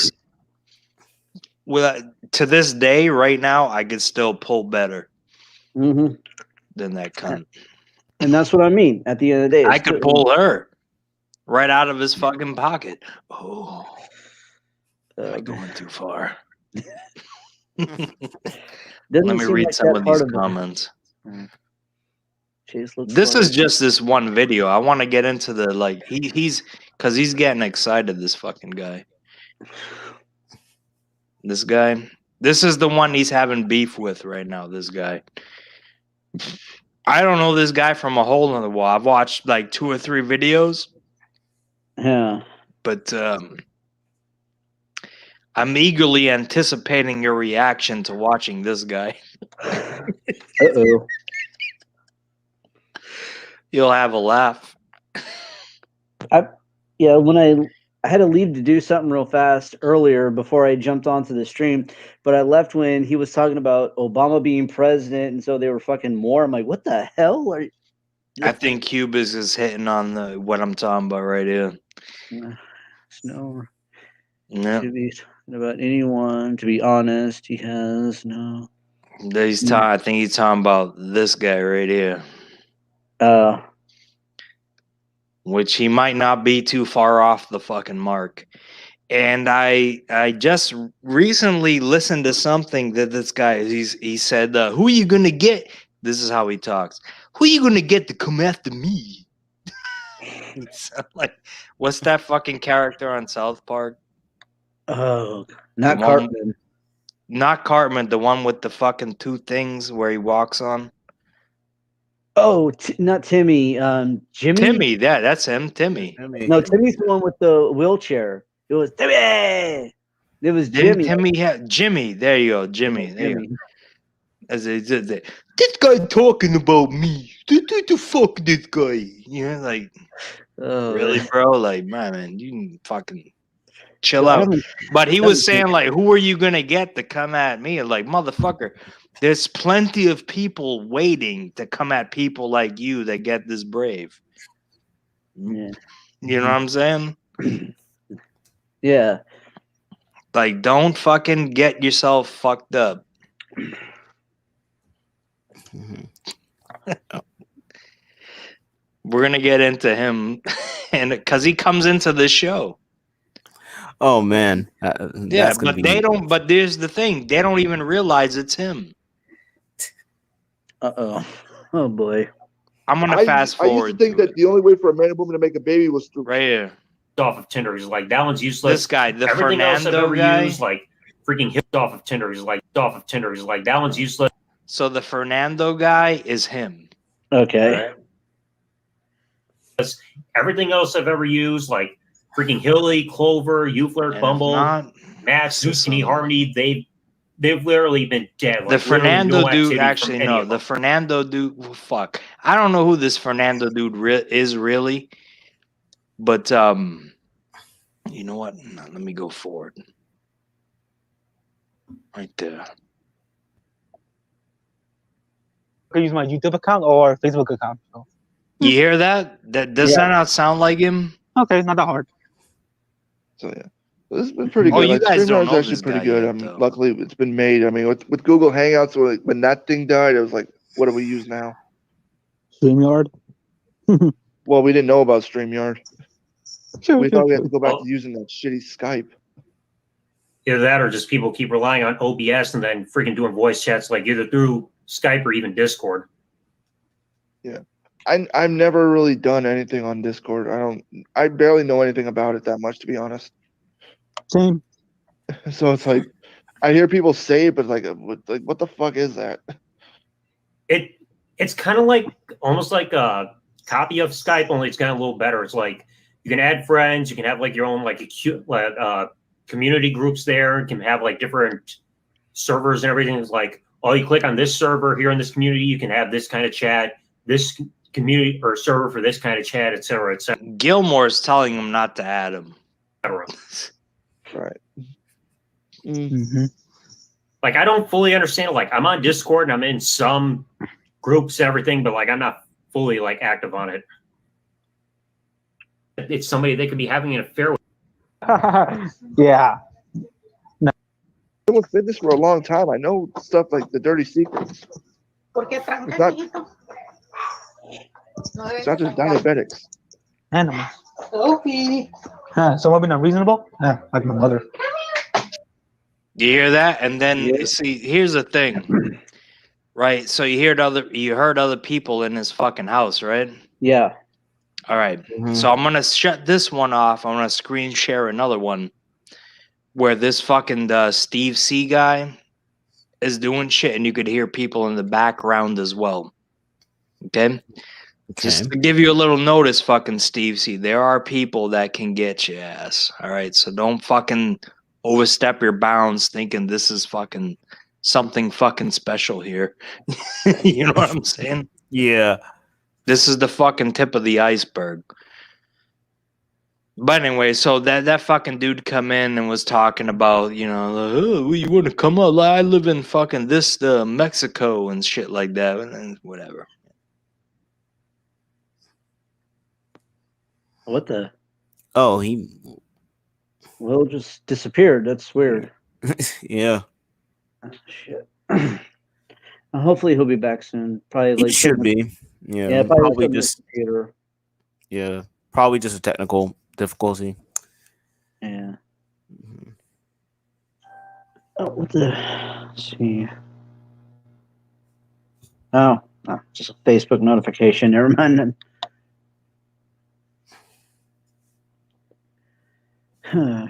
[SPEAKER 1] to this day, right now, I could still pull better
[SPEAKER 5] Mm-hmm.
[SPEAKER 1] than that cunt.
[SPEAKER 5] And that's what I mean. At the end of the day,
[SPEAKER 1] I
[SPEAKER 5] it's
[SPEAKER 1] could
[SPEAKER 5] still-
[SPEAKER 1] pull her right out of his fucking pocket. Oh, am I going too far?
[SPEAKER 5] doesn't
[SPEAKER 1] Let me
[SPEAKER 5] seem
[SPEAKER 1] read
[SPEAKER 5] like
[SPEAKER 1] some
[SPEAKER 5] that
[SPEAKER 1] of
[SPEAKER 5] part
[SPEAKER 1] these
[SPEAKER 5] the-
[SPEAKER 1] comments.
[SPEAKER 5] Chase looks
[SPEAKER 1] This
[SPEAKER 5] funny.
[SPEAKER 1] is just this one video. I want to get into the he's because he's getting excited. This fucking guy. This guy. This is the one he's having beef with right now. This guy. I don't know this guy from a hole in the wall. I've watched like 2 or 3 videos,
[SPEAKER 5] Yeah.
[SPEAKER 1] but I'm eagerly anticipating your reaction to watching this guy.
[SPEAKER 5] Uh-oh.
[SPEAKER 1] You'll have a laugh.
[SPEAKER 5] Yeah, when I had to leave to do something real fast earlier before I jumped onto the stream, but I left when he was talking about Obama being president, and so they were fucking more. I'm like, what the hell?
[SPEAKER 1] I think Cubas is hitting on what I'm talking about right here.
[SPEAKER 5] No,
[SPEAKER 1] Yeah.
[SPEAKER 5] to be talking about anyone. To be honest, he has no.
[SPEAKER 1] I think he's talking about this guy right here, which he might not be too far off the fucking mark. And I just recently listened to something that this guy he said, "Who are you gonna get?" This is how he talks. Who are you gonna get to come after me? You sound like, what's that fucking character on South Park?
[SPEAKER 5] Oh, not
[SPEAKER 1] The one-
[SPEAKER 5] Cartman.
[SPEAKER 1] Not Cartman, the one with the fucking two things where he walks on.
[SPEAKER 5] Oh, not Timmy. Jimmy.
[SPEAKER 1] Timmy, yeah, that's him, Timmy.
[SPEAKER 5] No, Timmy's the one with the wheelchair. It was Timmy. It was
[SPEAKER 1] Didn't
[SPEAKER 5] Jimmy.
[SPEAKER 1] Timmy have Jimmy? There you go, Jimmy.
[SPEAKER 5] Yeah,
[SPEAKER 1] There you go.
[SPEAKER 5] Jimmy.
[SPEAKER 1] As they did, this guy talking about me. The fuck this guy. You know, like
[SPEAKER 5] Oh,
[SPEAKER 1] really, bro? Like, man, you can fucking chill
[SPEAKER 5] I
[SPEAKER 1] out.
[SPEAKER 5] haven't-
[SPEAKER 1] But he
[SPEAKER 5] I
[SPEAKER 1] was
[SPEAKER 5] haven't seen-
[SPEAKER 1] saying, like, who are you gonna get to come at me? Like, motherfucker, there's plenty of people waiting to come at people like you that get this brave.
[SPEAKER 5] Yeah.
[SPEAKER 1] You know what I'm saying?
[SPEAKER 5] Yeah.
[SPEAKER 1] Like, don't fucking get yourself fucked up. We're gonna get into him, and because he comes into this show.
[SPEAKER 4] Oh man,
[SPEAKER 1] Yeah,
[SPEAKER 4] that's gonna
[SPEAKER 1] but
[SPEAKER 4] be
[SPEAKER 1] they don't. But there's the thing: they don't even realize it's him.
[SPEAKER 5] Uh-oh. Oh boy.
[SPEAKER 1] I'm gonna
[SPEAKER 2] I
[SPEAKER 1] fast
[SPEAKER 2] used
[SPEAKER 1] forward.
[SPEAKER 2] to think
[SPEAKER 1] to
[SPEAKER 2] that
[SPEAKER 1] it.
[SPEAKER 2] the only way for a man and woman to make a baby was through.
[SPEAKER 1] Right here,
[SPEAKER 3] Off of Tinder. He's like, that one's useless.
[SPEAKER 1] this guy, the
[SPEAKER 3] Everything else I've
[SPEAKER 1] Fernando
[SPEAKER 3] ever
[SPEAKER 1] guy.
[SPEAKER 3] used, like freaking hipped off of Tinder. He's like, off of Tinder. He's like, that one's useless.
[SPEAKER 1] So the Fernando guy is him.
[SPEAKER 5] Okay.
[SPEAKER 3] Everything else I've ever used, like freaking Hilly, Clover,
[SPEAKER 1] And
[SPEAKER 3] YouFlirt,
[SPEAKER 1] if
[SPEAKER 3] Bumble,
[SPEAKER 1] not,
[SPEAKER 3] Match,
[SPEAKER 1] this is
[SPEAKER 3] Zucchini,
[SPEAKER 1] some-
[SPEAKER 3] Harmony, they've literally been dead.
[SPEAKER 1] the
[SPEAKER 3] Like, literally
[SPEAKER 1] Fernando
[SPEAKER 3] no
[SPEAKER 1] dude.
[SPEAKER 3] activity
[SPEAKER 1] Actually,
[SPEAKER 3] from any
[SPEAKER 1] no.
[SPEAKER 3] of
[SPEAKER 1] The
[SPEAKER 3] them.
[SPEAKER 1] Fernando dude. Well, fuck. I don't know who this Fernando dude is really, but you know what? No, let me go forward. Right there.
[SPEAKER 6] I use my YouTube account or Facebook account. So.
[SPEAKER 1] You hear that? Does
[SPEAKER 5] Yeah.
[SPEAKER 1] that not sound like him?
[SPEAKER 6] Okay, not that hard.
[SPEAKER 2] So yeah, this has been pretty
[SPEAKER 1] Oh,
[SPEAKER 2] good.
[SPEAKER 1] you
[SPEAKER 2] Like,
[SPEAKER 1] guys don't
[SPEAKER 2] StreamYard's
[SPEAKER 1] know
[SPEAKER 2] actually
[SPEAKER 1] this
[SPEAKER 2] pretty
[SPEAKER 1] guy
[SPEAKER 2] good.
[SPEAKER 1] yet,
[SPEAKER 2] I mean,
[SPEAKER 1] though.
[SPEAKER 2] luckily it's been made. I mean, with Google Hangouts, when that thing died, it was like, what do we use now?
[SPEAKER 6] StreamYard.
[SPEAKER 2] Well, we didn't know about StreamYard.
[SPEAKER 6] Sure,
[SPEAKER 2] We thought we had to go back
[SPEAKER 3] Well-
[SPEAKER 2] to using that shitty Skype.
[SPEAKER 3] Either that or just people keep relying on OBS and then freaking doing voice chats like either through Skype or even Discord.
[SPEAKER 2] I've never really done anything on Discord. I barely know anything about it that much, to be honest.
[SPEAKER 6] Same.
[SPEAKER 2] So it's like, I hear people say it, but what the fuck is that?
[SPEAKER 3] It's kind of like almost like a copy of Skype, only it's kind of a little better. It's like you can add friends, you can have like your own like community groups there, and can have like different servers and everything. It's like, oh, you click on this server here in this community, you can have this kind of chat, this community or server for this kind of chat, et cetera, et cetera.
[SPEAKER 1] Gilmore's telling him not to add him.
[SPEAKER 2] Right.
[SPEAKER 6] Mm-hmm.
[SPEAKER 3] Like I don't fully understand it. Like I'm on Discord and I'm in some groups and everything, but like I'm not fully like active on it. It's somebody they could be having an affair with.
[SPEAKER 6] Yeah.
[SPEAKER 2] I've been with fitness for a long time. I know stuff like the dirty secrets. It's not just diabetics.
[SPEAKER 6] Animals.
[SPEAKER 7] Sophie.
[SPEAKER 6] Someone being unreasonable? Yeah, like my mother.
[SPEAKER 1] You hear that? And then
[SPEAKER 5] Yeah.
[SPEAKER 1] see, here's the thing, right? So you heard other people in his fucking house, right?
[SPEAKER 5] Yeah.
[SPEAKER 1] All right.
[SPEAKER 4] Mhm.
[SPEAKER 1] So I'm gonna shut this one off. I'm gonna screen share another one where this fucking Steve C guy is doing shit, and you could hear people in the background as well. Okay. Just to give you a little notice, fucking Steve C, there are people that can get your ass. All right. So don't fucking overstep your bounds thinking this is fucking something fucking special here. You know what I'm saying?
[SPEAKER 4] Yeah.
[SPEAKER 1] This is the fucking tip of the iceberg. But anyway, so that fucking dude come in and was talking about, you know, oh, you want to come up? I live in fucking this Mexico and shit like that, and then whatever.
[SPEAKER 5] What the?
[SPEAKER 4] Oh, he.
[SPEAKER 5] Will just disappeared. That's weird.
[SPEAKER 4] Yeah.
[SPEAKER 5] Shit. Hopefully he'll be back soon. Probably
[SPEAKER 4] He
[SPEAKER 5] like
[SPEAKER 4] should be. Yeah.
[SPEAKER 5] Yeah,
[SPEAKER 4] probably
[SPEAKER 5] like
[SPEAKER 4] just.
[SPEAKER 5] computer.
[SPEAKER 4] Yeah. Probably just a technical difficulty.
[SPEAKER 5] Yeah. Oh, what the? Let's see. Oh, just a Facebook notification. Never mind.
[SPEAKER 1] Sorry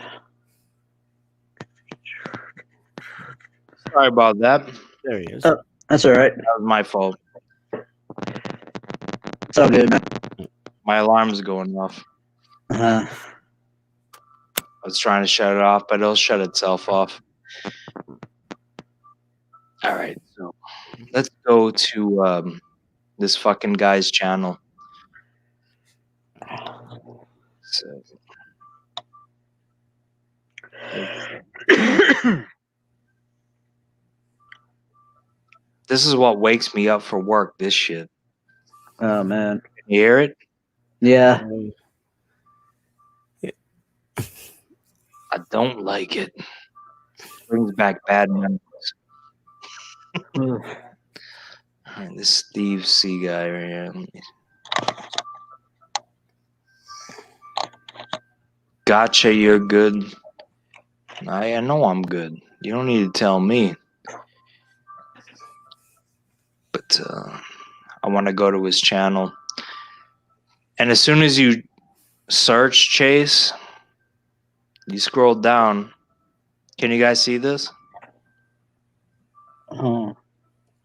[SPEAKER 1] about that.
[SPEAKER 4] There he is.
[SPEAKER 5] Oh. That's all right.
[SPEAKER 1] That was my fault.
[SPEAKER 5] It's all good, man.
[SPEAKER 1] My alarm's going off.
[SPEAKER 5] Uh,
[SPEAKER 1] I was trying to shut it off, but it'll shut itself off. All right, so let's go to this fucking guy's channel. So, this is what wakes me up for work. This shit.
[SPEAKER 5] oh man.
[SPEAKER 1] You hear it?
[SPEAKER 5] Yeah.
[SPEAKER 1] I don't like it. Brings back bad memories. All right, this Steve C guy right here. Let me- Gotcha, you're good. I know I'm good. You don't need to tell me. But I want to go to his channel. And as soon as you search Chase, you scroll down. Can you guys see this?
[SPEAKER 5] Oh,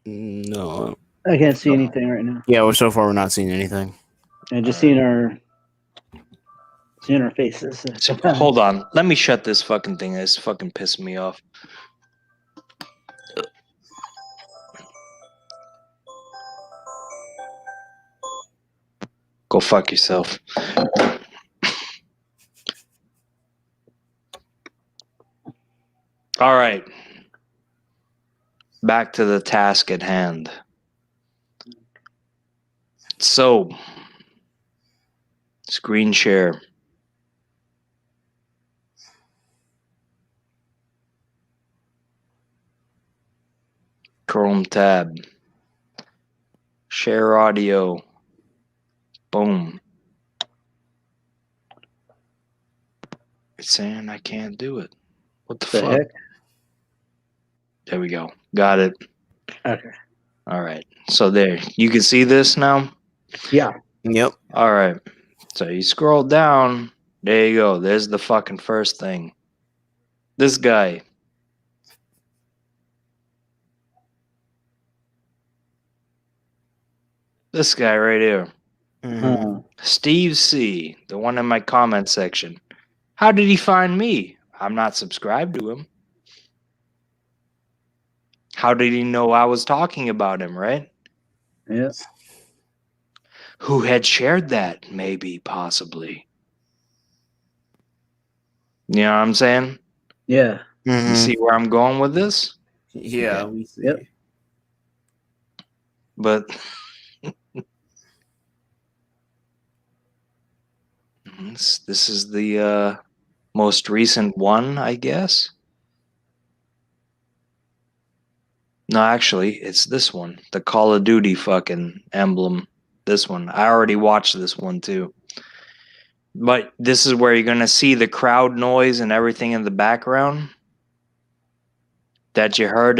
[SPEAKER 4] No.
[SPEAKER 5] I can't see anything right now.
[SPEAKER 4] Yeah, well, so far we're not seeing anything.
[SPEAKER 5] I just seeing our faces.
[SPEAKER 1] So, hold on. Let me shut this fucking thing. It's fucking pissing me off. Go fuck yourself. All right. Back to the task at hand. So, screen share. Chrome tab. Share audio. Boom. It's saying I can't do it. What the
[SPEAKER 5] The
[SPEAKER 1] fuck?
[SPEAKER 5] heck?
[SPEAKER 1] There we go. Got it.
[SPEAKER 5] Okay.
[SPEAKER 1] All right. So there. You can see this now?
[SPEAKER 5] Yeah.
[SPEAKER 4] Yep.
[SPEAKER 1] All right. So you scroll down. There you go. There's the fucking first thing. This guy. This guy right here.
[SPEAKER 5] Uh,
[SPEAKER 1] Steve C, the one in my comment section. How did he find me? I'm not subscribed to him. How did he know I was talking about him, right?
[SPEAKER 5] yeah.
[SPEAKER 1] Who had shared that? Maybe, possibly. You know what I'm saying?
[SPEAKER 5] Yeah.
[SPEAKER 1] You see where I'm going with this?
[SPEAKER 4] Yeah, we see.
[SPEAKER 5] Yep.
[SPEAKER 1] But this is the most recent one, I guess. No, actually, it's this one. The Call of Duty fucking emblem. This one. I already watched this one too. But this is where you're going to see the crowd noise and everything in the background that you heard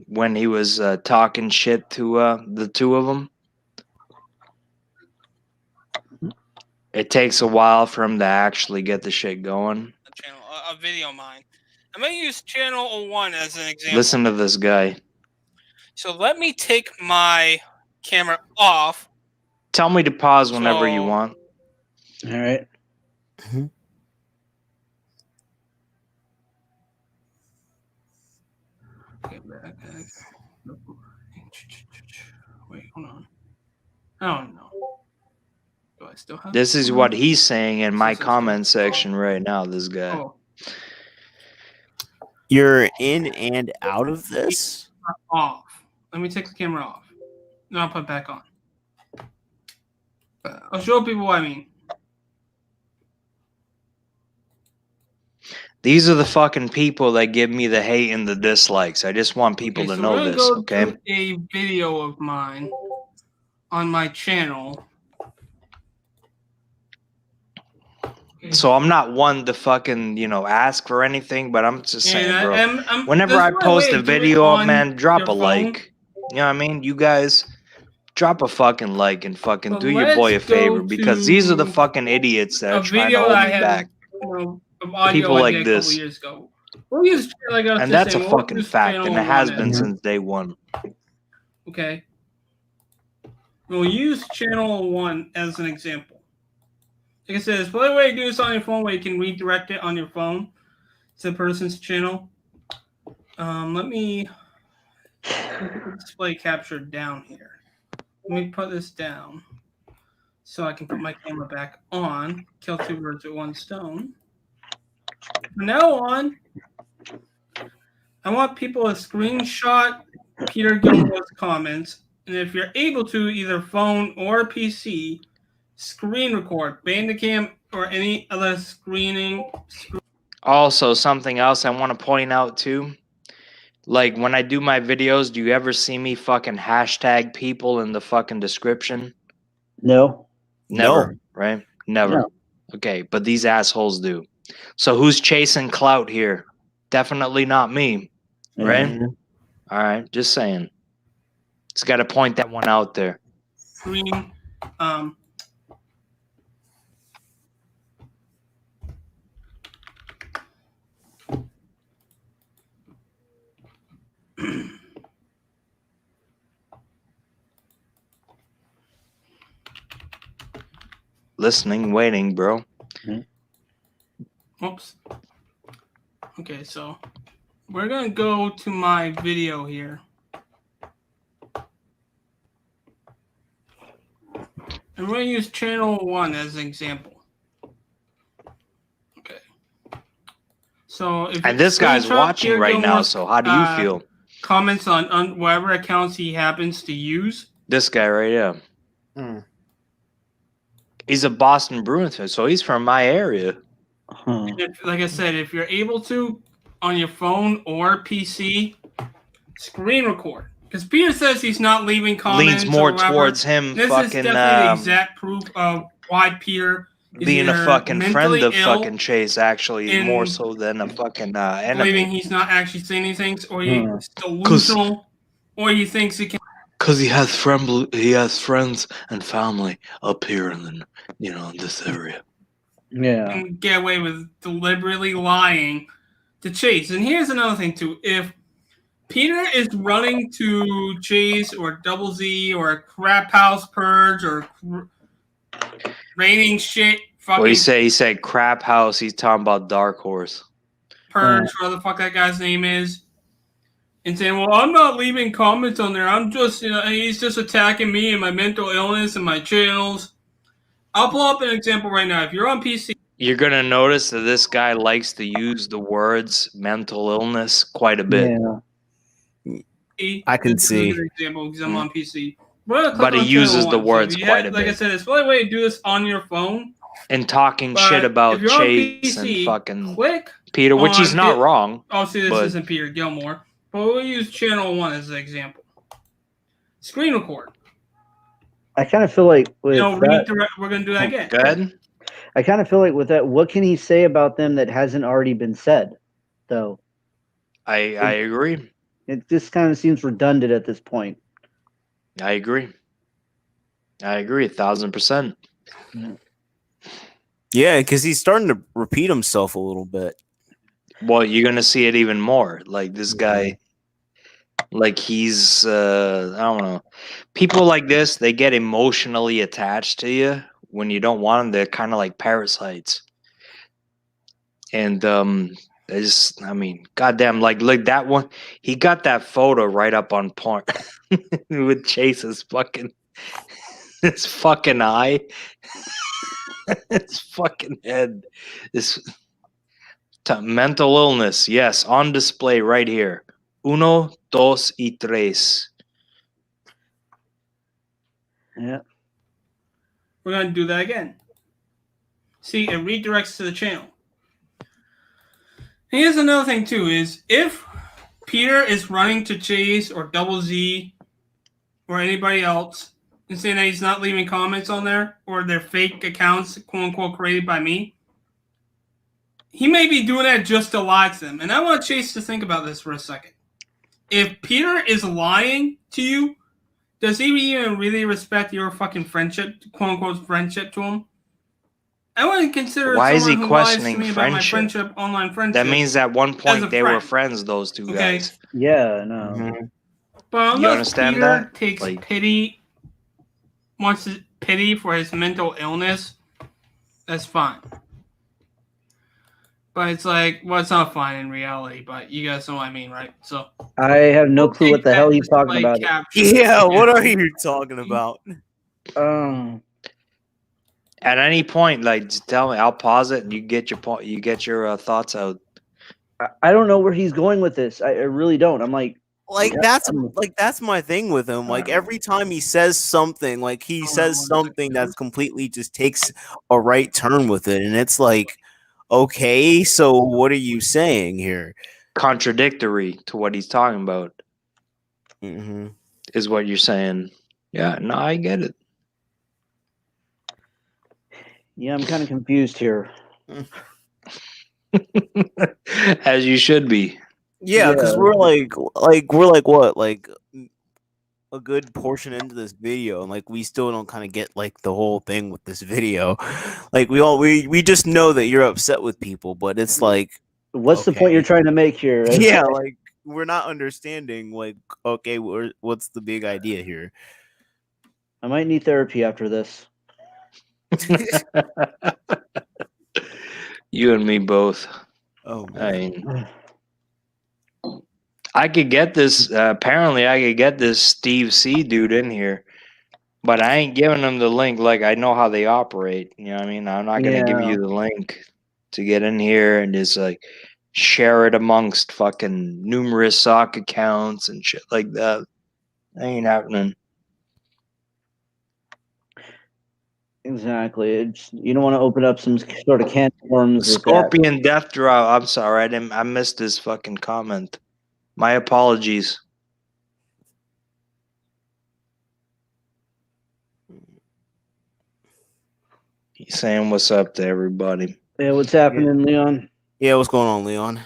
[SPEAKER 1] when he was talking shit to the two of them. It takes a while for him to actually get the shit going.
[SPEAKER 7] Channel, a video of mine. I'm going to use channel 01 as an example.
[SPEAKER 1] Listen to this guy.
[SPEAKER 7] So let me take my camera off.
[SPEAKER 1] Tell me to pause whenever you
[SPEAKER 7] So-
[SPEAKER 1] want.
[SPEAKER 5] All right.
[SPEAKER 7] Get back. Wait, hold on. Oh no. Do I still have
[SPEAKER 1] This is
[SPEAKER 7] it?
[SPEAKER 1] what he's saying in my
[SPEAKER 7] This is-
[SPEAKER 1] comment section right now, this guy.
[SPEAKER 7] Oh,
[SPEAKER 4] You're in and out of this?
[SPEAKER 7] off. Let me take the camera off. No, I'll put it back on. I'll show people what I mean.
[SPEAKER 1] These are the fucking people that give me the hate and the dislikes. I just want people to
[SPEAKER 7] so
[SPEAKER 1] know
[SPEAKER 7] we're gonna
[SPEAKER 1] this,
[SPEAKER 7] go
[SPEAKER 1] okay?
[SPEAKER 7] to a video of mine on my channel.
[SPEAKER 1] So I'm not one to fucking, ask for anything, but I'm just saying,
[SPEAKER 7] And
[SPEAKER 1] bro.
[SPEAKER 7] I'm-
[SPEAKER 1] Whenever
[SPEAKER 7] there's
[SPEAKER 1] I
[SPEAKER 7] no way
[SPEAKER 1] post
[SPEAKER 7] to
[SPEAKER 1] a
[SPEAKER 7] do it
[SPEAKER 1] video up,
[SPEAKER 7] on
[SPEAKER 1] man, drop
[SPEAKER 7] your
[SPEAKER 1] a
[SPEAKER 7] phone.
[SPEAKER 1] like. You know what I mean? You guys drop a fucking like and fucking
[SPEAKER 7] But
[SPEAKER 1] do your boy a
[SPEAKER 7] let's go
[SPEAKER 1] favor because these are the
[SPEAKER 7] to
[SPEAKER 1] fucking idiots that
[SPEAKER 7] a
[SPEAKER 1] are trying to
[SPEAKER 7] video
[SPEAKER 1] hold
[SPEAKER 7] I
[SPEAKER 1] me
[SPEAKER 7] have
[SPEAKER 1] back.
[SPEAKER 7] of audio
[SPEAKER 1] People
[SPEAKER 7] I
[SPEAKER 1] like
[SPEAKER 7] did a couple
[SPEAKER 1] this.
[SPEAKER 7] years ago. We'll use like I was
[SPEAKER 1] And
[SPEAKER 7] just
[SPEAKER 1] that's a
[SPEAKER 7] saying, we'll
[SPEAKER 1] fucking
[SPEAKER 7] use
[SPEAKER 1] fact,
[SPEAKER 7] channel
[SPEAKER 1] and it has
[SPEAKER 7] one
[SPEAKER 1] been
[SPEAKER 7] as-
[SPEAKER 1] since day one.
[SPEAKER 7] Okay. We'll use channel 1 as an example. Like I said, there's probably a way to do this on your phone where you can redirect it on your phone to the person's channel. Let me put the display capture down here. Let me put this down so I can put my camera back on. Kill two birds with one stone. From now on, I want people to screenshot Peter Gilmore's comments, and if you're able to, either phone or PC, screen record, Bandicam, or any other screening.
[SPEAKER 1] Also, something else I want to point out too. Like when I do my videos, do you ever see me fucking hashtag people in the fucking description?
[SPEAKER 5] No.
[SPEAKER 1] Never, right? Never.
[SPEAKER 5] No.
[SPEAKER 1] Okay, but these assholes do. So who's chasing clout here? Definitely not me, right?
[SPEAKER 5] Yeah.
[SPEAKER 1] All right, just saying. Just got to point that one out there.
[SPEAKER 7] Screen.
[SPEAKER 1] Listening, waiting, bro.
[SPEAKER 7] Oops. Okay, so we're gonna go to my video here. And we're gonna use channel 1 as an example. Okay. So if
[SPEAKER 1] And this guy's
[SPEAKER 7] screenshot
[SPEAKER 1] watching
[SPEAKER 7] Peter
[SPEAKER 1] right now,
[SPEAKER 7] Gilmore's,
[SPEAKER 1] so how do you feel?
[SPEAKER 7] Comments on whatever accounts he happens to use.
[SPEAKER 1] This guy right here.
[SPEAKER 4] Hmm.
[SPEAKER 1] He's a Boston Bruins fan, so he's from my area.
[SPEAKER 5] Huh.
[SPEAKER 7] And if, like I said, if you're able to, on your phone or PC, screen record. Because Peter says he's not leaving comments.
[SPEAKER 1] Leans more
[SPEAKER 7] or whatever.
[SPEAKER 1] towards him
[SPEAKER 7] This is
[SPEAKER 1] fucking
[SPEAKER 7] definitely the exact proof of why Peter is
[SPEAKER 1] being a
[SPEAKER 7] either
[SPEAKER 1] fucking friend
[SPEAKER 7] mentally
[SPEAKER 1] of
[SPEAKER 7] ill,
[SPEAKER 1] fucking Chase, actually,
[SPEAKER 7] in
[SPEAKER 1] more so than a fucking
[SPEAKER 7] believing
[SPEAKER 1] enemy.
[SPEAKER 7] he's not actually saying these things, or
[SPEAKER 5] Hmm.
[SPEAKER 7] he's delusional, or he thinks he can.
[SPEAKER 1] Because he has friends and family up here in this area.
[SPEAKER 5] Yeah.
[SPEAKER 7] can get away with deliberately lying to Chase. And here's another thing too: if Peter is running to Chase or Double Z or a Crap House Purge or raining shit, fucking
[SPEAKER 1] Well, he said crap house. He's talking about Dark Horse.
[SPEAKER 7] Purge, whatever the fuck that guy's name is, and saying, "Well, I'm not leaving comments on there. I'm just, he's just attacking me and my mental illness and my channels." I'll pull up an example right now. If you're on PC,
[SPEAKER 1] You're gonna notice that this guy likes to use the words mental illness quite a bit.
[SPEAKER 5] Yeah.
[SPEAKER 4] I can
[SPEAKER 7] this is a
[SPEAKER 4] see.
[SPEAKER 7] good example because I'm on PC. We're gonna click
[SPEAKER 1] But he
[SPEAKER 7] on
[SPEAKER 1] uses
[SPEAKER 7] channel
[SPEAKER 1] the
[SPEAKER 7] one. So
[SPEAKER 1] words
[SPEAKER 7] if you
[SPEAKER 1] quite a
[SPEAKER 7] Like I
[SPEAKER 1] bit.
[SPEAKER 7] said, it's probably a way to do this on your phone.
[SPEAKER 1] And talking
[SPEAKER 7] But
[SPEAKER 1] shit about
[SPEAKER 7] if you're on
[SPEAKER 1] Chase and
[SPEAKER 7] PC,
[SPEAKER 1] fucking
[SPEAKER 7] click
[SPEAKER 1] Peter, which he's
[SPEAKER 7] on
[SPEAKER 1] not
[SPEAKER 7] it.
[SPEAKER 1] wrong.
[SPEAKER 7] Obviously, this
[SPEAKER 1] But-
[SPEAKER 7] isn't Peter Gilmore, but we'll use channel 1 as an example. Screen record.
[SPEAKER 5] I kind of feel like with that,
[SPEAKER 7] We're going to do that again.
[SPEAKER 1] Go ahead.
[SPEAKER 5] I kind of feel like with that, what can he say about them that hasn't already been said? Though
[SPEAKER 1] I agree.
[SPEAKER 5] it just kind of seems redundant at this point.
[SPEAKER 1] I agree. 1,000%.
[SPEAKER 4] Yeah, because he's starting to repeat himself a little bit.
[SPEAKER 1] Well, you're gonna see it even more. Like this guy, like he's I don't know. People like this, they get emotionally attached to you when you don't want them. They're kind of like parasites. And goddamn, like that one. He got that photo right up on point with Chase's fucking his fucking eye, his fucking head. This mental illness, yes, on display right here. 1, 2, y 3.
[SPEAKER 5] Yeah.
[SPEAKER 7] We're going to do that again. See, it redirects to the channel. And here's another thing, too, is if Peter is running to Chase or Double Z or anybody else and saying that he's not leaving comments on there or they're fake accounts, quote-unquote, created by me, he may be doing that just to lie to them. And I want Chase to think about this for a second. If Peter is lying to you, does he even really respect your fucking friendship, quote-unquote, friendship to him? I wouldn't consider
[SPEAKER 1] Why is
[SPEAKER 7] someone
[SPEAKER 1] he
[SPEAKER 7] who lies to
[SPEAKER 1] questioning
[SPEAKER 7] me about my
[SPEAKER 1] friendship?
[SPEAKER 7] friendship, online friendship.
[SPEAKER 1] That means at one
[SPEAKER 7] as a
[SPEAKER 1] point they were
[SPEAKER 7] friend.
[SPEAKER 1] friends, those two
[SPEAKER 7] Okay.
[SPEAKER 1] guys.
[SPEAKER 5] Yeah, no.
[SPEAKER 4] Mhm.
[SPEAKER 7] But
[SPEAKER 1] You
[SPEAKER 7] unless
[SPEAKER 1] understand
[SPEAKER 7] Peter
[SPEAKER 1] that?
[SPEAKER 7] takes
[SPEAKER 1] Like-
[SPEAKER 7] wants pity for his mental illness, that's fine. But it's like, well, it's not fine in reality, but you guys know what I mean, right? So
[SPEAKER 5] I have no clue what the hell he's talking about.
[SPEAKER 4] Yeah, what are you talking about?
[SPEAKER 1] At any point, like, just tell me. I'll pause it, and you get your point. You get your thoughts out.
[SPEAKER 5] I don't know where he's going with this. I really don't. I'm like,
[SPEAKER 4] Like
[SPEAKER 5] yeah,
[SPEAKER 4] that's my thing with him. Like every time he says something, like he says something that's completely just takes a right turn with it, and it's like, okay, so what are you saying here?
[SPEAKER 1] Contradictory to what he's talking about
[SPEAKER 4] Mm-hmm.
[SPEAKER 1] is what you're saying. Yeah, no, I get it.
[SPEAKER 5] yeah, I'm kind of confused here.
[SPEAKER 1] As you should be.
[SPEAKER 4] Yeah, because
[SPEAKER 5] Yeah.
[SPEAKER 4] we're like what, like a good portion into this video, and like we still don't kind of get like the whole thing with this video. Like we just know that you're upset with people, but it's like,
[SPEAKER 5] What's the point
[SPEAKER 4] okay.
[SPEAKER 5] you're trying to make here?
[SPEAKER 4] yeah, like we're not understanding. Like, okay, what's the big idea here?
[SPEAKER 5] I might need therapy after this.
[SPEAKER 1] You and me both.
[SPEAKER 4] Oh
[SPEAKER 1] I
[SPEAKER 4] man.
[SPEAKER 1] mean, I could get this. Apparently, I could get this Steve C dude in here, but I ain't giving him the link. Like, I know how they operate. You know what I mean? I'm not gonna give
[SPEAKER 5] Yeah.
[SPEAKER 1] you the link to get in here and just like share it amongst fucking numerous sock accounts and shit like that. That ain't happening.
[SPEAKER 5] Exactly. You don't want to open up some sort of can of worms. with that.
[SPEAKER 1] Scorpion Death Drop. I'm sorry, I missed this fucking comment. My apologies. He's saying what's up to everybody.
[SPEAKER 5] Yeah, what's happening, Leon?
[SPEAKER 4] Yeah, what's going on, Leon?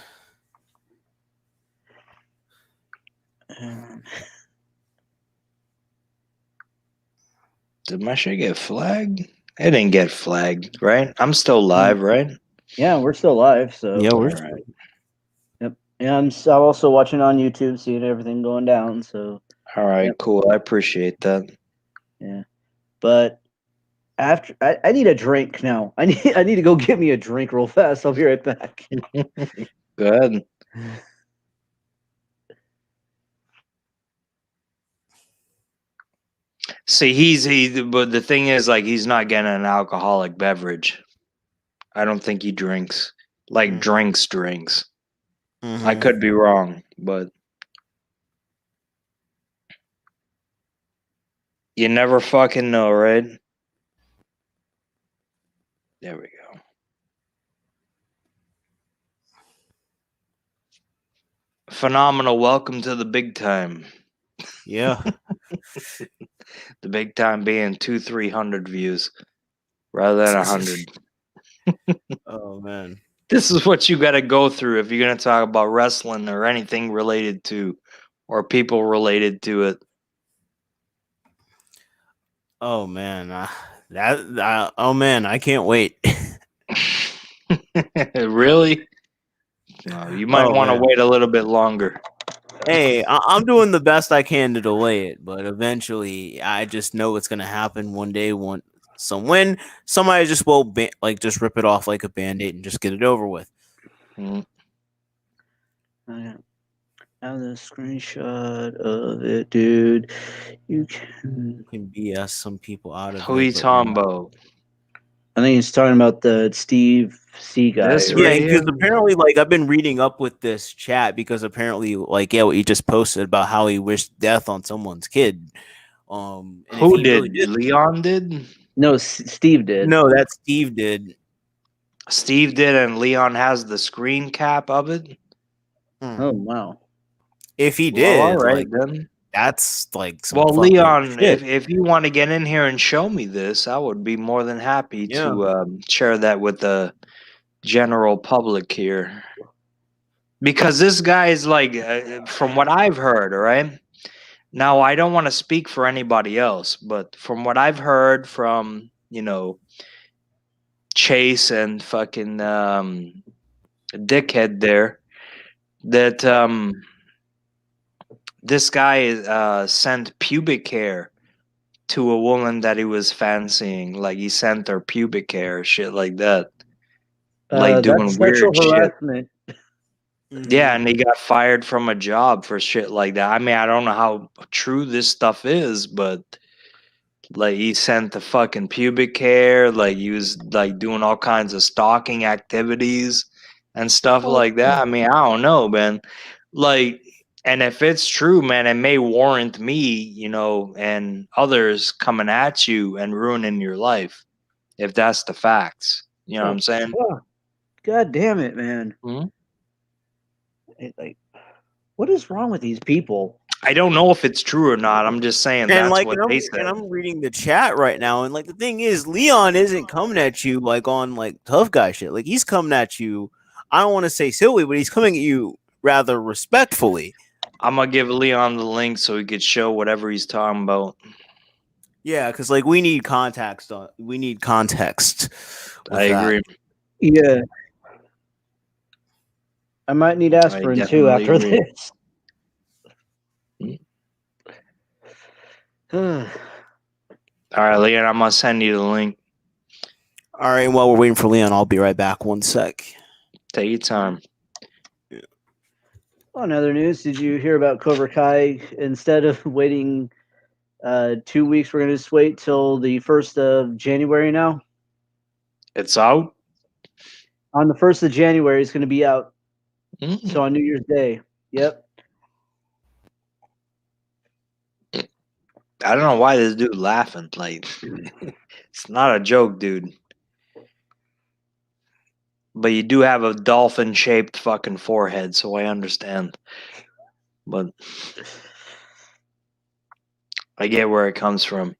[SPEAKER 1] Did my shit get flagged? It didn't get flagged, right? I'm still live, right?
[SPEAKER 5] Yeah, we're still live. So
[SPEAKER 4] Yeah, we're
[SPEAKER 1] Alright.
[SPEAKER 5] yeah, I'm also watching on YouTube, seeing everything going down. So
[SPEAKER 1] All right,
[SPEAKER 5] Yep.
[SPEAKER 1] cool. I appreciate that.
[SPEAKER 5] yeah, but after I need a drink now. I need to go get me a drink real fast. I'll be right back.
[SPEAKER 1] Go ahead. See, but the thing is, like, he's not getting an alcoholic beverage. I don't think he drinks. Like,
[SPEAKER 4] Mm.
[SPEAKER 1] drinks. I
[SPEAKER 4] Mhm.
[SPEAKER 1] could be wrong, but you never fucking know, right? There we go. Phenomenal. Welcome to the big time.
[SPEAKER 4] Yeah.
[SPEAKER 1] The big time being 200-300 views rather than 100.
[SPEAKER 4] Oh man.
[SPEAKER 1] This is what you got to go through if you're going to talk about wrestling or anything related to, or people related to it.
[SPEAKER 4] Oh man. Oh man, I can't wait.
[SPEAKER 1] Really? No, you might
[SPEAKER 4] Oh,
[SPEAKER 1] want to
[SPEAKER 4] man.
[SPEAKER 1] wait a little bit longer.
[SPEAKER 4] Hey, I'm doing the best I can to delay it, but eventually, I just know it's gonna happen one day. When somebody just will just rip it off like a band-aid and just get it over with.
[SPEAKER 1] Mm.
[SPEAKER 5] I have the screenshot of it, dude. You can.
[SPEAKER 4] You can BS some people out of
[SPEAKER 1] Who
[SPEAKER 4] it.
[SPEAKER 1] you
[SPEAKER 4] but
[SPEAKER 1] talking
[SPEAKER 4] not-
[SPEAKER 1] about?
[SPEAKER 5] I think he's talking about the Steve C guy.
[SPEAKER 1] This
[SPEAKER 5] right?
[SPEAKER 4] Yeah,
[SPEAKER 1] right
[SPEAKER 4] because
[SPEAKER 1] here?
[SPEAKER 4] apparently, I've been reading up with this chat because apparently, what he just posted about how he wished death on someone's kid. And if
[SPEAKER 1] Who
[SPEAKER 4] he
[SPEAKER 1] did?
[SPEAKER 4] really
[SPEAKER 1] Leon did?
[SPEAKER 5] No, Steve did.
[SPEAKER 4] No, that Steve did.
[SPEAKER 1] Steve did, and Leon has the screen cap of it?
[SPEAKER 5] Oh wow.
[SPEAKER 4] If he
[SPEAKER 1] Well,
[SPEAKER 4] did,
[SPEAKER 1] all right, then.
[SPEAKER 4] that's like some
[SPEAKER 1] Well,
[SPEAKER 4] fucked up
[SPEAKER 1] Leon,
[SPEAKER 4] shit.
[SPEAKER 1] if you want to get in here and show me this, I would be more than happy to share that with the general public here. Because this guy is like, from what I've heard, all right? Now, I don't want to speak for anybody else, but from what I've heard from, Chase and fucking dickhead there, that this guy sent pubic hair to a woman that he was fancying. Like he sent her pubic hair, shit like that. Like doing
[SPEAKER 5] That's
[SPEAKER 1] weird
[SPEAKER 5] sexual
[SPEAKER 1] shit.
[SPEAKER 5] harassment.
[SPEAKER 1] Yeah, and he got fired from a job for shit like that. I mean, I don't know how true this stuff is, but like he sent the fucking pubic hair, like he was like doing all kinds of stalking activities and stuff like that. I mean, I don't know, man. Like, and if it's true, man, it may warrant me, you know, and others coming at you and ruining your life if that's the facts. You know what I'm saying?
[SPEAKER 5] Oh, God damn it, man.
[SPEAKER 1] Mhm.
[SPEAKER 5] Like, what is wrong with these people?
[SPEAKER 1] I don't know if it's true or not. I'm just saying
[SPEAKER 4] And
[SPEAKER 1] that's
[SPEAKER 4] like,
[SPEAKER 1] what
[SPEAKER 4] and
[SPEAKER 1] they
[SPEAKER 4] I'm,
[SPEAKER 1] said.
[SPEAKER 4] and I'm reading the chat right now, and like the thing is, Leon isn't coming at you like on like tough guy shit. Like he's coming at you. I don't want to say silly, but he's coming at you rather respectfully.
[SPEAKER 1] I'm gonna give Leon the link so he could show whatever he's talking about.
[SPEAKER 4] Yeah, because like we need context. We need context. with
[SPEAKER 1] I
[SPEAKER 4] that.
[SPEAKER 1] agree.
[SPEAKER 5] Yeah. I might need aspirin too
[SPEAKER 1] definitely
[SPEAKER 5] after
[SPEAKER 1] agree.
[SPEAKER 5] this.
[SPEAKER 1] All right, Leon, I'm gonna send you the link.
[SPEAKER 4] All right, while we're waiting for Leon, I'll be right back. 1 sec.
[SPEAKER 1] Take your time.
[SPEAKER 5] On other news, did you hear about Cobra Kai? Instead of waiting 2 weeks, we're going to just wait till the 1st of January now.
[SPEAKER 1] It's out.
[SPEAKER 5] On the 1st of January, it's going to be out.
[SPEAKER 1] Mhm.
[SPEAKER 5] So on New Year's Day. Yep.
[SPEAKER 1] I don't know why this dude laughing. Like, it's not a joke, dude. But you do have a dolphin-shaped fucking forehead, so I understand. But I get where it comes from.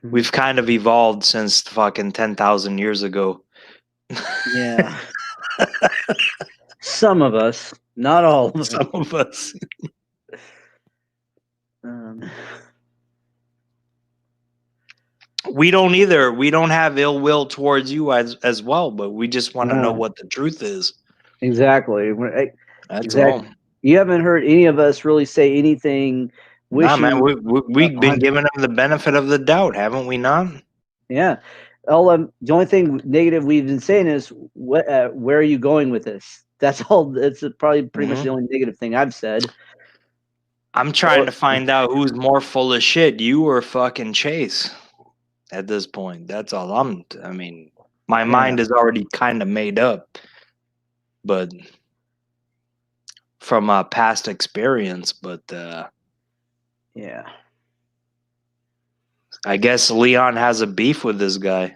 [SPEAKER 1] We've kind of evolved since fucking 10,000 years ago.
[SPEAKER 5] Yeah. Some of us, not all of us.
[SPEAKER 1] Some of us. We don't either. We don't have ill will towards you as well, but we just want to know
[SPEAKER 5] No.
[SPEAKER 1] what the truth is.
[SPEAKER 5] Exactly.
[SPEAKER 1] That's
[SPEAKER 5] Exactly.
[SPEAKER 1] all.
[SPEAKER 5] You haven't heard any of us really say anything
[SPEAKER 1] Nah, man,
[SPEAKER 5] wishing.
[SPEAKER 1] we've been giving them the benefit of the doubt, haven't we not?
[SPEAKER 5] Yeah. The only thing negative we've been saying is, where are you going with this? That's all. That's probably pretty much the only negative thing I've said.
[SPEAKER 1] I'm trying to find out who's more full of shit, you or fucking Chase at this point. That's all I mean, my mind is already kind of made up, but from past experience, but
[SPEAKER 5] Yeah.
[SPEAKER 1] I guess Leon has a beef with this guy.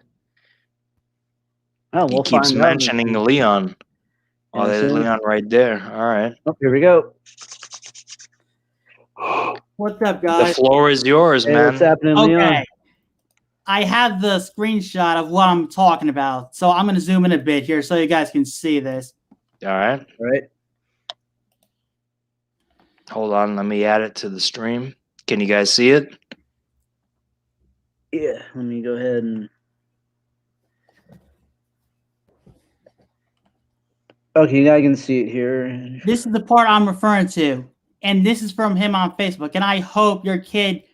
[SPEAKER 5] Oh,
[SPEAKER 1] He
[SPEAKER 5] we'll
[SPEAKER 1] keeps
[SPEAKER 5] find out.
[SPEAKER 1] mentioning Leon. Oh,
[SPEAKER 5] And
[SPEAKER 1] there's
[SPEAKER 5] soon-
[SPEAKER 1] Leon right there. All right.
[SPEAKER 5] Oh, here we go.
[SPEAKER 8] What's up,
[SPEAKER 1] The
[SPEAKER 8] guys?
[SPEAKER 1] floor is yours,
[SPEAKER 5] Hey,
[SPEAKER 1] man.
[SPEAKER 5] what's happening,
[SPEAKER 8] Okay.
[SPEAKER 5] Leon?
[SPEAKER 8] I have the screenshot of what I'm talking about. So I'm going to zoom in a bit here so you guys can see this.
[SPEAKER 1] All right.
[SPEAKER 5] All right.
[SPEAKER 1] Hold on. Let me add it to the stream. Can you guys see it?
[SPEAKER 5] Yeah. Let me go ahead and. Okay, now I can see it here.
[SPEAKER 8] This is the part I'm referring to. And this is from him on Facebook. And I hope your kid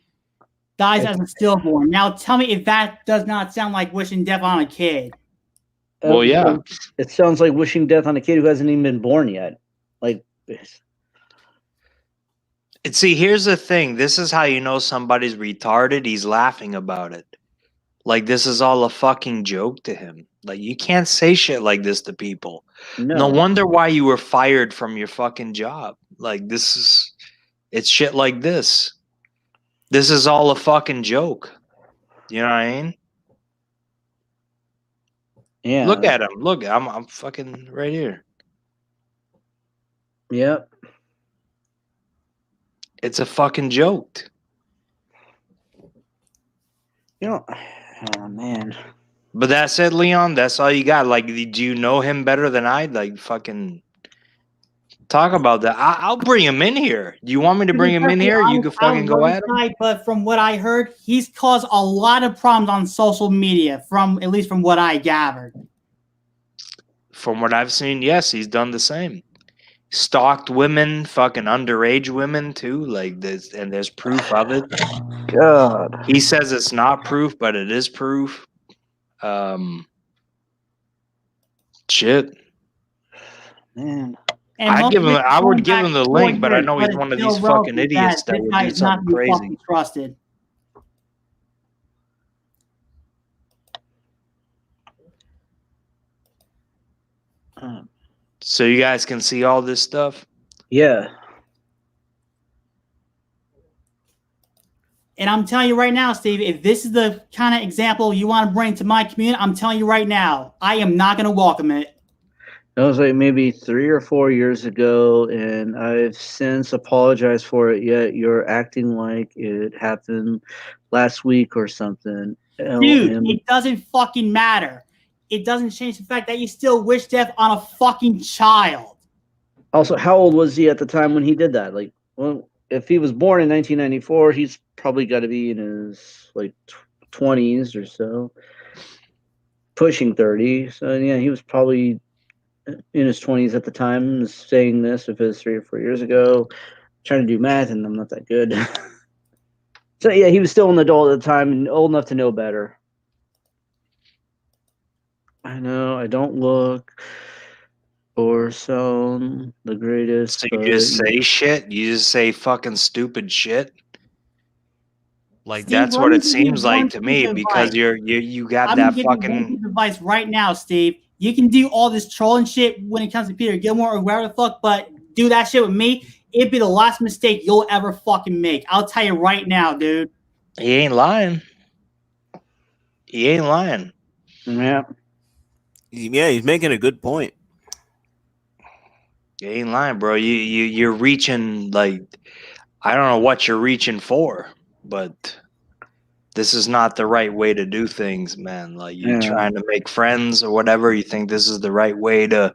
[SPEAKER 8] dies as a stillborn. Now tell me if that does not sound like wishing death on a kid.
[SPEAKER 1] Well, yeah.
[SPEAKER 5] It sounds like wishing death on a kid who hasn't even been born yet. Like,
[SPEAKER 1] See, here's the thing. This is how you know somebody's retarded. He's laughing about it. Like, this is all a fucking joke to him. Like, you can't say shit like this to people. No wonder why you were fired from your fucking job. Like, it's shit like this. This is all a fucking joke. You know what I mean?
[SPEAKER 5] Yeah.
[SPEAKER 1] Look at him. Look, I'm fucking right here.
[SPEAKER 5] Yep.
[SPEAKER 1] It's a fucking joke.
[SPEAKER 5] You know, oh man.
[SPEAKER 1] But that's it, Leon. That's all you got. Like, do you know him better than I? Like, fucking Talk about that. I'll bring him in here. Do you want me to bring him in here? You can fucking go at him.
[SPEAKER 8] But from what I heard, he's caused a lot of problems on social media. At least from what I gathered.
[SPEAKER 1] From what I've seen, yes, he's done the same. Stalked women, fucking underage women too. Like this, and there's proof of it.
[SPEAKER 5] God.
[SPEAKER 1] He says it's not proof, but it is proof. Shit.
[SPEAKER 5] Man.
[SPEAKER 8] And
[SPEAKER 1] I would give him the link, but I know he's one of these fucking idiots that would do something crazy.
[SPEAKER 8] Trusted.
[SPEAKER 1] So you guys can see all this stuff?
[SPEAKER 5] Yeah.
[SPEAKER 8] And I'm telling you right now, Steve, if this is the kind of example you want to bring to my community, I'm telling you right now, I am not going to welcome it.
[SPEAKER 5] That was like maybe 3 or 4 years ago, and I've since apologized for it, yet you're acting like it happened last week or something.
[SPEAKER 8] Dude, it doesn't fucking matter. It doesn't change the fact that you still wish death on a fucking child.
[SPEAKER 5] Also, how old was he at the time when he did that? Like, well, if he was born in 1994, he's probably got to be in his like 20s or so, pushing 30. So yeah, he was probably in his 20s at the time saying this. If it was 3 or 4 years ago, trying to do math, and I'm not that good. So yeah, he was still an adult at the time and old enough to know better. I know I don't look or sound the greatest.
[SPEAKER 1] So you just say shit? You just say fucking stupid shit? Like,
[SPEAKER 8] Steve,
[SPEAKER 1] that's
[SPEAKER 8] let
[SPEAKER 1] what
[SPEAKER 8] me
[SPEAKER 1] it
[SPEAKER 8] give you
[SPEAKER 1] seems
[SPEAKER 8] one
[SPEAKER 1] like to me,
[SPEAKER 8] piece of
[SPEAKER 1] because
[SPEAKER 8] advice.
[SPEAKER 1] you got
[SPEAKER 8] I'm
[SPEAKER 1] that
[SPEAKER 8] gonna give you one
[SPEAKER 1] fucking.
[SPEAKER 8] piece of advice right now, Steve. You can do all this trolling shit when it comes to Peter Gilmore or whoever the fuck, but do that shit with me, it'd be the last mistake you'll ever fucking make. I'll tell you right now, dude.
[SPEAKER 1] He ain't lying. He ain't lying.
[SPEAKER 5] Yeah.
[SPEAKER 4] Yeah, he's making a good point.
[SPEAKER 1] You ain't lying, bro. You're reaching, like, I don't know what you're reaching for, but this is not the right way to do things, man. Like, you're trying to make friends or whatever. You think this is the right way to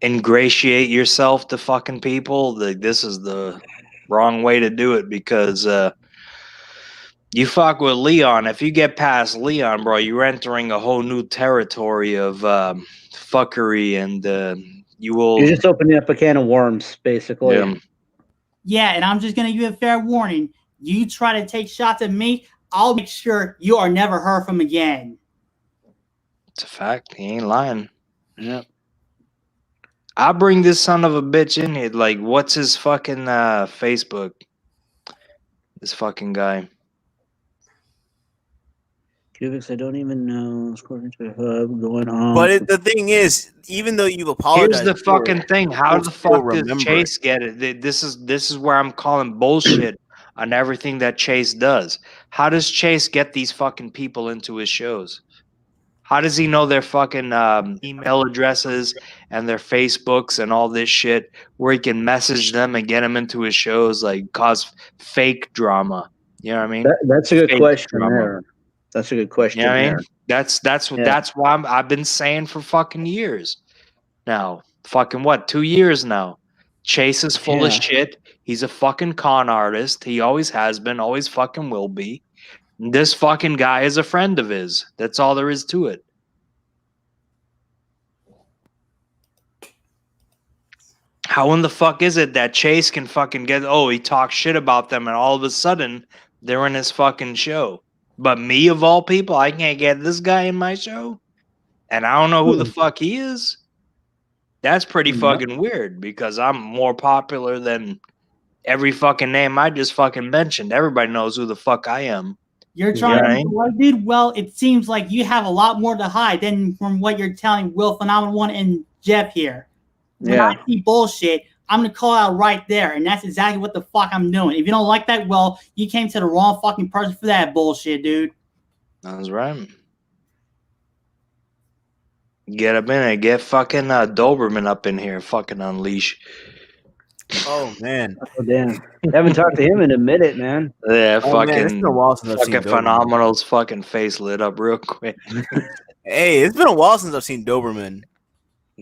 [SPEAKER 1] ingratiate yourself to fucking people. Like, this is the wrong way to do it, because you fuck with Leon. If you get past Leon, bro, you're entering a whole new territory of fuckery, and you will.
[SPEAKER 5] You're just opening up a can of worms, basically.
[SPEAKER 1] Yeah.
[SPEAKER 8] Yeah, and I'm just gonna give you a fair warning. You try to take shots at me, I'll make sure you are never heard from again.
[SPEAKER 1] It's a fact. He ain't lying. Yeah. I'll bring this son of a bitch in here. Like, what's his fucking Facebook? This fucking guy.
[SPEAKER 5] Cubics, I don't even know. According to Hub, going on.
[SPEAKER 4] But the thing is, even though you've apologized,
[SPEAKER 1] Here's the fucking thing. How
[SPEAKER 4] people
[SPEAKER 1] the
[SPEAKER 4] still
[SPEAKER 1] fuck does
[SPEAKER 4] remember
[SPEAKER 1] Chase get it? This is where I'm calling bullshit on everything that Chase does. How does Chase get these fucking people into his shows? How does he know their fucking email addresses and their Facebooks and all this shit, where he can message them and get them into his shows, like cause fake drama? You know what I mean?
[SPEAKER 5] That's a good
[SPEAKER 1] Fake
[SPEAKER 5] question
[SPEAKER 1] drama.
[SPEAKER 5] there. That's a good question.
[SPEAKER 1] You know what I
[SPEAKER 5] there.
[SPEAKER 1] mean? That's why I've been saying for fucking years now. Fucking what? 2 years now. Chase is full of shit. He's a fucking con artist. He always has been, always fucking will be. This fucking guy is a friend of his. That's all there is to it. How in the fuck is it that Chase can fucking get, he talks shit about them, and all of a sudden they're in his fucking show? But me, of all people, I can't get this guy in my show? And I don't know who the fuck he is? That's pretty fucking weird, because I'm more popular than every fucking name I just fucking mentioned. Everybody knows who the fuck I am.
[SPEAKER 8] You're trying to what, dude? Well, it seems like you have a lot more to hide than from what you're telling Will Phenomenal One and Jeff here. When I see bullshit, I'm gonna call out right there, and that's exactly what the fuck I'm doing. If you don't like that, well, you came to the wrong fucking person for that bullshit, dude.
[SPEAKER 1] That's right. Get up in it. Get fucking Doberman up in here. Fucking unleash.
[SPEAKER 4] Oh man.
[SPEAKER 5] Oh damn. I haven't talked to him in a minute, man.
[SPEAKER 1] Yeah,
[SPEAKER 4] Oh,
[SPEAKER 1] fucking.
[SPEAKER 4] man, it's been a while since I've seen
[SPEAKER 1] fucking
[SPEAKER 4] Doberman.
[SPEAKER 1] Phenomenal's fucking face lit up real quick.
[SPEAKER 4] Hey, it's been a while since I've seen Doberman.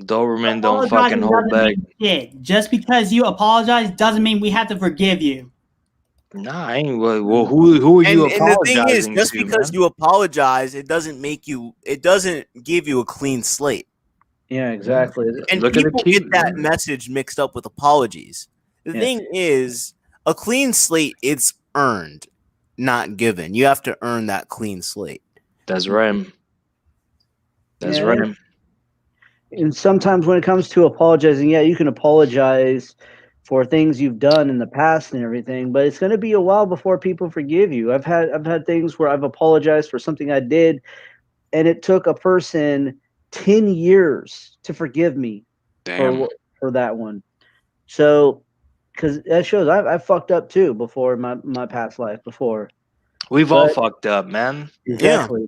[SPEAKER 1] Doberman don't fucking
[SPEAKER 8] Apologizing
[SPEAKER 1] hold
[SPEAKER 8] doesn't
[SPEAKER 1] back.
[SPEAKER 8] mean shit. Just because you apologize doesn't mean we have to forgive you.
[SPEAKER 1] Nah, I ain't. Well, who are you
[SPEAKER 4] And the thing is,
[SPEAKER 1] apologizing
[SPEAKER 4] just
[SPEAKER 1] to,
[SPEAKER 4] because
[SPEAKER 1] man?
[SPEAKER 4] you apologize, it doesn't give you a clean slate.
[SPEAKER 5] Yeah, exactly.
[SPEAKER 4] And
[SPEAKER 1] Look at the
[SPEAKER 4] people
[SPEAKER 1] key.
[SPEAKER 4] get that message mixed up with apologies. The
[SPEAKER 5] Yeah.
[SPEAKER 4] thing is, a clean slate, it's earned, not given. You have to earn that clean slate.
[SPEAKER 1] That's right. That's
[SPEAKER 5] Yeah,
[SPEAKER 1] right.
[SPEAKER 5] And sometimes when it comes to apologizing, yeah, you can apologize for things you've done in the past and everything, but it's going to be a while before people forgive you. I've had things where I've apologized for something I did, and it took a person 10 years to forgive me
[SPEAKER 1] Damn.
[SPEAKER 5] for that one. So, because that shows I've fucked up too before my past life before.
[SPEAKER 1] We've all
[SPEAKER 5] But-
[SPEAKER 1] fucked up, man.
[SPEAKER 5] Exactly.
[SPEAKER 4] Yeah.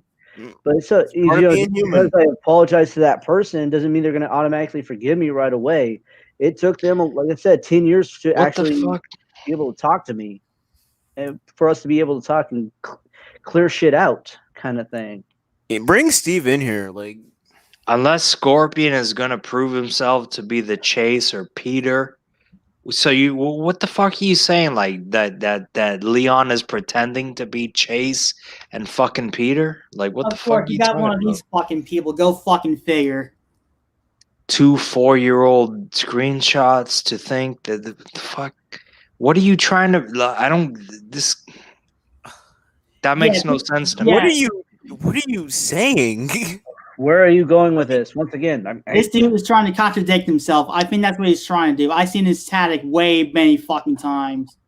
[SPEAKER 5] But it's so you
[SPEAKER 4] part of
[SPEAKER 5] know,
[SPEAKER 4] being
[SPEAKER 5] just
[SPEAKER 4] human.
[SPEAKER 5] because I apologize to that person doesn't mean they're going to automatically forgive me right away. It took them, like I said, 10 years to
[SPEAKER 1] What
[SPEAKER 5] actually
[SPEAKER 1] the fuck?
[SPEAKER 5] be able to talk to me, and for us to be able to talk and clear shit out, kind of thing.
[SPEAKER 4] Bring Steve in here. Like,
[SPEAKER 1] Unless Scorpion is gonna prove himself to be the Chase or Peter. So what the fuck are you saying? Like that Leon is pretending to be Chase and fucking Peter? Like what the
[SPEAKER 8] Of
[SPEAKER 1] fuck
[SPEAKER 8] course,
[SPEAKER 1] are
[SPEAKER 8] you
[SPEAKER 1] you
[SPEAKER 8] got
[SPEAKER 1] talking
[SPEAKER 8] one of
[SPEAKER 1] about?
[SPEAKER 8] these fucking people. Go fucking figure.
[SPEAKER 1] 2 4-year-old screenshots to think that the fuck. What are you trying to? I don't. This. That makes no sense to me.
[SPEAKER 4] what are you saying?
[SPEAKER 5] Where are you going with this? Once again,
[SPEAKER 8] This dude is trying to contradict himself. I think that's what he's trying to do. I've seen his tactic way many fucking times.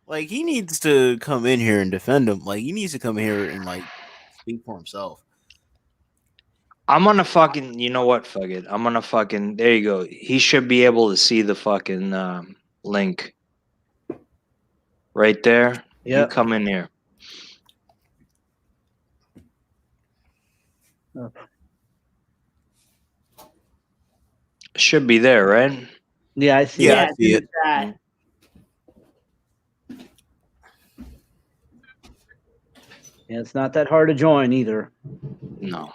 [SPEAKER 4] Like, he needs to come in here and defend him. Like, he needs to come here and like speak for himself.
[SPEAKER 1] I'm gonna fucking. You know what? Fuck it. I'm gonna fucking. There you go. He should be able to see the fucking link. Right there. You
[SPEAKER 5] Yep.
[SPEAKER 1] come in here. Should be there, right?
[SPEAKER 5] Yeah, I see.
[SPEAKER 4] Yeah,
[SPEAKER 5] it.
[SPEAKER 4] I see it.
[SPEAKER 8] That.
[SPEAKER 5] Yeah, it's not that hard to join either.
[SPEAKER 1] No.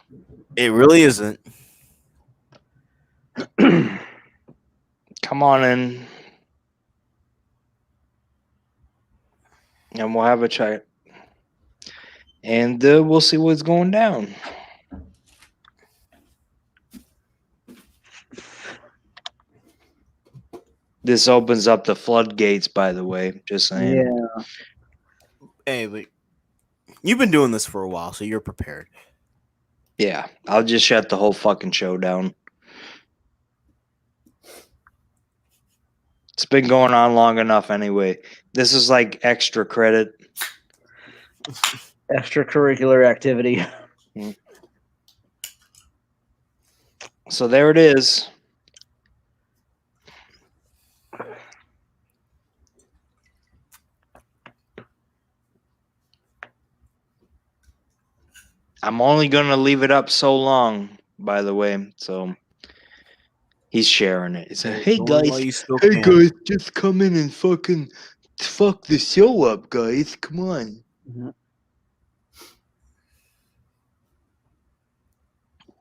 [SPEAKER 4] It really isn't.
[SPEAKER 1] Come on in. And we'll have a chat. And we'll see what's going down. This opens up the floodgates, by the way. Just saying.
[SPEAKER 5] Yeah.
[SPEAKER 4] Hey, but you've been doing this for a while, so you're prepared.
[SPEAKER 1] Yeah. I'll just shut the whole fucking show down. It's been going on long enough anyway. This is like extra credit.
[SPEAKER 5] Extracurricular activity.
[SPEAKER 1] So there it is. I'm only going to leave it up so long, by the way. So he's sharing it. He said, hey,
[SPEAKER 4] Only
[SPEAKER 1] guys.
[SPEAKER 4] while you still
[SPEAKER 1] Hey,
[SPEAKER 4] can.
[SPEAKER 1] guys, just come in and fucking fuck the show up, guys. Come on.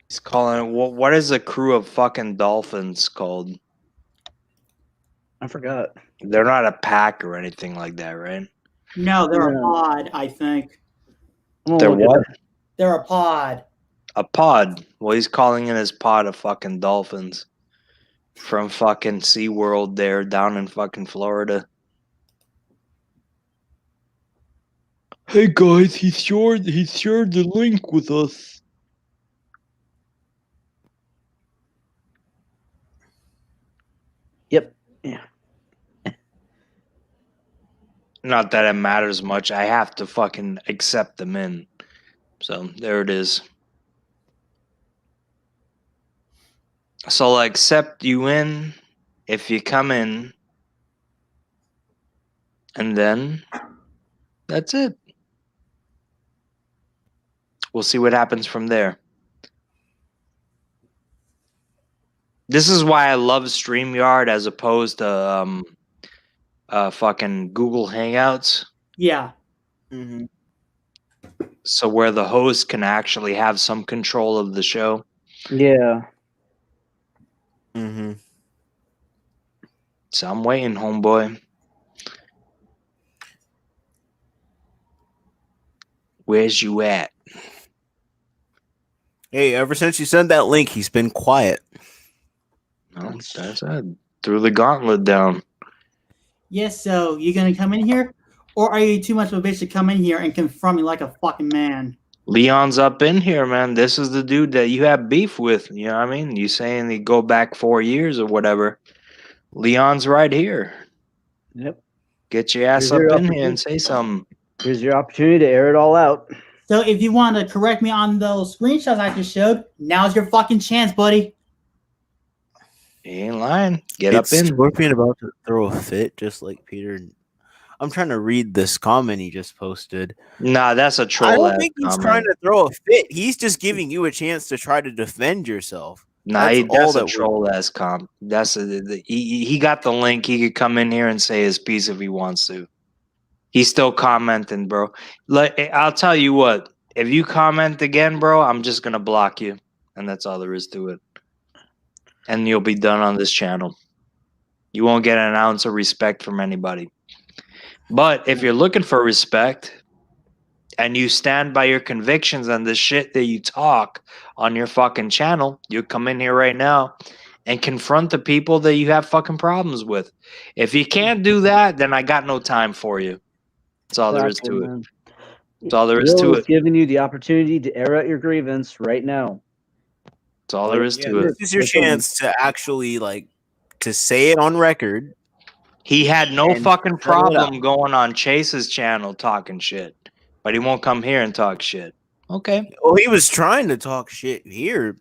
[SPEAKER 1] He's calling it, what is a crew of fucking dolphins called?
[SPEAKER 5] I forgot.
[SPEAKER 1] They're not a pack or anything like that, right?
[SPEAKER 8] No, they're a
[SPEAKER 5] Yeah.
[SPEAKER 8] pod, I think.
[SPEAKER 5] I'm gonna
[SPEAKER 1] They're
[SPEAKER 5] look it
[SPEAKER 1] what?
[SPEAKER 5] up.
[SPEAKER 8] They're a pod.
[SPEAKER 1] A pod. Well, he's calling in his pod of fucking dolphins from fucking SeaWorld there down in fucking Florida. Hey guys, he shared the link with us.
[SPEAKER 5] Yep. Yeah.
[SPEAKER 1] Not that it matters much. I have to fucking accept them in. So there it is. So I'll accept you in if you come in. And then that's it. We'll see what happens from there. This is why I love StreamYard as opposed to fucking Google Hangouts.
[SPEAKER 8] Yeah.
[SPEAKER 4] Mhm.
[SPEAKER 1] So where the host can actually have some control of the show.
[SPEAKER 5] Yeah.
[SPEAKER 4] Mm-hmm.
[SPEAKER 1] So I'm waiting, homeboy. Where's you at?
[SPEAKER 4] Hey, ever since you sent that link, he's been quiet.
[SPEAKER 1] No, that's it. Threw the gauntlet down.
[SPEAKER 8] Yes, so you gonna come in here? Or are you too much of a bitch to come in here and confront me like a fucking man?
[SPEAKER 1] Leon's up in here, man. This is the dude that you have beef with. You know what I mean? You saying they go back 4 years or whatever. Leon's right here.
[SPEAKER 5] Yep.
[SPEAKER 1] Get your ass
[SPEAKER 5] Here's
[SPEAKER 1] up
[SPEAKER 5] your
[SPEAKER 1] in here and
[SPEAKER 5] opportunity.
[SPEAKER 1] say something.
[SPEAKER 5] Here's your opportunity to air it all out.
[SPEAKER 8] So if you want to correct me on those screenshots I just showed, now's your fucking chance, buddy.
[SPEAKER 1] You ain't lying. Get
[SPEAKER 4] It's
[SPEAKER 1] up in.
[SPEAKER 4] Scorpion about to throw a fit, just like Peter. I'm trying to read this comment he just posted.
[SPEAKER 1] Nah, that's a troll.
[SPEAKER 4] I don't
[SPEAKER 1] ass
[SPEAKER 4] think he's
[SPEAKER 1] comment.
[SPEAKER 4] trying to throw a fit. He's just giving you a chance to try to defend yourself.
[SPEAKER 1] Nah,
[SPEAKER 4] That's all
[SPEAKER 1] that's a
[SPEAKER 4] that
[SPEAKER 1] troll ass comp. That's he got the link. He could come in here and say his piece if he wants to. He's still commenting, bro. Like I'll tell you what. If you comment again, bro, I'm just gonna block you, and that's all there is to it. And you'll be done on this channel. You won't get an ounce of respect from anybody. But if you're looking for respect and you stand by your convictions and the shit that you talk on your fucking channel, you come in here right now and confront the people that you have fucking problems with. If you can't do that, then I got no time for you. That's all there is
[SPEAKER 5] Exactly,
[SPEAKER 1] to it.
[SPEAKER 5] man.
[SPEAKER 1] That's all there is
[SPEAKER 5] Will
[SPEAKER 1] to
[SPEAKER 5] is
[SPEAKER 1] it.
[SPEAKER 5] giving you the opportunity to air out your grievance right now.
[SPEAKER 1] That's all there is
[SPEAKER 4] Yeah,
[SPEAKER 1] to it.
[SPEAKER 4] this is your chance to actually to say it on record.
[SPEAKER 1] He had no
[SPEAKER 4] And
[SPEAKER 1] fucking
[SPEAKER 4] shut it
[SPEAKER 1] problem going on Chase's channel talking shit, but he won't come here and talk shit. Okay.
[SPEAKER 4] Well, he was trying to talk shit here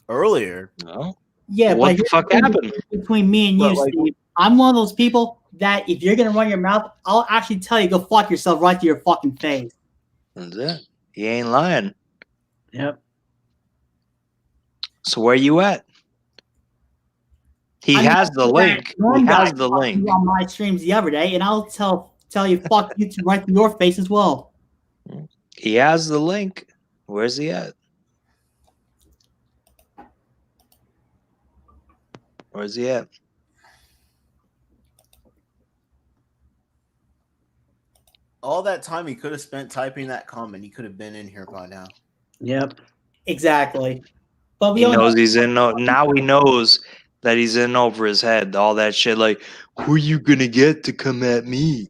[SPEAKER 4] earlier.
[SPEAKER 1] No.
[SPEAKER 8] Yeah,
[SPEAKER 1] What
[SPEAKER 8] but
[SPEAKER 1] the
[SPEAKER 8] here's
[SPEAKER 1] fuck
[SPEAKER 8] thing
[SPEAKER 1] happened?
[SPEAKER 8] between me and you,
[SPEAKER 4] But, like-
[SPEAKER 8] Steve? I'm one of those people that if you're gonna run your mouth, I'll actually tell you go fuck yourself right to your fucking face.
[SPEAKER 1] That's it. He ain't lying.
[SPEAKER 5] Yep.
[SPEAKER 1] So where you at? He
[SPEAKER 8] I
[SPEAKER 1] has
[SPEAKER 8] know
[SPEAKER 1] the
[SPEAKER 8] that
[SPEAKER 1] link. He
[SPEAKER 8] one guy
[SPEAKER 1] has the
[SPEAKER 8] fucked
[SPEAKER 1] link.
[SPEAKER 8] me on my streams the other day, and I'll tell you fuck you to right to your face as well.
[SPEAKER 1] He has the link. Where's he at? Where's he at?
[SPEAKER 4] All that time he could have spent typing that comment, he could have been in here by now.
[SPEAKER 5] Yep.
[SPEAKER 8] Exactly. But we
[SPEAKER 1] He
[SPEAKER 8] all
[SPEAKER 1] knows
[SPEAKER 8] know
[SPEAKER 1] he's in. Now he knows that he's in over his head. All that shit, like, who are you gonna get to come at me?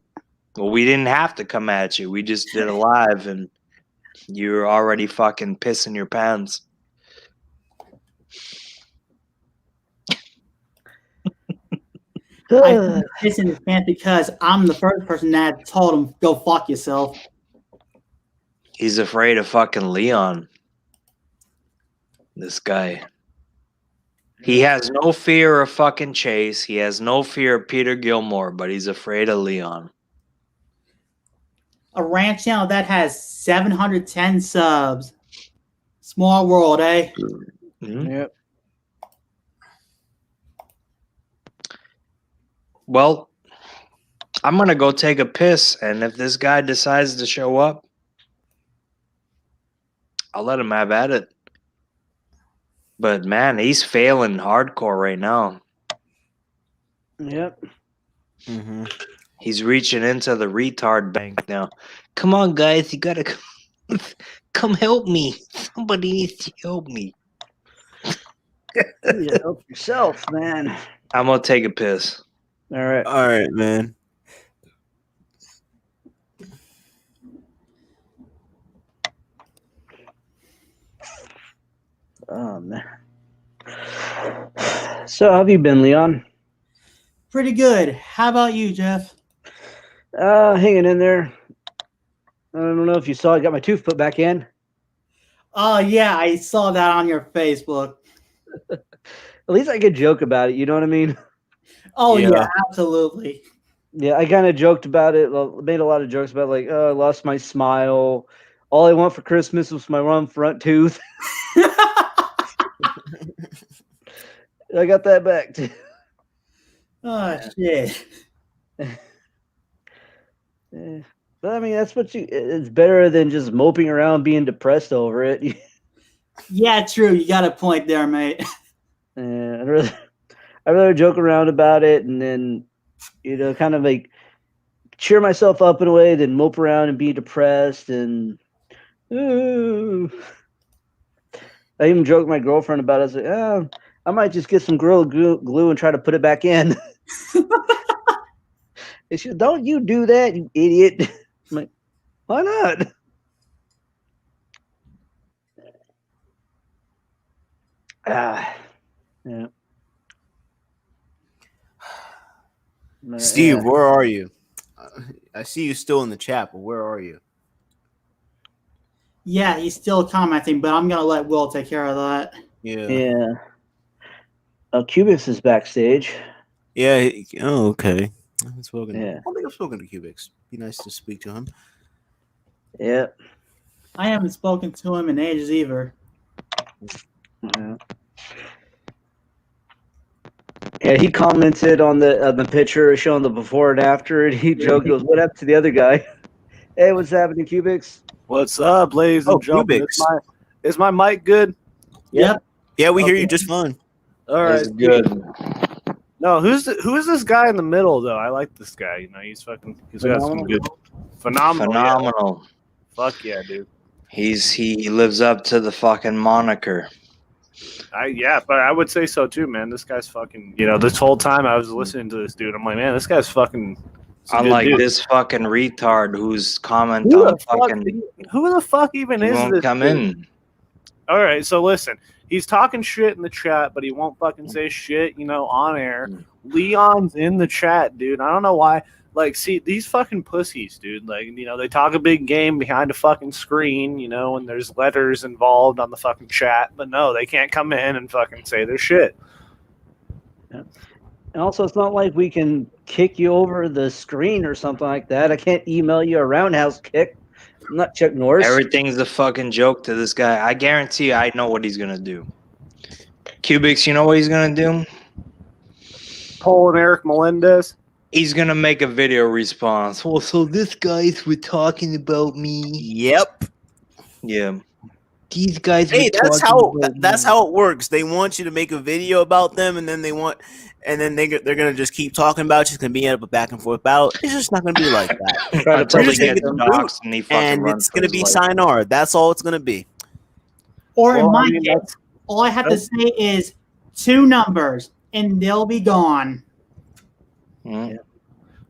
[SPEAKER 1] Well, we didn't have to come at you. We just did a live, and you're already fucking pissing your pants.
[SPEAKER 8] I'm pissing his pants because I'm the first person that told him go fuck yourself.
[SPEAKER 1] He's afraid of fucking Leon. This guy. He has no fear of fucking Chase. He has no fear of Peter Gilmore, but he's afraid of Leon.
[SPEAKER 8] A ranch channel that has 710 subs. Small world, eh?
[SPEAKER 1] Mhm.
[SPEAKER 5] Yep.
[SPEAKER 1] Well, I'm gonna go take a piss, and if this guy decides to show up, I'll let him have at it. But man, he's failing hardcore right now.
[SPEAKER 5] Yep.
[SPEAKER 4] Mm-hmm.
[SPEAKER 1] He's reaching into the retard bank now. Come on, guys, you gotta come help me. Somebody needs to help me.
[SPEAKER 5] You help yourself, man.
[SPEAKER 1] I'm gonna take a piss.
[SPEAKER 5] All right.
[SPEAKER 4] All right, man.
[SPEAKER 5] Oh man. So how have you been, Leon?
[SPEAKER 8] Pretty good. How about you, Jeff?
[SPEAKER 5] Hanging in there. I don't know if you saw I got my tooth put back in.
[SPEAKER 8] Oh yeah, I saw that on your Facebook.
[SPEAKER 5] At least I could joke about it, you know what I mean?
[SPEAKER 8] Oh yeah,
[SPEAKER 4] Yeah.
[SPEAKER 8] absolutely.
[SPEAKER 5] Yeah, I kind of joked about it, made a lot of jokes about like, oh, I lost my smile. All I want for Christmas was my one front tooth. I got that back too.
[SPEAKER 8] Oh shit.
[SPEAKER 5] Yeah. But I mean, that's what it's better than just moping around being depressed over it.
[SPEAKER 8] Yeah, true. You got a point there, mate.
[SPEAKER 5] And I'd rather joke around about it and then, kind of like cheer myself up in a way than mope around and be depressed. And ooh. I even joked with my girlfriend about it. I was like, oh, I might just get some Gorilla Glue and try to put it back in. And she said, don't you do that, you idiot. I'm like, why not? Yeah.
[SPEAKER 4] Steve,
[SPEAKER 5] Yeah.
[SPEAKER 4] where are you? I see you still in the chat, but where are you?
[SPEAKER 8] Yeah, he's still commenting, but I'm gonna let Will take care of that.
[SPEAKER 5] Yeah. Cubix is backstage.
[SPEAKER 4] Yeah. Oh, okay. I haven't spoken.
[SPEAKER 5] Yeah.
[SPEAKER 4] I don't think I've spoken to Cubix. Be nice to speak to him.
[SPEAKER 5] Yeah.
[SPEAKER 8] I haven't spoken to him in ages either.
[SPEAKER 5] Yeah. Yeah, he commented on the picture showing the before and after, and he joked, goes, "What happened to the other guy?" Hey, what's happening, Cubix?
[SPEAKER 9] What's up, ladies and gentlemen?
[SPEAKER 4] Cubix.
[SPEAKER 9] Is my mic good?
[SPEAKER 8] Yep.
[SPEAKER 4] Yeah, we hear
[SPEAKER 9] Okay.
[SPEAKER 4] you just fine.
[SPEAKER 9] All right.
[SPEAKER 1] It's good.
[SPEAKER 9] No, who is this guy in the middle though? I like this guy. He's got some good, phenomenal. Yeah.
[SPEAKER 1] Phenomenal.
[SPEAKER 9] Fuck yeah, dude.
[SPEAKER 1] He lives up to the fucking moniker.
[SPEAKER 9] But I would say so too, man. This guy's fucking. This whole time I was listening to this dude, I'm like, man, this guy's fucking. he's a good
[SPEAKER 1] Unlike
[SPEAKER 9] dude.
[SPEAKER 1] this fucking retard whose comment
[SPEAKER 9] Who
[SPEAKER 1] on
[SPEAKER 9] the fuck?
[SPEAKER 1] fucking
[SPEAKER 9] Who the fuck even
[SPEAKER 1] he
[SPEAKER 9] is
[SPEAKER 1] won't
[SPEAKER 9] this?
[SPEAKER 1] come
[SPEAKER 9] dude?
[SPEAKER 1] in.
[SPEAKER 9] All right, so listen. He's talking shit in the chat, but he won't fucking say shit, on air. Leon's in the chat, dude. I don't know why. Like, see, these fucking pussies, dude. Like, they talk a big game behind a fucking screen, and there's letters involved on the fucking chat. But no, they can't come in and fucking say their shit.
[SPEAKER 5] And also, it's not like we can kick you over the screen or something like that. I can't email you a roundhouse kick. I'm not Chuck Norris.
[SPEAKER 1] Everything's a fucking joke to this guy. I guarantee you, I know what he's gonna do. Cubix, you know what he's gonna do?
[SPEAKER 9] Cole and Eric Melendez.
[SPEAKER 1] He's gonna make a video response. Well, so this guys were talking about me.
[SPEAKER 4] Yep.
[SPEAKER 1] Yeah. These guys
[SPEAKER 4] Hey,
[SPEAKER 1] were
[SPEAKER 4] that's
[SPEAKER 1] talking
[SPEAKER 4] how
[SPEAKER 1] about
[SPEAKER 4] that's
[SPEAKER 1] me.
[SPEAKER 4] how it works. They want you to make a video about them, and then they're gonna just keep talking about you. It's gonna be a back and forth battle. It's just not gonna be like that.
[SPEAKER 5] Try to
[SPEAKER 1] Until he
[SPEAKER 5] publish
[SPEAKER 4] take
[SPEAKER 1] gets
[SPEAKER 4] it to
[SPEAKER 1] doxxed and he fucking
[SPEAKER 4] And
[SPEAKER 1] runs
[SPEAKER 4] it's
[SPEAKER 1] for
[SPEAKER 4] gonna
[SPEAKER 1] his
[SPEAKER 4] be
[SPEAKER 1] life.
[SPEAKER 4] sayonara. That's all it's gonna be.
[SPEAKER 8] Or in
[SPEAKER 9] Well,
[SPEAKER 8] my
[SPEAKER 9] I mean,
[SPEAKER 8] case, all I have to say is 2 numbers, and they'll be gone.
[SPEAKER 1] Mm.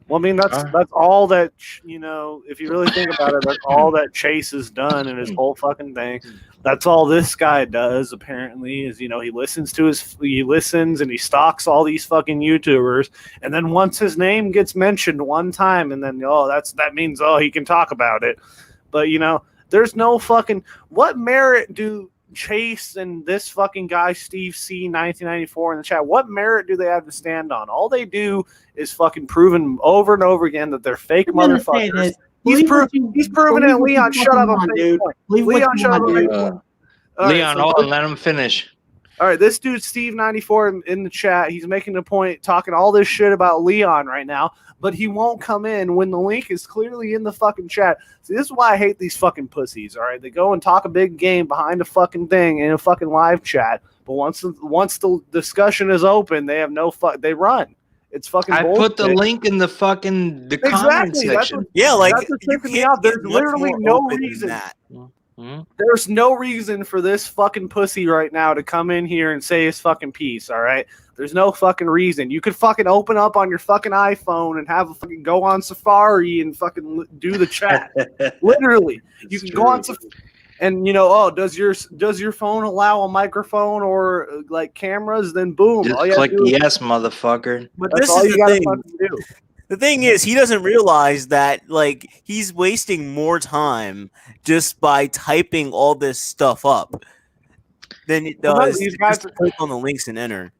[SPEAKER 9] Well, I mean, that's all that, if you really think about it, that's all that Chase has done in his whole fucking thing. That's all this guy does, apparently, is, he listens and he stalks all these fucking YouTubers. And then once his name gets mentioned one time, and then, that means, he can talk about it. But, there's no fucking, what merit do Chase and this fucking guy, Steve C 1994 in the chat, what merit do they have to stand on? All they do is fucking proven over and over again that they're fake
[SPEAKER 8] I'm gonna say
[SPEAKER 9] motherfuckers.
[SPEAKER 8] this.
[SPEAKER 9] He's
[SPEAKER 8] Believe what
[SPEAKER 9] proven
[SPEAKER 8] you-
[SPEAKER 9] it.
[SPEAKER 8] believe what
[SPEAKER 9] Leon,
[SPEAKER 8] you
[SPEAKER 9] shut up.
[SPEAKER 8] fucking
[SPEAKER 9] I'm
[SPEAKER 8] want,
[SPEAKER 9] saying
[SPEAKER 8] dude.
[SPEAKER 9] point.
[SPEAKER 8] Believe what
[SPEAKER 9] Leon,
[SPEAKER 8] you
[SPEAKER 9] shut up.
[SPEAKER 8] want,
[SPEAKER 9] I'm
[SPEAKER 8] dude.
[SPEAKER 9] saying point. All right,
[SPEAKER 1] Leon,
[SPEAKER 9] so-
[SPEAKER 1] hold on, let him finish.
[SPEAKER 9] All right, this dude Steve 94 in the chat, he's making a point, talking all this shit about Leon right now, but he won't come in when the link is clearly in the fucking chat. See, this is why I hate these fucking pussies. All right, they go and talk a big game behind a fucking thing in a fucking live chat, but once the discussion is open, they have no they run. It's fucking
[SPEAKER 1] I
[SPEAKER 9] bullshit.
[SPEAKER 1] put the link in the comment
[SPEAKER 9] Exactly. That's
[SPEAKER 1] section.
[SPEAKER 9] what,
[SPEAKER 4] Yeah, like
[SPEAKER 9] that's what's
[SPEAKER 4] you
[SPEAKER 9] pissing me
[SPEAKER 4] can't
[SPEAKER 9] off.
[SPEAKER 4] get
[SPEAKER 9] There's
[SPEAKER 4] much
[SPEAKER 9] literally
[SPEAKER 4] more
[SPEAKER 9] no
[SPEAKER 4] open than
[SPEAKER 9] reason.
[SPEAKER 4] that.
[SPEAKER 1] Mhm.
[SPEAKER 9] There's no reason for this fucking pussy right now to come in here and say his fucking piece, all right? There's no fucking reason. You could fucking open up on your fucking iPhone and have a fucking go on Safari and fucking do the chat. Literally. You can go on Safari and, does your phone allow a microphone or like cameras? Then boom.
[SPEAKER 1] Just
[SPEAKER 9] all you have
[SPEAKER 1] click
[SPEAKER 9] to do is-
[SPEAKER 1] yes, motherfucker.
[SPEAKER 4] But
[SPEAKER 9] That's
[SPEAKER 4] this
[SPEAKER 9] all
[SPEAKER 4] is
[SPEAKER 9] you
[SPEAKER 4] the
[SPEAKER 9] gotta
[SPEAKER 4] thing.
[SPEAKER 9] fucking do.
[SPEAKER 4] The thing is, he doesn't realize that like he's wasting more time just by typing all this stuff up than it
[SPEAKER 9] Well, no,
[SPEAKER 4] does
[SPEAKER 9] these guys
[SPEAKER 4] just to click on the links and enter.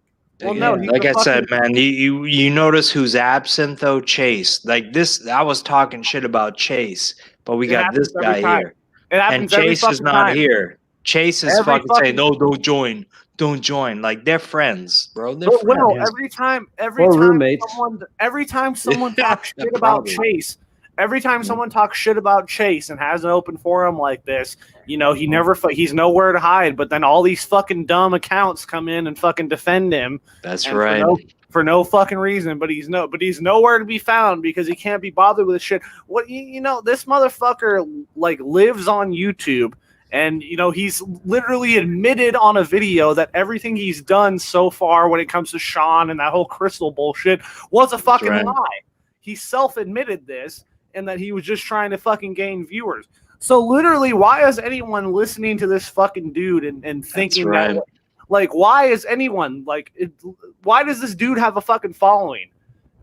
[SPEAKER 9] Well, no, he's
[SPEAKER 1] like
[SPEAKER 9] a
[SPEAKER 1] I said,
[SPEAKER 9] fucking-
[SPEAKER 1] man, you notice who's absent though? Chase. Like this, I was talking shit about Chase, but we
[SPEAKER 9] It
[SPEAKER 1] got
[SPEAKER 9] happens
[SPEAKER 1] this
[SPEAKER 9] every
[SPEAKER 1] guy
[SPEAKER 9] time.
[SPEAKER 1] here,
[SPEAKER 9] It
[SPEAKER 1] and
[SPEAKER 9] happens every
[SPEAKER 1] Chase is
[SPEAKER 9] fucking
[SPEAKER 1] not
[SPEAKER 9] time.
[SPEAKER 1] here. Chase is
[SPEAKER 9] Every
[SPEAKER 1] fucking saying,
[SPEAKER 9] fucking-
[SPEAKER 1] "No, don't join." Like they're friends, bro. They're
[SPEAKER 9] Well,
[SPEAKER 1] friends.
[SPEAKER 9] every time
[SPEAKER 5] Or roommates.
[SPEAKER 9] every time someone talks shit about
[SPEAKER 1] Probably.
[SPEAKER 9] Chase, Every time someone talks shit about Chase and has an open forum like this, you know, he's nowhere to hide. But then all these fucking dumb accounts come in and fucking defend him.
[SPEAKER 1] That's
[SPEAKER 9] and
[SPEAKER 1] right.
[SPEAKER 9] For no fucking reason, but he's nowhere to be found because he can't be bothered with this shit. What you know, this motherfucker like lives on YouTube, and you know he's literally admitted on a video that everything he's done so far when it comes to Sean and that whole Crystal bullshit was a fucking
[SPEAKER 1] right.
[SPEAKER 9] lie. He self-admitted this, and that he was just trying to fucking gain viewers. So literally, why is anyone listening to this fucking dude and thinking
[SPEAKER 1] right.
[SPEAKER 9] that? Like, why is anyone why does this dude have a fucking following?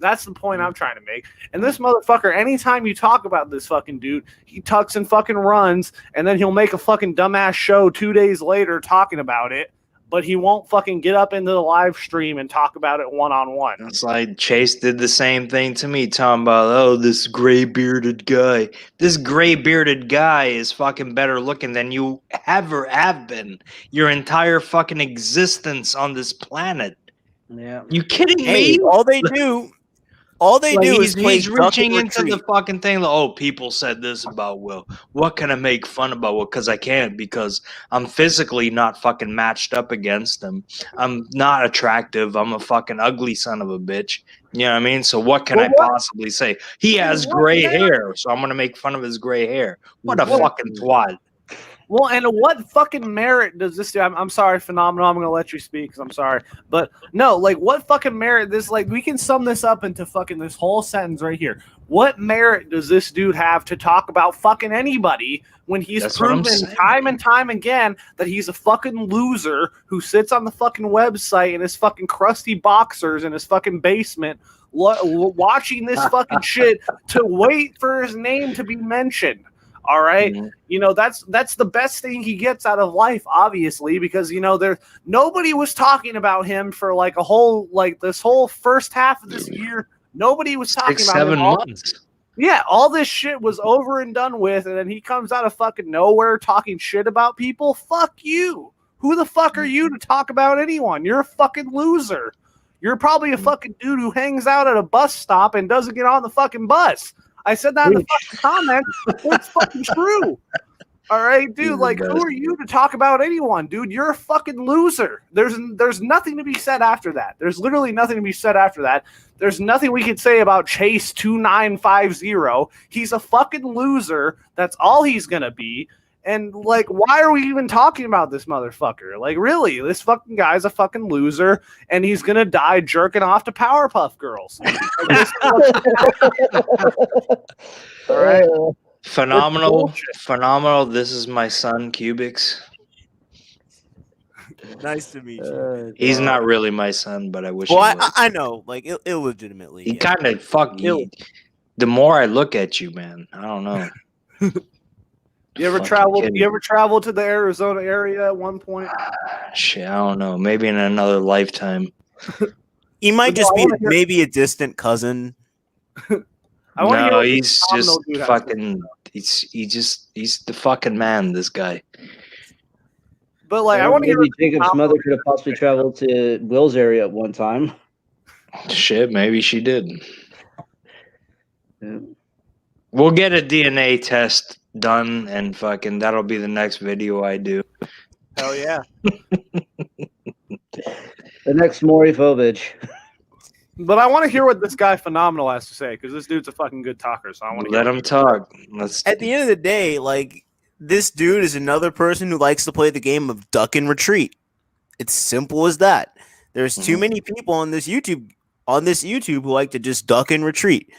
[SPEAKER 9] That's the point I'm trying to make. And this motherfucker, anytime you talk about this fucking dude, he tucks and fucking runs, and then he'll make a fucking dumbass show 2 days later talking about it, but he won't fucking get up into the live stream and talk about it one-on-one.
[SPEAKER 1] It's like Chase did the same thing to me, talking about, oh, this gray bearded guy. This gray bearded guy is fucking better looking than you ever have been your entire fucking existence on this planet.
[SPEAKER 5] Yeah.
[SPEAKER 1] You kidding
[SPEAKER 4] Hey,
[SPEAKER 1] me?
[SPEAKER 4] all they do is play
[SPEAKER 1] he's
[SPEAKER 4] duck
[SPEAKER 1] reaching
[SPEAKER 4] and
[SPEAKER 1] into the
[SPEAKER 4] retreat.
[SPEAKER 1] fucking thing. Like, oh, people said this about Will. What can I make fun about Will? Because I can't, because I'm physically not fucking matched up against him. I'm not attractive. I'm a fucking ugly son of a bitch. You know what I mean? So what can I possibly say? He has gray hair, so I'm gonna make fun of his gray hair. What a fucking twat.
[SPEAKER 9] Well, and what fucking merit does this do? I'm sorry, Phenomenal. I'm going to let you speak because I'm sorry. But no, like, what fucking merit this, like, we can sum this up into fucking this whole sentence right here. What merit does this dude have to talk about fucking anybody when he's proven time and time again that he's a fucking loser who sits on the fucking website in his fucking crusty boxers in his fucking basement watching this fucking shit to wait for his name to be mentioned? All right.
[SPEAKER 1] Mm-hmm.
[SPEAKER 9] You know, that's the best thing he gets out of life, obviously, because, you know, nobody was talking about him for like this whole first half of this year. Nobody was talking about
[SPEAKER 1] 7
[SPEAKER 9] him.
[SPEAKER 1] months.
[SPEAKER 9] Yeah, all this shit was over and done with, and then he comes out of fucking nowhere talking shit about people. Fuck you. Who the fuck are you to talk about anyone? You're a fucking loser. You're probably a fucking dude who hangs out at a bus stop and doesn't get on the fucking bus. I said that in the fucking comments. It's fucking true. All right, dude. Like, who are you to talk about anyone, dude? You're a fucking loser. There's nothing to be said after that. There's literally nothing to be said after that. There's nothing we could say about Chase 2950. He's a fucking loser. That's all he's gonna be. And like, why are we even talking about this motherfucker? Like, really, this fucking guy's a fucking loser, and he's gonna die jerking off to Powerpuff Girls.
[SPEAKER 5] All right.
[SPEAKER 1] Phenomenal. This is my son, Cubics.
[SPEAKER 4] Nice to meet you.
[SPEAKER 1] He's not really my son, but I wish.
[SPEAKER 4] Well,
[SPEAKER 1] he was.
[SPEAKER 4] I know, like illegitimately.
[SPEAKER 1] He kind of the more I look at you, man, I don't know.
[SPEAKER 9] You ever traveled to the Arizona area at one point?
[SPEAKER 1] Shit, I don't know. Maybe in another lifetime.
[SPEAKER 4] He might just be maybe a distant cousin.
[SPEAKER 1] No, he's just fucking. He's the fucking man. This guy.
[SPEAKER 9] But like, I want to hear.
[SPEAKER 5] Maybe Jacob's mother could have possibly traveled to Will's area at one time.
[SPEAKER 1] Shit, maybe she did.
[SPEAKER 5] Yeah.
[SPEAKER 1] We'll get a DNA test done, and fucking that'll be the next video I do.
[SPEAKER 9] Hell yeah.
[SPEAKER 5] The next Maury Fovich.
[SPEAKER 9] But I want to hear what this guy Phenomenal has to say, because this dude's a fucking good talker. So I want to
[SPEAKER 1] let him talk.
[SPEAKER 4] At the end of the day, like, this dude is another person who likes to play the game of duck and retreat. It's simple as that. There's too many people on this YouTube who like to just duck and retreat.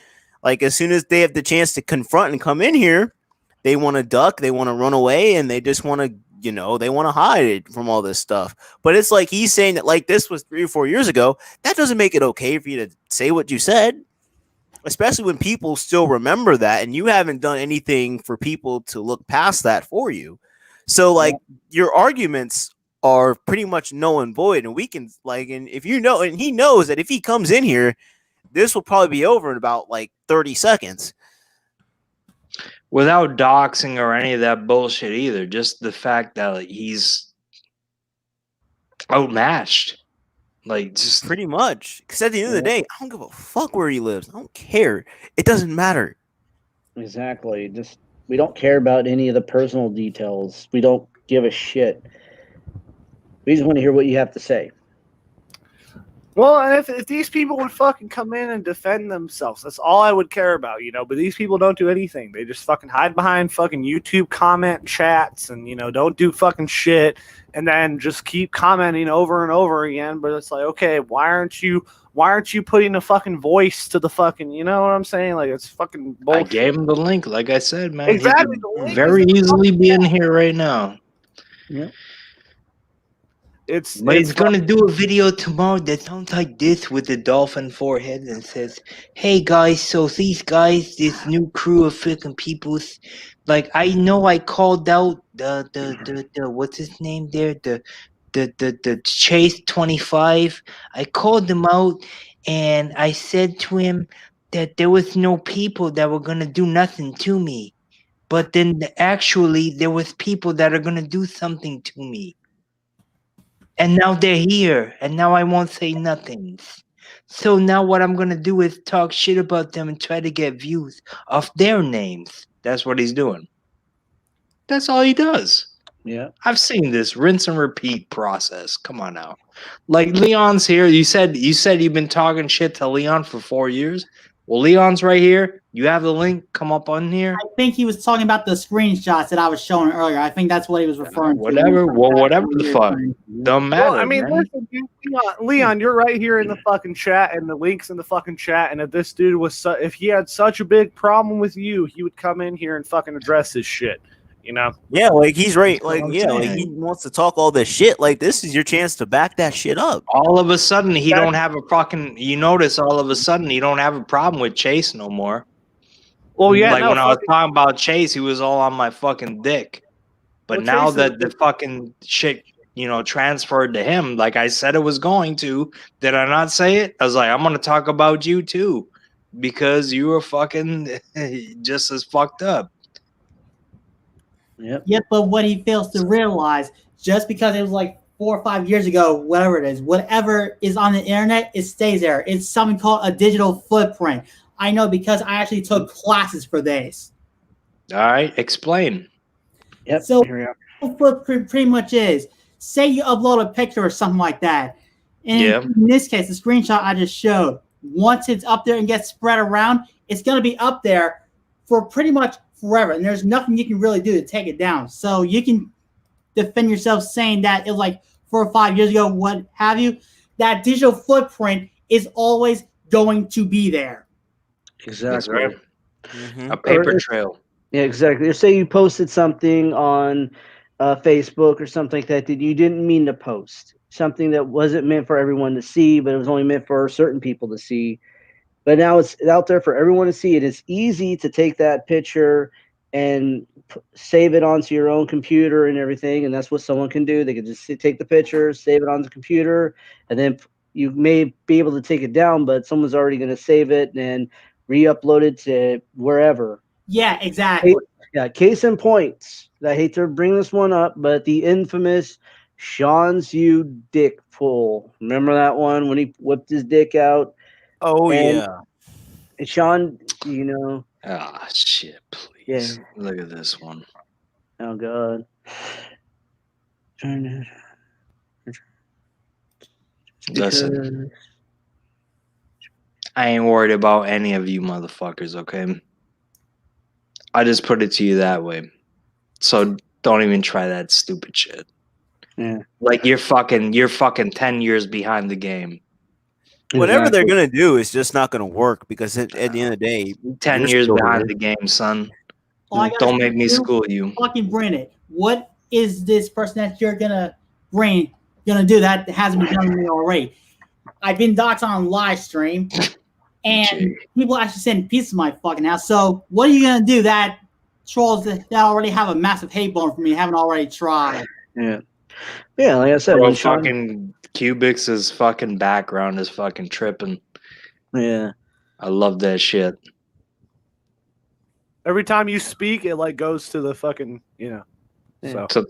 [SPEAKER 4] Like, as soon as they have the chance to confront and come in here, they want to duck, they want to run away, and they just want to, you know, they want to hide from all this stuff. But it's like he's saying that, like, this was 3 or 4 years ago. That doesn't make it okay for you to say what you said, especially when people still remember that, and you haven't done anything for people to look past that for you. So, like, your arguments are pretty much null and void, and we can, like, and if you know, and he knows that if he comes in here, this will probably be over in about like 30 seconds.
[SPEAKER 1] Without doxing or any of that bullshit either. Just the fact that like, he's outmatched. Like, just
[SPEAKER 4] pretty much. Because at the end of the day, I don't give a fuck where he lives. I don't care. It doesn't matter.
[SPEAKER 5] Exactly. Just we don't care about any of the personal details. We don't give a shit. We just want to hear what you have to say.
[SPEAKER 9] Well, and if these people would fucking come in and defend themselves, that's all I would care about, you know. But these people don't do anything. They just fucking hide behind fucking YouTube comment chats and, you know, don't do fucking shit, and then just keep commenting over and over again. But it's like, okay, why aren't you putting a fucking voice to the fucking, you know what I'm saying? Like, it's fucking bullshit.
[SPEAKER 1] I gave him the link, like I said, man. He
[SPEAKER 9] Exactly,
[SPEAKER 1] could
[SPEAKER 9] the link
[SPEAKER 1] very
[SPEAKER 9] is
[SPEAKER 1] easily be in here right now.
[SPEAKER 5] Yeah.
[SPEAKER 1] But he's gonna do a video tomorrow that sounds like this with the dolphin forehead and says, "Hey guys, so these guys, this new crew of freaking peoples, like I know I called out the what's his name there, the Chase 25. I called him out and I said to him that there was no people that were gonna do nothing to me, but then actually there was people that are gonna do something to me." And now they're here, and now I won't say nothing. So now what I'm gonna do is talk shit about them and try to get views off their names. That's what he's doing. That's all he does.
[SPEAKER 5] Yeah.
[SPEAKER 1] I've seen this rinse and repeat process. Come on now. Like Leon's here. You said you've been talking shit to Leon for 4 years. Well, Leon's right here. You have the link. Come up on here.
[SPEAKER 8] I think he was talking about the screenshots that I was showing earlier. I think that's what he was referring to.
[SPEAKER 1] Whatever. Well, whatever the fuck. Don't matter.
[SPEAKER 9] Well, I mean,
[SPEAKER 1] man.
[SPEAKER 9] listen, dude, Leon, you're right here in the fucking chat, and the links in the fucking chat. And if this dude was, if he had such a big problem with you, he would come in here and fucking address his shit. You know?
[SPEAKER 4] Yeah, like he's right. Like,
[SPEAKER 1] I'm
[SPEAKER 4] yeah, like
[SPEAKER 1] saying.
[SPEAKER 4] he wants to talk all this shit. Like, this is your chance to back that shit up.
[SPEAKER 1] All of a sudden, he don't have a fucking. You notice all of a sudden he don't have a problem with Chase no more.
[SPEAKER 9] Well, yeah,
[SPEAKER 1] like
[SPEAKER 9] no,
[SPEAKER 1] when I was
[SPEAKER 9] fucking-
[SPEAKER 1] talking about Chase, he was all on my fucking dick. But
[SPEAKER 9] Well,
[SPEAKER 1] now
[SPEAKER 9] Chase
[SPEAKER 1] that
[SPEAKER 9] is-
[SPEAKER 1] the fucking shit, you know, transferred to him, like I said it was going to, did I not say it? I was like, I'm gonna talk about you too, because you were fucking just as fucked up.
[SPEAKER 5] Yep.
[SPEAKER 8] Yep, but what he fails to realize, just because it was like 4 or 5 years ago, whatever it is, whatever is on the internet, it stays there. It's something called a digital footprint. I know because I actually took classes for this.
[SPEAKER 1] All right, explain.
[SPEAKER 5] Yep.
[SPEAKER 8] So
[SPEAKER 5] Here we are.
[SPEAKER 8] footprint pretty much is, say you upload a picture or something like that. And
[SPEAKER 1] Yeah.
[SPEAKER 8] in this case, the screenshot I just showed, once it's up there and gets spread around, it's going to be up there for pretty much forever. And there's nothing you can really do to take it down. So you can defend yourself saying that it was like 4 or 5 years ago, what have you. That digital footprint is always going to be there.
[SPEAKER 1] That's
[SPEAKER 5] Exactly.
[SPEAKER 1] right.
[SPEAKER 4] Mhm.
[SPEAKER 1] A paper
[SPEAKER 5] Or-
[SPEAKER 1] trail.
[SPEAKER 5] Yeah, exactly. Or say you posted something on Facebook or something like that you didn't mean to post. Something that wasn't meant for everyone to see, but it was only meant for certain people to see. But now it's out there for everyone to see. It is easy to take that picture and save it onto your own computer and everything. And that's what someone can do. They can just take the picture, save it on the computer, and then you may be able to take it down, but someone's already going to save it and re-upload it to wherever.
[SPEAKER 8] Yeah, exactly.
[SPEAKER 5] Yeah, case in point. I hate to bring this one up, but the infamous Sean's you dick pull. Remember that one when he whipped his dick out?
[SPEAKER 4] Oh,
[SPEAKER 5] And-
[SPEAKER 4] yeah.
[SPEAKER 5] And Sean, you know,
[SPEAKER 1] Ah, shit, please. Look at this one.
[SPEAKER 5] oh god. Trying
[SPEAKER 1] Listen. I ain't worried about any of you motherfuckers, okay? I just put it to you that way. So don't even try that stupid shit.
[SPEAKER 5] Yeah.
[SPEAKER 1] Like you're fucking 10 years behind the game.
[SPEAKER 4] Whatever they're
[SPEAKER 5] Exactly.
[SPEAKER 4] going to do is just not going to work because at the end of the day,
[SPEAKER 1] 10
[SPEAKER 4] You're
[SPEAKER 1] years
[SPEAKER 4] still
[SPEAKER 1] behind
[SPEAKER 4] here.
[SPEAKER 1] the game, son.
[SPEAKER 8] All I gotta
[SPEAKER 1] Don't
[SPEAKER 8] say
[SPEAKER 1] make me
[SPEAKER 8] is,
[SPEAKER 1] school you.
[SPEAKER 8] fucking bring it. What is this person that you're gonna do that hasn't been done to me already? I've been doxxed on live stream, and
[SPEAKER 1] Gee.
[SPEAKER 8] people actually send pieces of my fucking house. So what are you gonna do that trolls that already have a massive hate bone for me haven't already tried?
[SPEAKER 5] Yeah. Yeah, like I said,
[SPEAKER 1] Bro,
[SPEAKER 5] when Sean,
[SPEAKER 1] fucking Cubics' fucking background is fucking tripping.
[SPEAKER 5] yeah.
[SPEAKER 1] I love that shit.
[SPEAKER 9] every time you speak, it like goes to the fucking, you know.
[SPEAKER 5] Yeah.
[SPEAKER 9] So,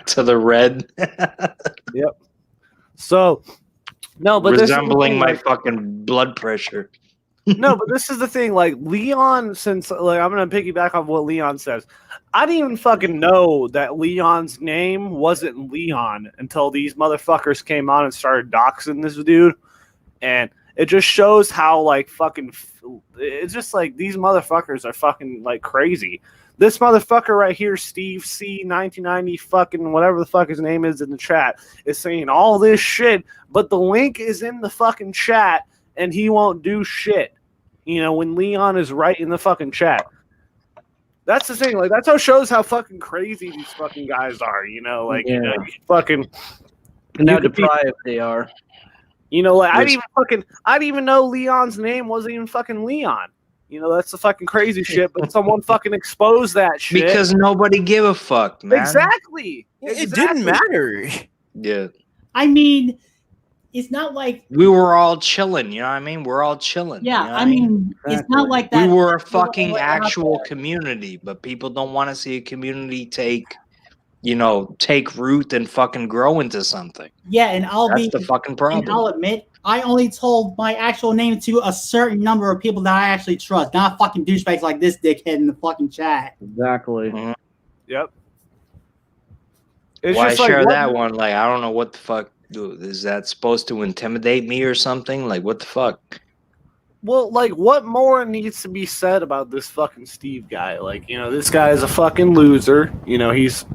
[SPEAKER 1] To the red.
[SPEAKER 9] so no, but this is the
[SPEAKER 1] Resembling
[SPEAKER 9] thing,
[SPEAKER 1] my
[SPEAKER 9] like,
[SPEAKER 1] fucking blood pressure.
[SPEAKER 9] No, but this is the thing. Like Leon, since like I'm gonna piggyback off what Leon says. I didn't even fucking know that Leon's name wasn't Leon until these motherfuckers came on and started doxing this dude, and it just shows how like fucking. It's just like these motherfuckers are fucking like crazy. This motherfucker right here, Steve C 1990 fucking whatever the fuck his name is in the chat, is saying all this shit, but the link is in the fucking chat and he won't do shit. You know, when Leon is right in the fucking chat. That's the thing. Like, that's how it shows how fucking crazy these fucking guys are. You know, like, you know, you fucking.
[SPEAKER 5] And how deprived they are.
[SPEAKER 9] You know, like, I didn't even know Leon's name wasn't even fucking Leon. You know, that's the fucking crazy shit, but someone fucking exposed that shit.
[SPEAKER 1] Because nobody give a fuck, man.
[SPEAKER 9] Exactly.
[SPEAKER 4] It didn't matter.
[SPEAKER 1] Yeah.
[SPEAKER 8] I mean, it's not like
[SPEAKER 1] we were all chilling, you know what I mean? We're all chilling.
[SPEAKER 8] Yeah,
[SPEAKER 1] you know what
[SPEAKER 8] I mean, it's not like that.
[SPEAKER 1] We were a fucking actual community, but people don't want to see a community take root and fucking grow into something.
[SPEAKER 8] Yeah, and
[SPEAKER 1] That's the fucking problem.
[SPEAKER 8] And I'll admit, I only told my actual name to a certain number of people that I actually trust, not fucking douchebags like this dickhead in the fucking chat.
[SPEAKER 5] Exactly.
[SPEAKER 1] Mm-hmm.
[SPEAKER 9] Yep.
[SPEAKER 1] Why share that one? Like, I don't know what the fuck. Dude, is that supposed to intimidate me or something? Like, what the fuck?
[SPEAKER 9] Well, like, what more needs to be said about this fucking Steve guy? Like, you know, this guy is a fucking loser. You know, he's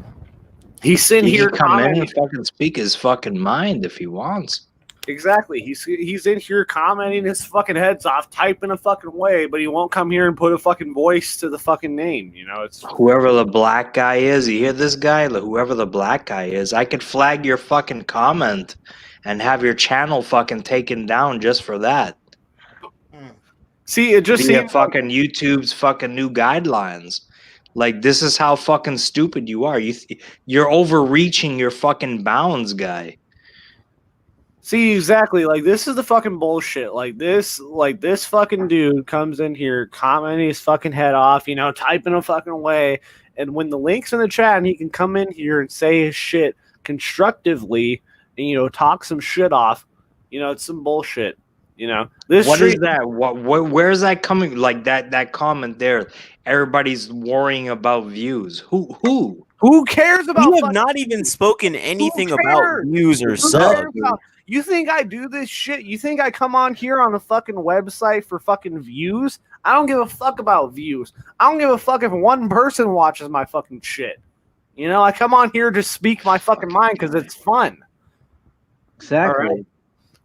[SPEAKER 9] sitting here
[SPEAKER 1] come in and fucking speak his fucking mind if he wants.
[SPEAKER 9] Exactly. He's in here commenting his fucking heads off, typing a fucking way, but he won't come here and put a fucking voice to the fucking name. You know, it's
[SPEAKER 1] whoever the black guy is. You hear this guy? Whoever the black guy is, I could flag your fucking comment and have your channel fucking taken down just for that.
[SPEAKER 9] See, it just
[SPEAKER 1] seems fucking YouTube's fucking new guidelines. Like, this is how fucking stupid you are. You're overreaching your fucking bounds, guy.
[SPEAKER 9] See, exactly. Like, this is the fucking bullshit. Like this fucking dude comes in here, commenting his fucking head off, you know, typing a fucking way. And when the link's in the chat and he can come in here and say his shit constructively and, you know, talk some shit off, you know, it's some bullshit. You know,
[SPEAKER 1] is that? Where is that coming? Like that comment there. Everybody's worrying about views.
[SPEAKER 9] Who cares about?
[SPEAKER 4] You have not even spoken anything about views or subs.
[SPEAKER 9] You think I do this shit? You think I come on here on a fucking website for fucking views? I don't give a fuck about views. I don't give a fuck if one person watches my fucking shit. You know, I come on here to speak my fucking mind because it's fun.
[SPEAKER 5] Exactly.
[SPEAKER 9] Right?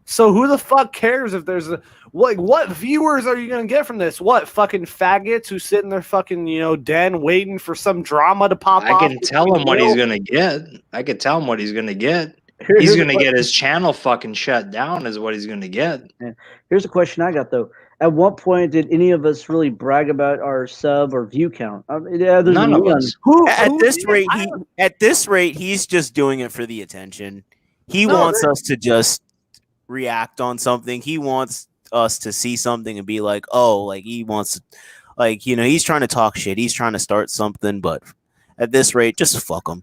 [SPEAKER 9] So who the fuck cares if there's what viewers are you gonna get from this? What fucking faggots who sit in their fucking, you know, den waiting for some drama to pop off?
[SPEAKER 1] I can tell him what he's gonna get. I can tell him what he's gonna get. He's gonna get his channel fucking shut down is what he's gonna get.
[SPEAKER 5] Yeah. Here's a question I got though. At what point did any of us really brag about our sub or view count?
[SPEAKER 1] None of us.
[SPEAKER 4] At this rate, he's just doing it for the attention. He wants us to just react on something. He wants us to see something and be like, oh, like he wants, like, you know, he's trying to talk shit. He's trying to start something, but at this rate, just fuck him.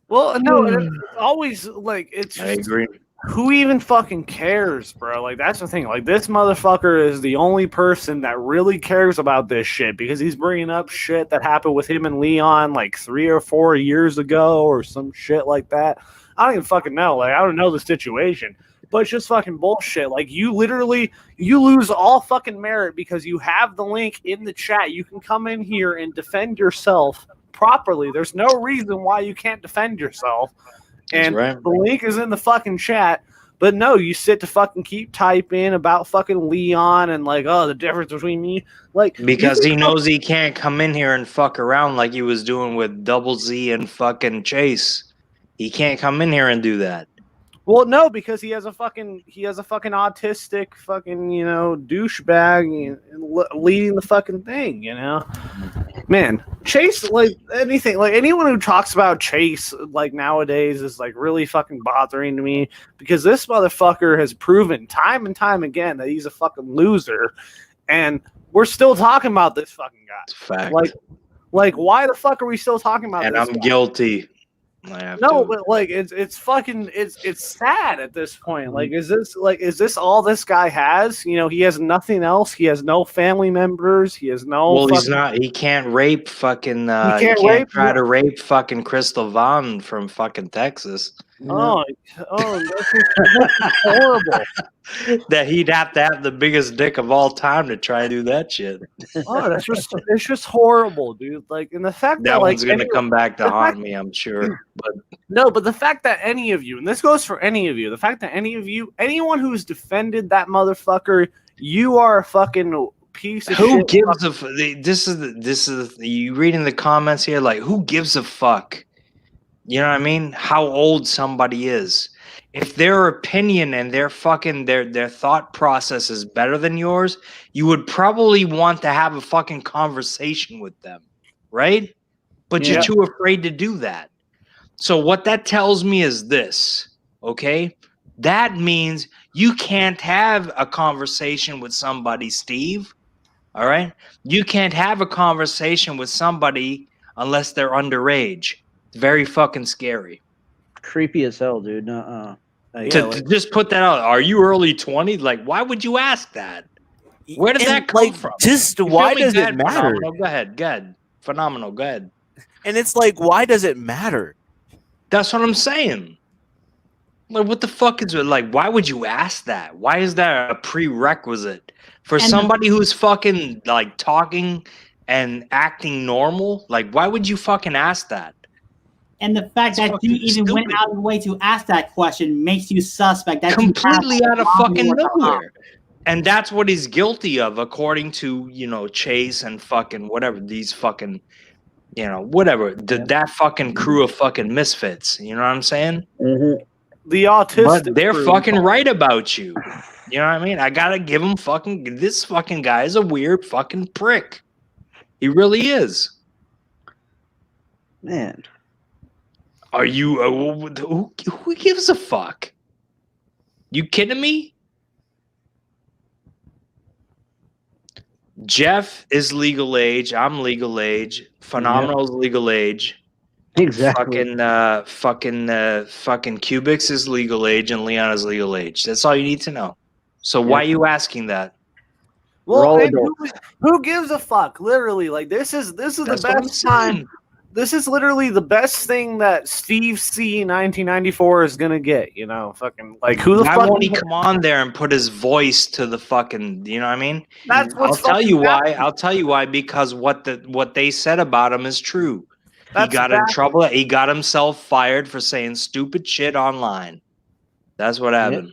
[SPEAKER 9] Well, no, it's always like it's.
[SPEAKER 1] I agree.
[SPEAKER 9] Who even fucking cares, bro? Like, that's the thing. Like, this motherfucker is the only person that really cares about this shit because he's bringing up shit that happened with him and Leon like 3 or 4 years ago or some shit like that. I don't even fucking know. Like, I don't know the situation. But it's just fucking bullshit. Like, you lose all fucking merit because you have the link in the chat. You can come in here and defend yourself properly. There's no reason why you can't defend yourself. And the link is in the fucking chat. But no, you sit to fucking keep typing about fucking Leon and like, oh, the difference between me. Like,
[SPEAKER 1] because he knows he can't come in here and fuck around like he was doing with Double Z and fucking Chase. He can't come in here and do that.
[SPEAKER 9] Well, no, because he has a fucking autistic fucking, you know, douchebag leading the fucking thing, you know. Man, Chase, like anything, like anyone who talks about Chase like nowadays is like really fucking bothering to me because this motherfucker has proven time and time again that he's a fucking loser, and we're still talking about this fucking guy.
[SPEAKER 1] It's a fact.
[SPEAKER 9] Like why the fuck are we still talking about
[SPEAKER 1] and
[SPEAKER 9] this
[SPEAKER 1] I'm
[SPEAKER 9] guy?
[SPEAKER 1] guilty. I have
[SPEAKER 9] No,
[SPEAKER 1] to.
[SPEAKER 9] but like it's fucking it's sad at this point. Like is this all this guy has? You know, he has nothing else. He has no family members. He has no.
[SPEAKER 1] Well, he's
[SPEAKER 9] fucking,
[SPEAKER 1] not. He can't rape fucking.
[SPEAKER 9] He
[SPEAKER 1] He
[SPEAKER 9] can't
[SPEAKER 1] can't
[SPEAKER 9] rape?
[SPEAKER 1] try to rape fucking Crystal Vaughn from fucking Texas.
[SPEAKER 9] Oh, that's horrible.
[SPEAKER 1] That he'd have to have the biggest dick of all time to try to do that shit.
[SPEAKER 9] Oh, it's just horrible, dude. Like, and the fact that,
[SPEAKER 1] That
[SPEAKER 9] like
[SPEAKER 1] one's gonna
[SPEAKER 9] any-
[SPEAKER 1] come back to
[SPEAKER 9] the
[SPEAKER 1] haunt
[SPEAKER 9] fact-
[SPEAKER 1] me, I'm sure. But
[SPEAKER 9] No, but the fact that any of you, and this goes for any of you, the fact that any of you, anyone who's defended that motherfucker, you are a fucking piece of
[SPEAKER 1] who
[SPEAKER 9] shit.
[SPEAKER 1] gives a? This is you reading the comments here. Like, who gives a fuck? You know what I mean? How old somebody is. If their opinion and their fucking their thought process is better than yours, you would probably want to have a fucking conversation with them, right? But
[SPEAKER 9] Yeah.
[SPEAKER 1] you're too afraid to do that. So what that tells me is this, okay? That means you can't have a conversation with somebody, Steve. All right? You can't have a conversation with somebody unless they're underage. It's very fucking scary.
[SPEAKER 5] Creepy as hell, dude. Nuh-uh. Like,
[SPEAKER 1] To just put that out, are you early 20s? Like, why would you ask that? Where did
[SPEAKER 4] And,
[SPEAKER 1] that come
[SPEAKER 4] like,
[SPEAKER 1] from?
[SPEAKER 4] just
[SPEAKER 1] You feel
[SPEAKER 4] why
[SPEAKER 1] me?
[SPEAKER 4] does
[SPEAKER 1] Go
[SPEAKER 4] it
[SPEAKER 1] ahead,
[SPEAKER 4] matter?
[SPEAKER 1] Phenomenal. Go ahead. Phenomenal. Go ahead.
[SPEAKER 4] And it's like, why does it matter?
[SPEAKER 1] That's what I'm saying. Like, what the fuck is it? Like, why would you ask that? Why is that a prerequisite for
[SPEAKER 8] And-
[SPEAKER 1] somebody who's fucking like talking and acting normal? Like, why would you fucking ask that?
[SPEAKER 8] And the fact
[SPEAKER 1] It's
[SPEAKER 8] that you
[SPEAKER 1] fucking
[SPEAKER 8] even went
[SPEAKER 1] stupid.
[SPEAKER 8] out of the way to ask that question makes you suspect. That you
[SPEAKER 1] Completely
[SPEAKER 8] have
[SPEAKER 1] out of
[SPEAKER 8] wrong
[SPEAKER 1] fucking
[SPEAKER 8] or not.
[SPEAKER 1] nowhere. And that's what he's guilty of, according to, Chase and fucking whatever, these fucking, whatever. That fucking crew of fucking misfits. You know what I'm saying?
[SPEAKER 5] mhm.
[SPEAKER 9] The autistic.
[SPEAKER 1] But they're
[SPEAKER 9] crew.
[SPEAKER 1] fucking right about you. You know what I mean? I gotta give him this fucking guy is a weird fucking prick. He really is.
[SPEAKER 5] Man.
[SPEAKER 1] Are you, who gives a fuck? You kidding me? Jeff is legal age. I'm legal age. Phenomenal's legal age.
[SPEAKER 5] Exactly.
[SPEAKER 1] Fucking Cubics is legal age and Leon is legal age. That's all you need to know. So why are you asking that?
[SPEAKER 5] We're all
[SPEAKER 9] Well, and
[SPEAKER 5] adults.
[SPEAKER 9] who gives a fuck? Literally, like this is the
[SPEAKER 1] That's what I'm
[SPEAKER 9] best time.
[SPEAKER 1] saying.
[SPEAKER 9] This is literally the best thing that Steve C 1994 is gonna get. You know, fucking like who the
[SPEAKER 1] Why
[SPEAKER 9] fuck?
[SPEAKER 1] won't he come on there and put his voice to the fucking? You know what I mean?
[SPEAKER 9] That's what's
[SPEAKER 1] I'll tell
[SPEAKER 9] fucking
[SPEAKER 1] you why.
[SPEAKER 9] happening.
[SPEAKER 1] I'll tell you why. Because what they said about him is true.
[SPEAKER 9] That's
[SPEAKER 1] he got in
[SPEAKER 9] exactly-
[SPEAKER 1] trouble. He got himself fired for saying stupid shit online. That's what happened.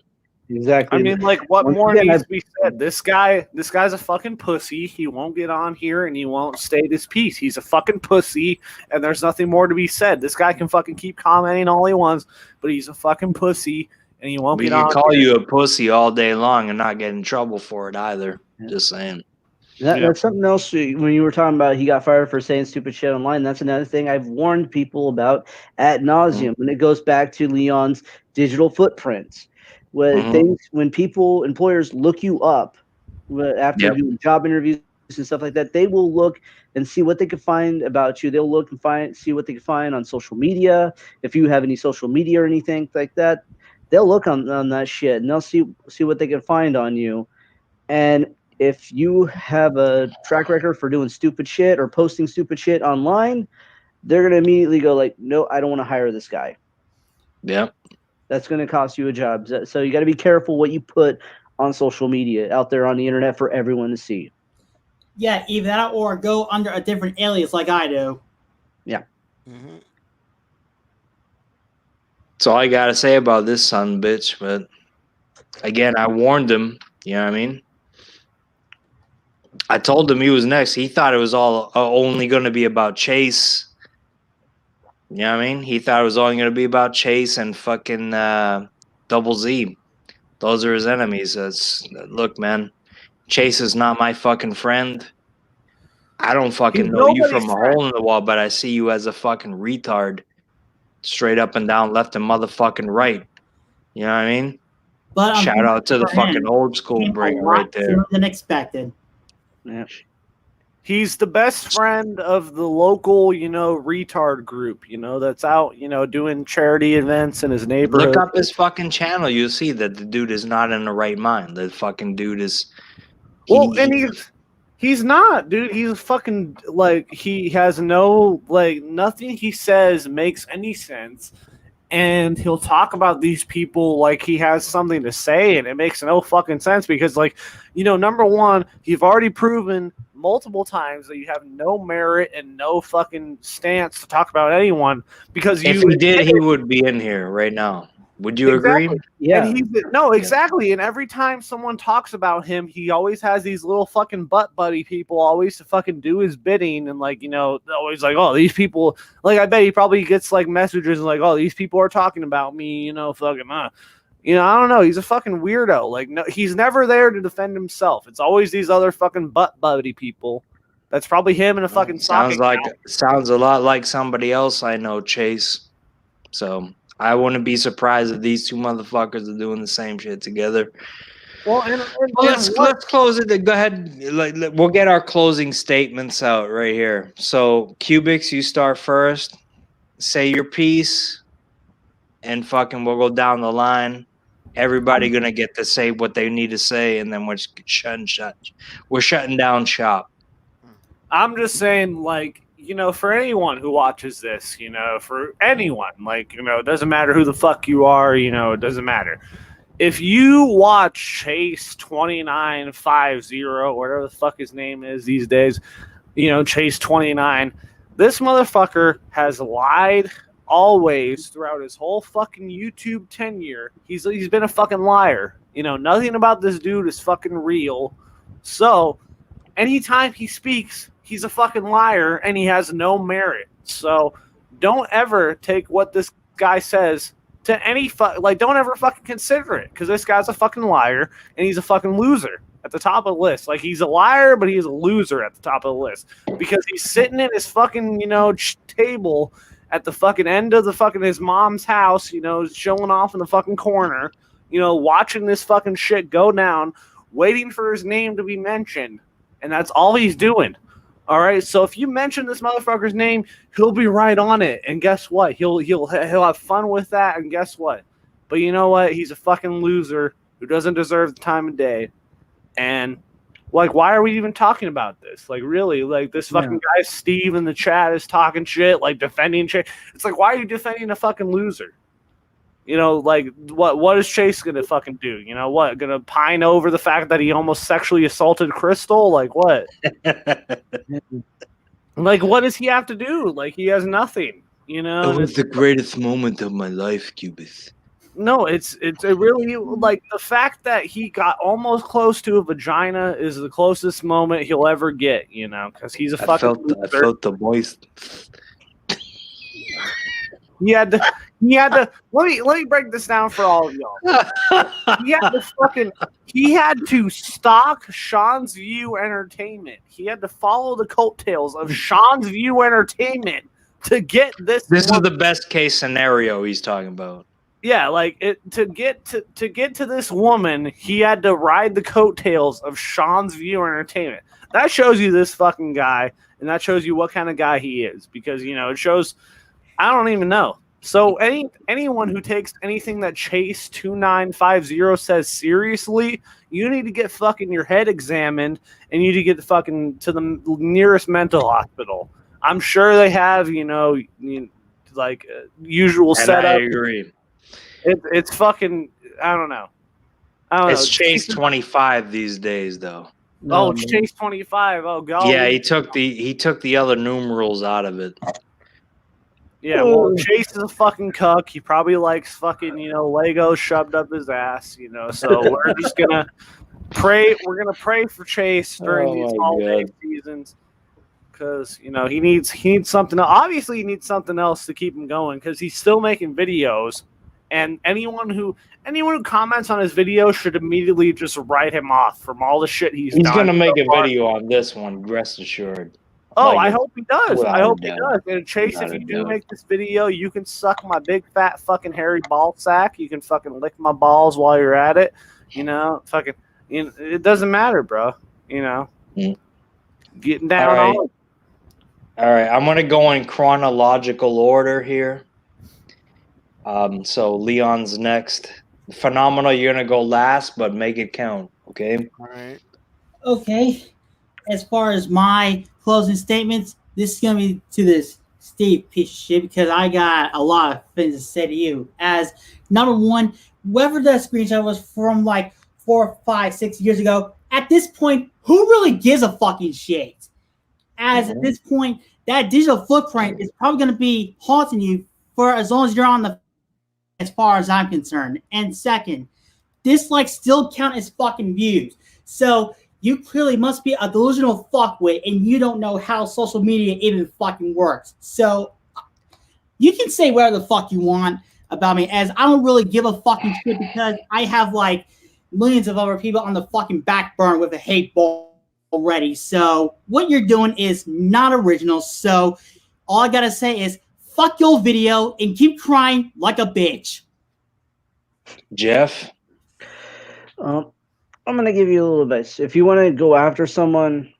[SPEAKER 5] Exactly.
[SPEAKER 9] I mean, like, what
[SPEAKER 5] Once
[SPEAKER 9] more
[SPEAKER 5] again,
[SPEAKER 9] needs to be said? This guy's a fucking pussy. He won't get on here and he won't state his piece. He's a fucking pussy, and there's nothing more to be said. This guy can fucking keep commenting all he wants, but he's a fucking pussy, and he won't
[SPEAKER 1] We
[SPEAKER 9] get
[SPEAKER 1] can
[SPEAKER 9] on.
[SPEAKER 1] call
[SPEAKER 9] here.
[SPEAKER 1] you a pussy all day long and not get in trouble for it either. Just saying.
[SPEAKER 5] That's something else when you were talking about he got fired for saying stupid shit online. That's another thing I've warned people about ad nauseum when it goes back to Leon's digital footprints. When employers look you up after
[SPEAKER 1] Yep.
[SPEAKER 5] doing job interviews and stuff like that, they will look and see what they can find about you. They'll look and see what they can find on social media. If you have any social media or anything like that, they'll look on that shit and they'll see what they can find on you. And if you have a track record for doing stupid shit or posting stupid shit online, they're gonna immediately go like, "No, I don't want to hire this guy."
[SPEAKER 1] Yeah.
[SPEAKER 5] That's going to cost you a job. So you got to be careful what you put on social media out there on the internet for everyone to see.
[SPEAKER 8] Yeah, either that or go under a different alias like I do.
[SPEAKER 5] Yeah.
[SPEAKER 1] That's all I gotta say about this son of a bitch. But again, I warned him. You know what I mean? I told him he was next. He thought it was all only going to be about Chase. You know what I mean? He thought it was only going to be about Chase and fucking Double Z. Those are his enemies. Look, man, Chase is not my fucking friend. I don't fucking know you from a hole in the wall, but I see you as a fucking retard. Straight up and down, left and motherfucking right. You know what I mean?
[SPEAKER 8] But
[SPEAKER 1] Shout out to the
[SPEAKER 8] for him,
[SPEAKER 1] fucking old school
[SPEAKER 8] came a
[SPEAKER 1] bringer
[SPEAKER 8] lot
[SPEAKER 1] right there.
[SPEAKER 8] sooner than expected.
[SPEAKER 5] Yeah.
[SPEAKER 9] He's the best friend of the local, retard group, that's out, doing charity events in his neighborhood.
[SPEAKER 1] Look up his fucking channel. You'll see that the dude is not in the right mind. The fucking dude is.
[SPEAKER 9] He's not, dude. He's fucking he has no nothing he says makes any sense. And he'll talk about these people like he has something to say, and it makes no fucking sense because, number one, you've already proven multiple times that you have no merit and no fucking stance to talk about anyone because
[SPEAKER 1] if he did, he would be in here right now. Would you agree?
[SPEAKER 5] Yeah.
[SPEAKER 9] And exactly. And every time someone talks about him, he always has these little fucking butt buddy people always to fucking do his bidding and always oh, these people, I bet he probably gets messages oh, these people are talking about me, fucking I don't know. He's a fucking weirdo. No, he's never there to defend himself. It's always these other fucking butt buddy people. That's probably him in a fucking
[SPEAKER 1] sounds a lot like somebody else I know, Chase. So I wouldn't be surprised if these two motherfuckers are doing the same shit together.
[SPEAKER 9] Well,
[SPEAKER 1] let's close it. Go ahead. We'll get our closing statements out right here. So, Cubics, you start first. Say your piece, and fucking we'll go down the line. Everybody gonna get to say what they need to say, and then we're shutting down shop.
[SPEAKER 9] I'm just saying, for anyone who watches this, for anyone, it doesn't matter who the fuck you are, it doesn't matter. If you watch Chase 2950, whatever the fuck his name is these days, Chase 29, this motherfucker has lied always throughout his whole fucking YouTube tenure. He's been a fucking liar. Nothing about this dude is fucking real. So, anytime he speaks, he's a fucking liar and he has no merit. So don't ever take what this guy says to any don't ever fucking consider it because this guy's a fucking liar and he's a fucking loser at the top of the list. He's a liar, but he's a loser at the top of the list because he's sitting in his fucking, table at the fucking end of the fucking his mom's house, showing off in the fucking corner, watching this fucking shit go down, waiting for his name to be mentioned. And that's all he's doing. All right, so if you mention this motherfucker's name, he'll be right on it, and guess what? He'll have fun with that, and guess what? But you know what? He's a fucking loser who doesn't deserve the time of day. And why are we even talking about this? Really, this fucking guy Steve in the chat is talking shit, defending Chase. It's why are you defending a fucking loser? What is Chase gonna fucking do? What, gonna pine over the fact that he almost sexually assaulted Crystal? What? What does he have to do? He has nothing.
[SPEAKER 1] It was the greatest moment of my life, Cubis.
[SPEAKER 9] No, it's really the fact that he got almost close to a vagina is the closest moment he'll ever get. Because he's a fucking loser.
[SPEAKER 1] I felt the moist.
[SPEAKER 9] He had to let me break this down for all of y'all. He had to stalk Sean's View Entertainment. He had to follow the coattails of Sean's View Entertainment to get this.
[SPEAKER 1] This is the best case scenario he's talking about.
[SPEAKER 9] Yeah, to get to this woman, he had to ride the coattails of Sean's View Entertainment. That shows you this fucking guy, and that shows you what kind of guy he is, because it shows. I don't even know. So anyone who takes anything that Chase 2950 says seriously, you need to get fucking your head examined, and you need to get fucking to the nearest mental hospital. I'm sure they have, usual setup.
[SPEAKER 1] I agree.
[SPEAKER 9] It's fucking. I don't know.
[SPEAKER 1] It's Chase 25 these days, though.
[SPEAKER 9] Oh, it's Chase 25. Oh god.
[SPEAKER 1] Yeah, he took the other numerals out of it.
[SPEAKER 9] Yeah, well, Chase is a fucking cuck. He probably likes fucking, Legos shoved up his ass, So we're just gonna pray. We're gonna pray for Chase during these holiday seasons, because he needs something. Obviously, he needs something else to keep him going, because he's still making videos, and anyone who comments on his video should immediately just write him off from all the shit he's done.
[SPEAKER 1] He's gonna make a video on this one, rest assured.
[SPEAKER 9] Oh, I hope he does. I hope he does. And Chase, if you do make this video, you can suck my big fat fucking hairy ball sack. You can fucking lick my balls while you're at it. Fucking. It doesn't matter, bro. Getting down
[SPEAKER 1] All right.
[SPEAKER 9] on it.
[SPEAKER 1] All right, I'm gonna go in chronological order here. So Leon's next. Phenomenal, you're gonna go last, but make it count, okay?
[SPEAKER 4] All right.
[SPEAKER 8] Okay. As far as my closing statements, this is gonna be to this Steve piece of shit because I got a lot of things to say to you. As number one, whoever that screenshot was from like 4, 5, 6 years ago, at this point, who really gives a fucking shit? As at this point, that digital footprint is probably gonna be haunting you for as long as you're on the, as far as I'm concerned. And second, dislikes still count as fucking views. So you clearly must be a delusional fuckwit and you don't know how social media even fucking works. So you can say whatever the fuck you want about me, as I don't really give a fucking shit because I have like millions of other people on the fucking back burner with a hate ball already. So what you're doing is not original. So all I gotta say is fuck your video and keep crying like a bitch.
[SPEAKER 1] Jeff?
[SPEAKER 5] I'm going to give you a little advice. If you want to go after someone,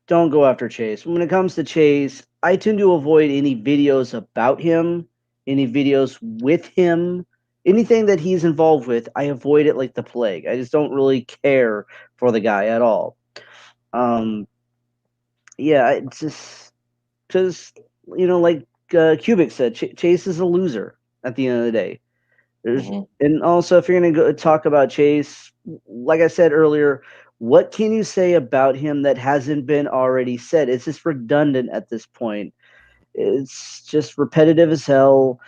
[SPEAKER 5] don't go after Chase. When it comes to Chase, I tend to avoid any videos about him, any videos with him, anything that he's involved with. I avoid it like the plague. I just don't really care for the guy at all. Yeah, it's just because, like Cubic said, Chase is a loser at the end of the day. And also, if you're going to go talk about Chase, like I said earlier, what can you say about him that hasn't been already said? It's just redundant at this point. It's just repetitive as hell.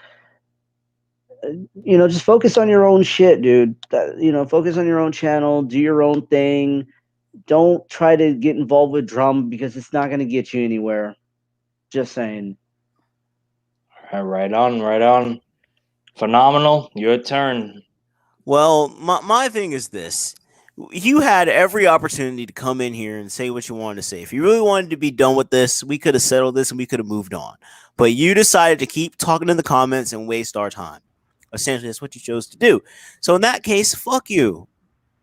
[SPEAKER 5] Just focus on your own shit, dude. Focus on your own channel, do your own thing. Don't try to get involved with drama because it's not going to get you anywhere. Just saying.
[SPEAKER 1] Right on. Phenomenal, your turn.
[SPEAKER 4] Well, my thing is this. You had every opportunity to come in here and say what you wanted to say. If you really wanted to be done with this, we could have settled this and we could have moved on. But you decided to keep talking in the comments and waste our time. Essentially, that's what you chose to do. So in that case, fuck you.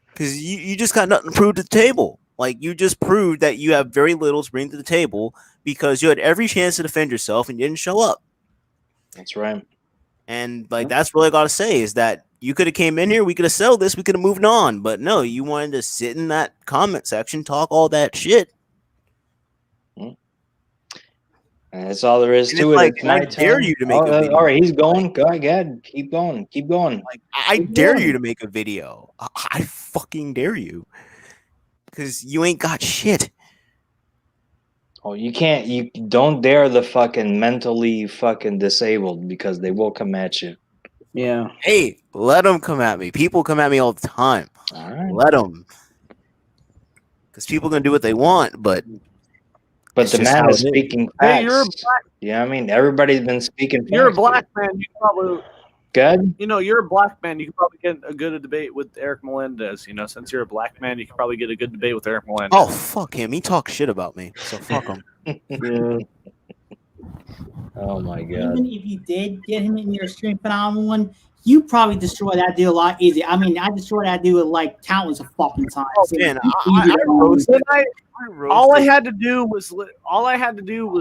[SPEAKER 4] Because you just got nothing to prove to the table. Like, you just proved that you have very little to bring to the table because you had every chance to defend yourself and you didn't show up.
[SPEAKER 1] That's right.
[SPEAKER 4] And that's what I gotta say is that you could have came in here, we could have settled this, we could have moved on, but no, you wanted to sit in that comment section, talk all that shit.
[SPEAKER 1] And that's all there is
[SPEAKER 4] And
[SPEAKER 1] to
[SPEAKER 4] it's
[SPEAKER 1] it.
[SPEAKER 4] like,
[SPEAKER 1] It's
[SPEAKER 4] I
[SPEAKER 1] my
[SPEAKER 4] dare
[SPEAKER 1] turn.
[SPEAKER 4] you to make a video.
[SPEAKER 1] All right, he's going. Go ahead. Keep going.
[SPEAKER 4] Like, I dare you to make a video. I fucking dare you. Because you ain't got shit.
[SPEAKER 1] Oh, you can't. You don't dare the fucking mentally fucking disabled because they will come at you.
[SPEAKER 5] Yeah.
[SPEAKER 4] Hey, let them come at me. People come at me all the time.
[SPEAKER 1] All right.
[SPEAKER 4] Let them. Because people are going to do what they want, but
[SPEAKER 1] the man is speaking facts.
[SPEAKER 9] Hey, you're a black.
[SPEAKER 1] Yeah, I mean, everybody's been speaking.
[SPEAKER 9] You're a
[SPEAKER 1] facts.
[SPEAKER 9] black man. You probably.
[SPEAKER 1] Good.
[SPEAKER 9] You're a black man. You can probably get a good debate with Eric Melendez. Since you're a black man, you can probably get a good debate with Eric Melendez.
[SPEAKER 4] Oh, fuck him. He talks shit about me. So fuck him.
[SPEAKER 5] Yeah.
[SPEAKER 1] Oh my god.
[SPEAKER 8] Even if you did get him in your stream phenomenal one, you probably destroy that dude a lot easier. I mean, I destroyed that dude like countless of fucking times.
[SPEAKER 9] Oh,
[SPEAKER 4] Man,
[SPEAKER 9] all I had to do was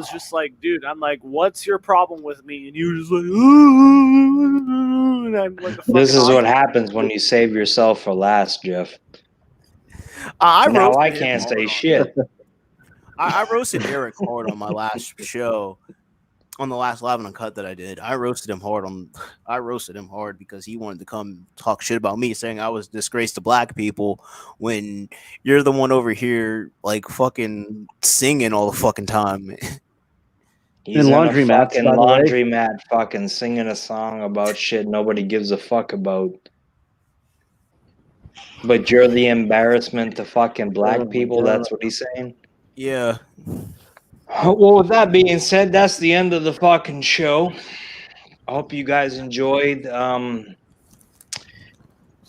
[SPEAKER 9] just like, dude, I'm like, what's your problem with me? And you were just like, ooh, and I'm like,
[SPEAKER 1] This is what happens when you save yourself for last, Jeff.
[SPEAKER 4] I
[SPEAKER 1] can't say shit.
[SPEAKER 4] I roasted Eric hard on my last show, on the last Live and Uncut that I did. I roasted him hard because he wanted to come talk shit about me, saying I was a disgrace to black people when you're the one over here like fucking singing all the fucking time.
[SPEAKER 1] He's
[SPEAKER 5] In
[SPEAKER 1] in
[SPEAKER 5] laundromats,
[SPEAKER 1] a fucking
[SPEAKER 5] by the way.
[SPEAKER 1] laundromat, fucking singing a song about shit nobody gives a fuck about. But you're the embarrassment to fucking black people. That's what he's saying.
[SPEAKER 4] Yeah.
[SPEAKER 1] Well, with that being said, that's the end of the fucking show. I hope you guys enjoyed.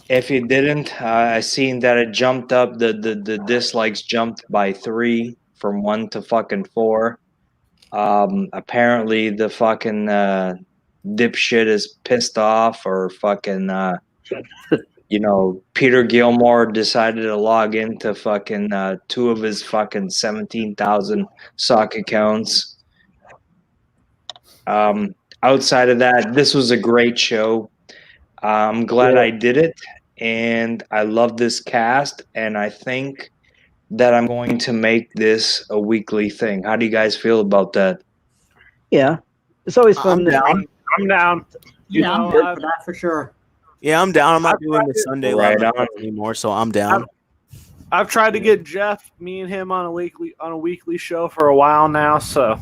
[SPEAKER 1] If you didn't, I seen that it jumped up. The dislikes jumped by 3 from 1 to fucking 4. Apparently the fucking dipshit is pissed off or fucking you know, Peter Gilmore decided to log into fucking 2 of his fucking 17,000 sock accounts. Outside of that, this was a great show. I'm glad I did it, and I love this cast, and I think that I'm going to make this a weekly thing. How do you guys feel about that?
[SPEAKER 5] Yeah, it's always fun.
[SPEAKER 4] I'm down.
[SPEAKER 9] I'm down.
[SPEAKER 8] Yeah, I'm good for that for sure.
[SPEAKER 4] Yeah, I'm down. I'm not doing the Sunday
[SPEAKER 1] Right
[SPEAKER 4] live
[SPEAKER 1] on.
[SPEAKER 4] anymore, so I'm down.
[SPEAKER 9] I've tried to get Jeff, me and him on a weekly show for a while now. So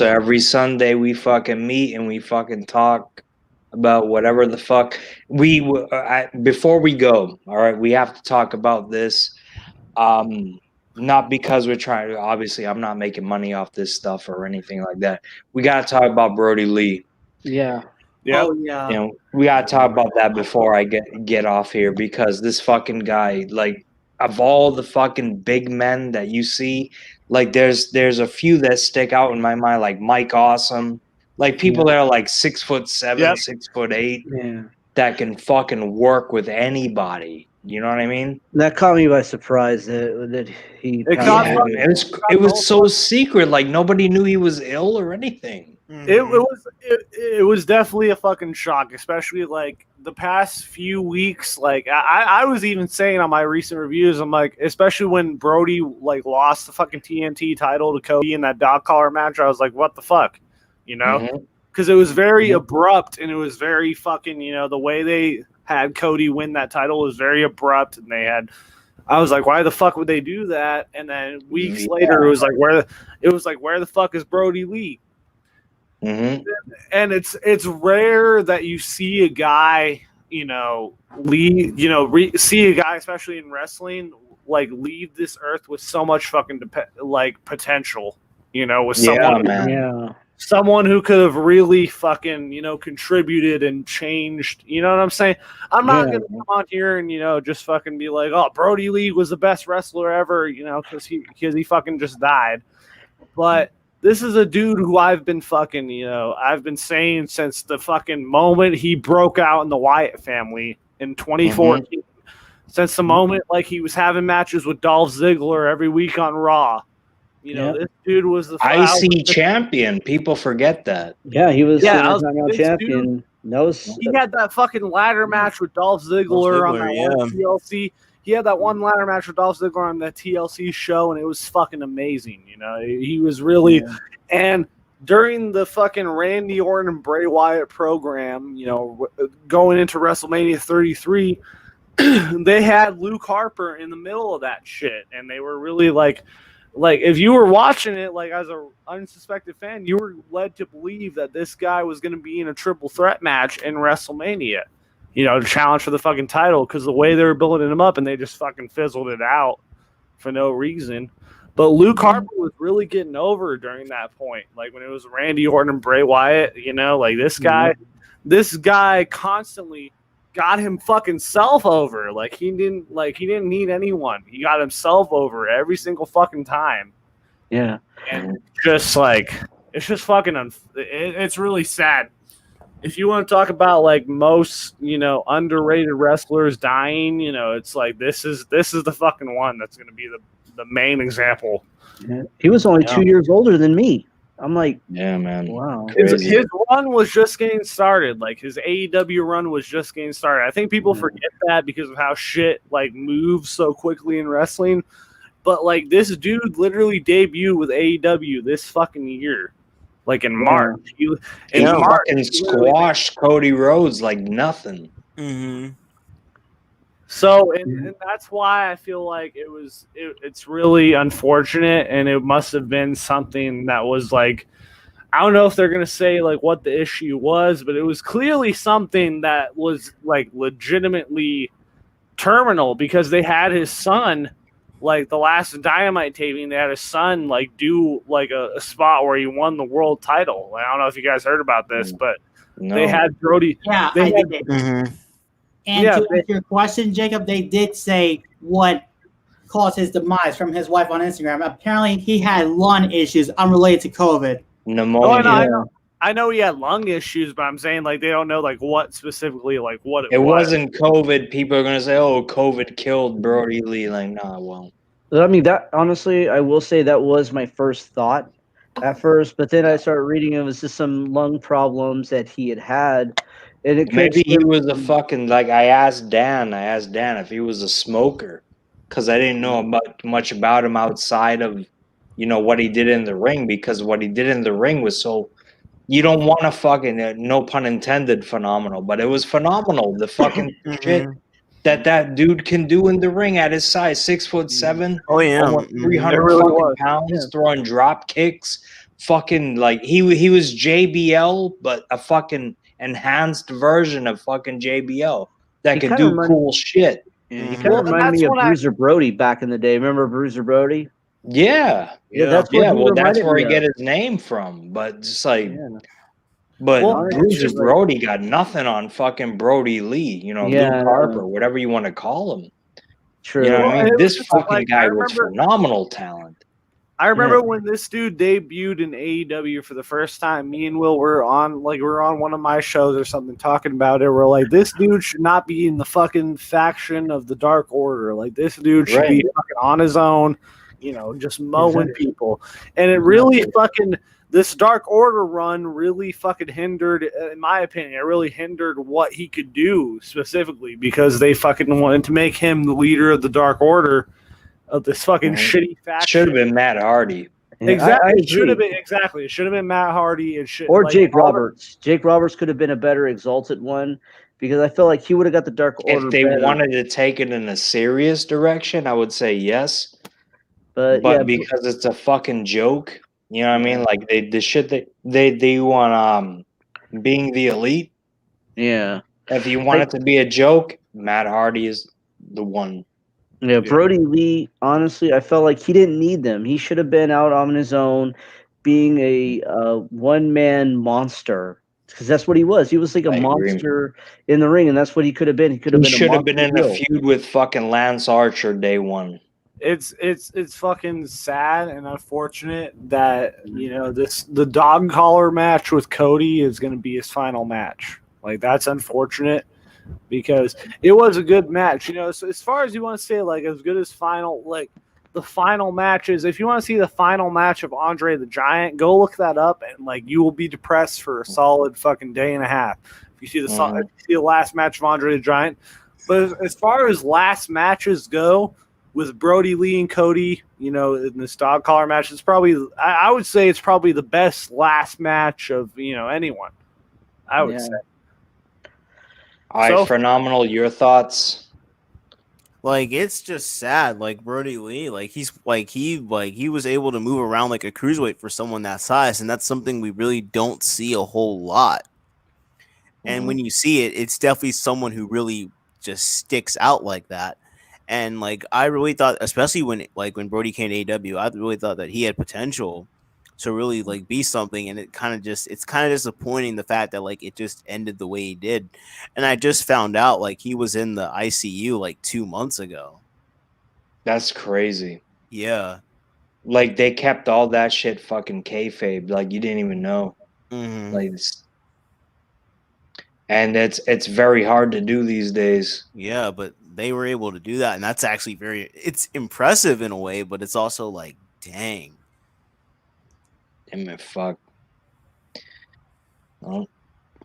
[SPEAKER 1] every Sunday we fucking meet and we fucking talk about whatever the fuck before we go. All right, we have to talk about this. Not because we're trying to. Obviously, I'm not making money off this stuff or anything like that. We got to talk about Brody Lee.
[SPEAKER 5] Yeah.
[SPEAKER 9] yeah,
[SPEAKER 8] Oh yeah.
[SPEAKER 1] You know, we got to talk about that before I get off here, because this fucking guy, like, of all the fucking big men that you see, like there's a few that stick out in my mind, like Mike Awesome, like people that are like 6'7",
[SPEAKER 9] Yep.
[SPEAKER 1] 6'8",
[SPEAKER 5] Yeah.
[SPEAKER 1] that can fucking work with anybody. You know what I mean?
[SPEAKER 5] That caught me by surprise that he.
[SPEAKER 9] It
[SPEAKER 5] kinda
[SPEAKER 9] caught
[SPEAKER 5] had
[SPEAKER 9] me-
[SPEAKER 5] it.
[SPEAKER 1] It was so secret, like nobody knew he was ill or anything.
[SPEAKER 9] it was definitely a fucking shock, especially like the past few weeks. Like I was even saying on my recent reviews, I'm like, especially when Brody like lost the fucking TNT title to Cody in that dog collar match, I was like, what the fuck, you know?
[SPEAKER 1] Mhm.
[SPEAKER 9] Because it was very abrupt and it was very fucking, you know, the way they had Cody win that title was very abrupt, and I was like, why the fuck would they do that? And then weeks later, it was like, where the fuck is Brody Lee?
[SPEAKER 1] Mhm.
[SPEAKER 9] And it's rare that you see a guy, you know, see a guy, especially in wrestling, like leave this earth with so much fucking like potential, you know, with someone,
[SPEAKER 1] man.
[SPEAKER 5] Yeah.
[SPEAKER 9] someone who could have really fucking, you know, contributed and changed. You know what I'm saying? I'm not
[SPEAKER 5] Yeah.
[SPEAKER 9] gonna come on here and, you know, just fucking be like, oh, Brody Lee was the best wrestler ever, you know, because he fucking just died. But this is a dude who I've been fucking, you know, I've been saying since the fucking moment he broke out in the Wyatt family in 2014. Since the moment like he was having matches with Dolph Ziggler every week on Raw. You know, this dude was the
[SPEAKER 1] IC champion. People forget that.
[SPEAKER 5] Yeah, he was
[SPEAKER 9] Yeah, I was-
[SPEAKER 5] Intercontinental
[SPEAKER 9] this
[SPEAKER 5] champion.
[SPEAKER 9] He had that fucking ladder match with Dolph Ziggler on that one TLC. He had that one ladder match with Dolph Ziggler on the TLC show, and it was fucking amazing. You know, he was really. And during the fucking Randy Orton and Bray Wyatt program, you know, going into WrestleMania 33, they had Luke Harper in the middle of that shit, and they were really like if you were watching it, like as a unsuspected fan, you were led to believe that this guy was going to be in a triple threat match in WrestleMania, you know, to challenge for the fucking title, because the way they were building him up, and they just fucking fizzled it out for no reason. But Luke Harper was really getting over during that point, like when it was Randy Orton and Bray Wyatt, you know, like this guy constantly got him fucking self over. Like he didn't need anyone. He got himself over every single fucking time.
[SPEAKER 5] Yeah.
[SPEAKER 9] And just like it's just fucking it's really sad. If you want to talk about like most, you know, underrated wrestlers dying, you know, it's like this is the fucking one that's going to be the main example.
[SPEAKER 5] Yeah. He was only 2 years older than me. I'm like,
[SPEAKER 1] yeah, man.
[SPEAKER 5] Wow.
[SPEAKER 9] His run was just getting started. Like his AEW run was just getting started. I think people forget that because of how shit like moves so quickly in wrestling. But like this dude literally debuted with AEW this fucking year, like in March.
[SPEAKER 1] He fucking squashed Cody Rhodes like nothing.
[SPEAKER 4] Mm-hmm.
[SPEAKER 9] So, and that's why I feel like it's really unfortunate, and it must have been something that was like, I don't know if they're going to say like what the issue was, but it was clearly something that was like legitimately terminal, because they had his son, like the last Dynamite taping, they had his son like do like a spot where he won the world title. I don't know if you guys heard about this, but they had Brody.
[SPEAKER 8] Yeah,
[SPEAKER 9] they
[SPEAKER 8] I
[SPEAKER 9] had,
[SPEAKER 8] did.
[SPEAKER 4] Mm-hmm.
[SPEAKER 8] And to answer your question, Jacob, they did say what caused his demise from his wife on Instagram. Apparently, he had lung issues unrelated to COVID.
[SPEAKER 1] Pneumonia.
[SPEAKER 9] I know he had lung issues, but I'm saying like they don't know like what specifically like what
[SPEAKER 1] It
[SPEAKER 9] was.
[SPEAKER 1] wasn't COVID. People are gonna say, "Oh, COVID killed Brody Lee." Like, nah, well,
[SPEAKER 5] I mean, that honestly, I will say that was my first thought at first, but then I started reading it was just some lung problems that he had, and it could
[SPEAKER 1] maybe he
[SPEAKER 5] stem
[SPEAKER 1] was a
[SPEAKER 5] from-
[SPEAKER 1] fucking like. I asked Dan if he was a smoker, because I didn't know much about him outside of, what he did in the ring. Because what he did in the ring was so. You don't want to fucking, no pun intended, phenomenal, but it was phenomenal. The fucking shit that dude can do in the ring at his size, 6'7".
[SPEAKER 4] Oh yeah,
[SPEAKER 1] Almost 300
[SPEAKER 9] It really
[SPEAKER 1] fucking
[SPEAKER 9] was.
[SPEAKER 1] pounds, throwing drop kicks. Fucking like he was JBL, but a fucking enhanced version of fucking JBL that
[SPEAKER 5] He
[SPEAKER 1] could
[SPEAKER 5] kinda
[SPEAKER 1] do
[SPEAKER 5] reminded-
[SPEAKER 1] cool shit.
[SPEAKER 5] Yeah, he
[SPEAKER 4] Mhm.
[SPEAKER 5] kind of
[SPEAKER 9] Well,
[SPEAKER 5] reminded
[SPEAKER 9] that's
[SPEAKER 5] me of
[SPEAKER 9] what I-
[SPEAKER 5] Bruiser Brody back in the day. Remember Bruiser Brody?
[SPEAKER 1] Yeah,
[SPEAKER 5] Yeah, that's what
[SPEAKER 1] yeah.
[SPEAKER 5] he
[SPEAKER 1] Well, that's
[SPEAKER 5] reminded
[SPEAKER 1] where
[SPEAKER 5] me
[SPEAKER 1] he
[SPEAKER 5] of.
[SPEAKER 1] get his name from. But just like,
[SPEAKER 5] Yeah.
[SPEAKER 1] but
[SPEAKER 9] Well,
[SPEAKER 5] it's
[SPEAKER 1] Bruiser
[SPEAKER 5] just like-
[SPEAKER 1] Brody got nothing on fucking Brody Lee.
[SPEAKER 5] Yeah,
[SPEAKER 1] Luke Harper, whatever you want to call him.
[SPEAKER 5] True.
[SPEAKER 1] You know what
[SPEAKER 9] Well,
[SPEAKER 1] I
[SPEAKER 9] it
[SPEAKER 1] mean?
[SPEAKER 9] was
[SPEAKER 1] This
[SPEAKER 9] just
[SPEAKER 1] fucking
[SPEAKER 9] like,
[SPEAKER 1] guy
[SPEAKER 9] I
[SPEAKER 1] was
[SPEAKER 9] remember-
[SPEAKER 1] phenomenal talent.
[SPEAKER 9] I remember when this dude debuted in AEW for the first time. Me and Will were on one of my shows or something talking about it. We're like, this dude should not be in the fucking faction of the Dark Order. Like this dude should be fucking on his own, just mowing people. And it really fucking this Dark Order run really fucking hindered, in my opinion, it really hindered what he could do specifically because they fucking wanted to make him the leader of the Dark Order. Of this fucking shitty faction.
[SPEAKER 1] Should have been Matt Hardy.
[SPEAKER 5] Yeah,
[SPEAKER 9] Exactly.
[SPEAKER 5] I
[SPEAKER 9] It should have
[SPEAKER 5] agree.
[SPEAKER 9] been exactly. It should have been Matt Hardy. It should
[SPEAKER 5] Or
[SPEAKER 9] like,
[SPEAKER 5] Jake
[SPEAKER 9] all the-
[SPEAKER 5] Roberts. Jake Roberts could have been a better Exalted one because I feel like he would have got the Dark Order
[SPEAKER 1] If they
[SPEAKER 5] better.
[SPEAKER 1] wanted to take it in a serious direction, I would say yes.
[SPEAKER 5] but
[SPEAKER 1] But
[SPEAKER 5] yeah,
[SPEAKER 1] because it's a fucking joke, you know what I mean? Like the shit that they want being the elite.
[SPEAKER 5] yeah,
[SPEAKER 1] If you want it to be a joke, Matt Hardy is the one.
[SPEAKER 5] yeah. Brody Lee, honestly, I felt like he didn't need them. He should have been out on his own, being a one-man monster. Because that's what he was. He was like a
[SPEAKER 1] I agree.
[SPEAKER 5] monster in the ring, and that's what he could have been. He could have
[SPEAKER 1] He
[SPEAKER 5] been.
[SPEAKER 1] should have been in a
[SPEAKER 5] heel.
[SPEAKER 1] feud with fucking Lance Archer day one.
[SPEAKER 9] It's fucking sad and unfortunate that the dog collar match with Cody is going to be his final match. Like that's unfortunate because it was a good match. So as far as you want to say, like as good as the final matches. If you want to see the final match of Andre the Giant, go look that up, and like you will be depressed for a solid fucking day and a half. If you see if you see the last match of Andre the Giant, but as far as last matches go, with Brody Lee and Cody, in this dog collar match, it's probably I would say it's probably the best last match of anyone. I would say.
[SPEAKER 1] All right,
[SPEAKER 9] So-
[SPEAKER 1] phenomenal. Your thoughts?
[SPEAKER 4] Like it's just sad. Like Brody Lee, he was able to move around like a cruiserweight for someone that size, and that's something we really don't see a whole lot. And when you see it, it's definitely someone who really just sticks out like that. And like I really thought, especially when Brody came to AEW, I really thought that he had potential to really like be something, and it's kind of disappointing the fact that like it just ended the way he did. And I just found out like he was in the ICU like 2 months ago.
[SPEAKER 1] That's crazy.
[SPEAKER 4] Yeah.
[SPEAKER 1] Like they kept all that shit fucking kayfabe. Like you didn't even know.
[SPEAKER 4] Mhm.
[SPEAKER 1] Like, and it's very hard to do these days.
[SPEAKER 4] Yeah, but they were able to do that, and that's actually it's impressive in a way, but it's also like, dang.
[SPEAKER 1] Damn it, fuck. Well,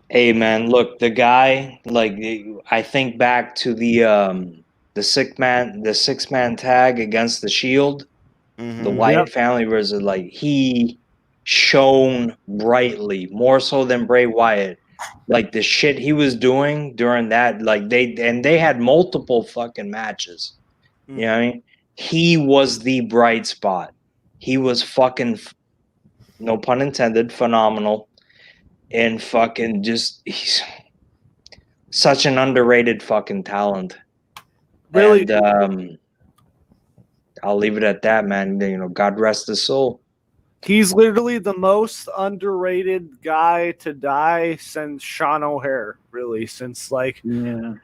[SPEAKER 1] hey man, look, the guy, like I think back to the 6-man tag against the Shield, the Wyatt family versus like he shone brightly more so than Bray Wyatt. Like the shit he was doing during that, like they had multiple fucking matches. You know what I mean? He was the bright spot. He was fucking, no pun intended, phenomenal. And fucking he's such an underrated fucking talent.
[SPEAKER 9] Really?
[SPEAKER 1] And, I'll leave it at that, man. God rest his soul.
[SPEAKER 9] He's literally the most underrated guy to die since Sean O'Hare, really. Since like when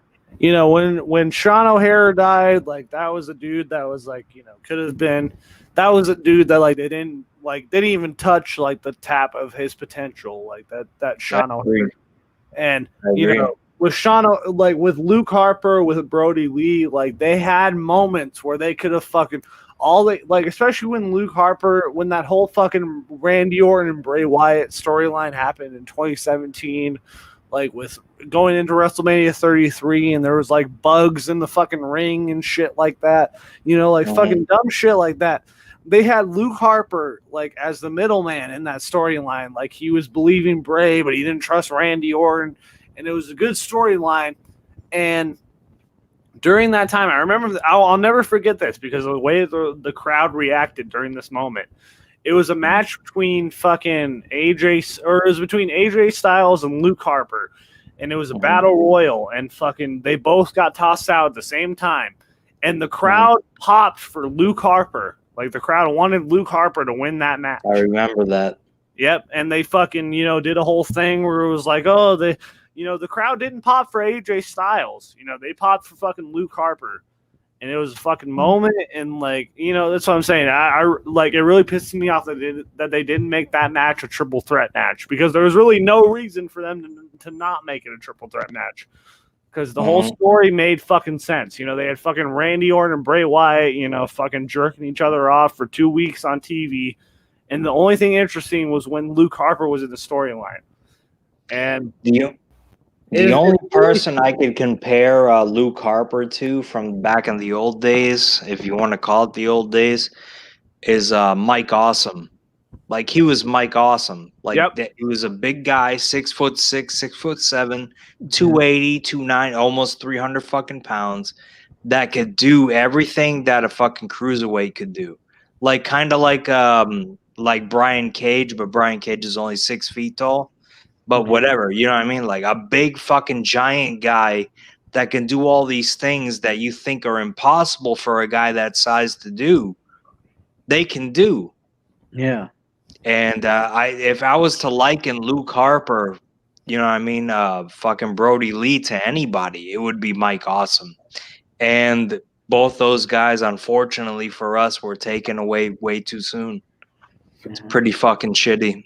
[SPEAKER 9] Sean O'Hare died, like that was a dude that was like, could have been, that was a dude that like they didn't like they didn't even touch like the tap of his potential, like that Sean O'Haire. And you know, with Sean, like with Luke Harper, with Brody Lee, like they had moments where they could have fucking like, especially when Luke Harper, when that whole fucking Randy Orton and Bray Wyatt storyline happened in 2017, like with going into WrestleMania 33, and there was like bugs in the fucking ring and shit like that, you know, like fucking dumb shit like that. They had Luke Harper like as the middleman in that storyline, like he was believing Bray, but he didn't trust Randy Orton, and it was a good storyline. And during that time, I remember, I'll never forget this because of the way the crowd reacted during this moment. It was a match between fucking AJ Styles and Luke Harper, and it was a battle royal, and fucking they both got tossed out at the same time, and the crowd popped for Luke Harper. Like the crowd wanted Luke Harper to win that match.
[SPEAKER 1] I remember that.
[SPEAKER 9] Yep, and they fucking, you know, did a whole thing where it was like, oh, the crowd didn't pop for AJ Styles. You know, they popped for fucking Luke Harper. And it was a fucking moment, and like, you know, that's what I'm saying. I like, it really pissed me off that they didn't make that match a triple threat match, because there was really no reason for them to not make it a triple threat match, because the whole story made fucking sense. You know, they had fucking Randy Orton and Bray Wyatt, you know, fucking jerking each other off for 2 weeks on TV, and the only thing interesting was when Luke Harper was in the storyline. And
[SPEAKER 1] the only person I could compare Luke Harper to from back in the old days, if you want to call it the old days, is Mike Awesome. Like, he was Mike Awesome. Like, he was a big guy, 6'6", 6'7", 280, 290, almost 300 fucking pounds, that could do everything that a fucking cruiserweight could do. Like, kind of like Brian Cage, but Brian Cage is only 6 feet tall. But whatever, you know what I mean? Like a big fucking giant guy that can do all these things that you think are impossible for a guy that size to do, they can do.
[SPEAKER 5] Yeah.
[SPEAKER 1] And if I was to liken Luke Harper, you know what I mean, fucking Brody Lee to anybody, it would be Mike Awesome. And both those guys, unfortunately for us, were taken away way too soon. It's pretty fucking shitty.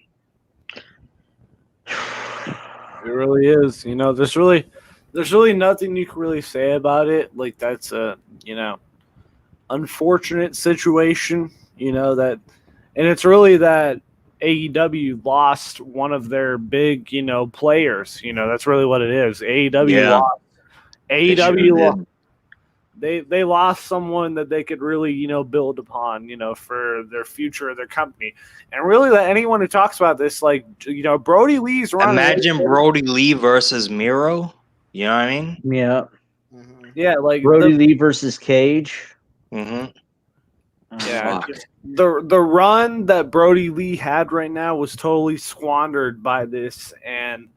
[SPEAKER 9] It really is. You know, there's really nothing you can really say about it. Like, that's a, you know, unfortunate situation, you know, that, and it's really that AEW lost one of their big, you know, players. You know, that's really what it is. AEW lost. AEW lost. They lost someone that they could really, you know, build upon, you know, for their future of their company. And really, that anyone who talks about this, like, you know, Brody Lee's running.
[SPEAKER 1] Imagine Brody Lee versus Miro. You know what I mean?
[SPEAKER 5] Yeah.
[SPEAKER 9] Yeah, like
[SPEAKER 5] Brody Lee versus Cage.
[SPEAKER 1] Mm-hmm.
[SPEAKER 9] Yeah. The run that Brody Lee had right now was totally squandered by this, and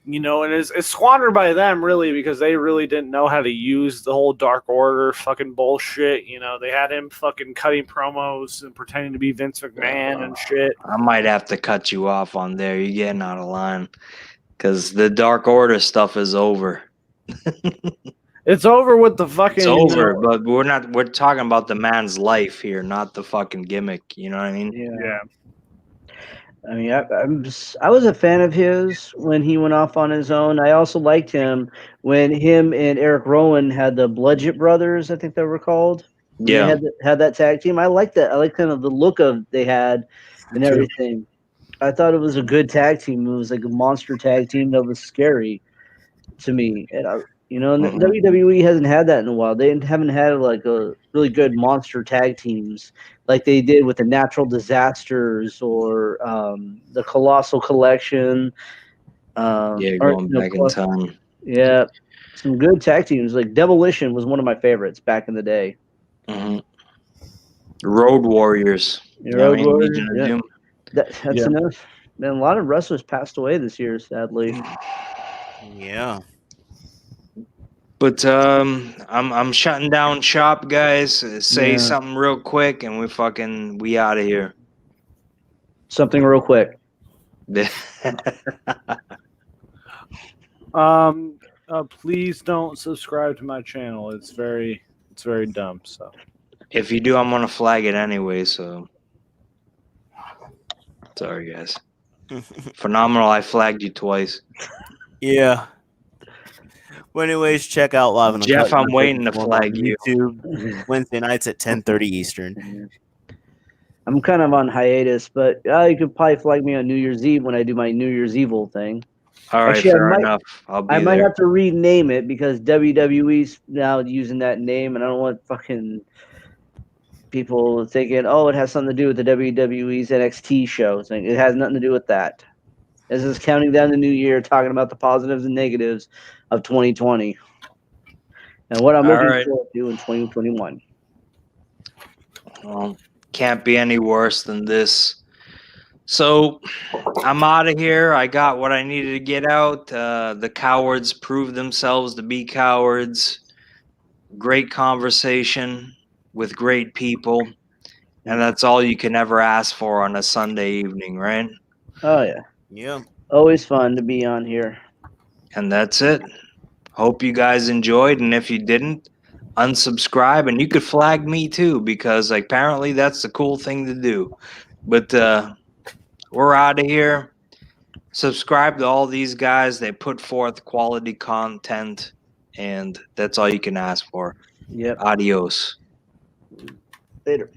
[SPEAKER 9] you know, and it's squandered by them, really, because they really didn't know how to use the whole Dark Order fucking bullshit. You know, they had him fucking cutting promos and pretending to be Vince McMahon and shit.
[SPEAKER 1] I might have to cut you off on there. You're getting out of line, because the Dark Order stuff is over.
[SPEAKER 9] It's over with the fucking.
[SPEAKER 1] It's over, but we're talking about the man's life here, not the fucking gimmick. You know what I mean?
[SPEAKER 9] Yeah.
[SPEAKER 5] I mean, I was a fan of his when he went off on his own. I also liked him when him and Eric Rowan had the Bludgeon Brothers, I think they were called.
[SPEAKER 1] Yeah,
[SPEAKER 5] they had that tag team. I liked that. I liked kind of the look of they had and everything. I thought it was a good tag team. It was like a monster tag team that was scary to me. And you know, and WWE hasn't had that in a while. They haven't had like a really good monster tag teams like they did with the Natural Disasters or the Colossal Collection.
[SPEAKER 1] Going back in time.
[SPEAKER 5] Yeah, some good tag teams. Like Demolition was one of my favorites back in the day.
[SPEAKER 1] Mm-hmm. Road Warriors.
[SPEAKER 5] Road Warriors. Yeah. That's enough. Man, a lot of wrestlers passed away this year, sadly.
[SPEAKER 4] Yeah.
[SPEAKER 1] But I'm shutting down shop, guys. Say something real quick, and we out of here.
[SPEAKER 5] Something real quick.
[SPEAKER 9] Please don't subscribe to my channel. It's very dumb. So
[SPEAKER 1] if you do, I'm gonna flag it anyway. So Sorry, guys. Phenomenal. I flagged you twice.
[SPEAKER 4] Yeah. Well, anyways, check out Live on
[SPEAKER 1] Jeff,
[SPEAKER 4] Uncut
[SPEAKER 1] I'm waiting to
[SPEAKER 4] on
[SPEAKER 1] flag you.
[SPEAKER 4] YouTube Wednesday nights at 10:30 Eastern.
[SPEAKER 5] I'm kind of on hiatus, but you could probably flag me on New Year's Eve when I do my New Year's Evil thing.
[SPEAKER 1] All right,
[SPEAKER 5] Actually,
[SPEAKER 1] fair enough. I'll be
[SPEAKER 5] I might
[SPEAKER 1] there.
[SPEAKER 5] have to rename it because WWE's now using that name, and I don't want fucking people thinking, oh, it has something to do with the WWE's NXT show. It has nothing to do with that. This is counting down the new year, talking about the positives and negatives of 2020 and what I'm
[SPEAKER 1] All
[SPEAKER 5] looking
[SPEAKER 1] right.
[SPEAKER 5] forward to in 2021.
[SPEAKER 1] Well, can't be any worse than this. So I'm out of here. I got what I needed to get out. The cowards proved themselves to be cowards. Great conversation with great people. And that's all you can ever ask for on a Sunday evening, right?
[SPEAKER 5] Oh, yeah.
[SPEAKER 4] Yeah.
[SPEAKER 5] Always fun to be on here.
[SPEAKER 1] And that's it. Hope you guys enjoyed. And if you didn't, unsubscribe. And you could flag me too, because apparently that's the cool thing to do. But we're out of here. Subscribe to all these guys. They put forth quality content. And that's all you can ask for.
[SPEAKER 5] Yep.
[SPEAKER 1] Adios.
[SPEAKER 5] Later.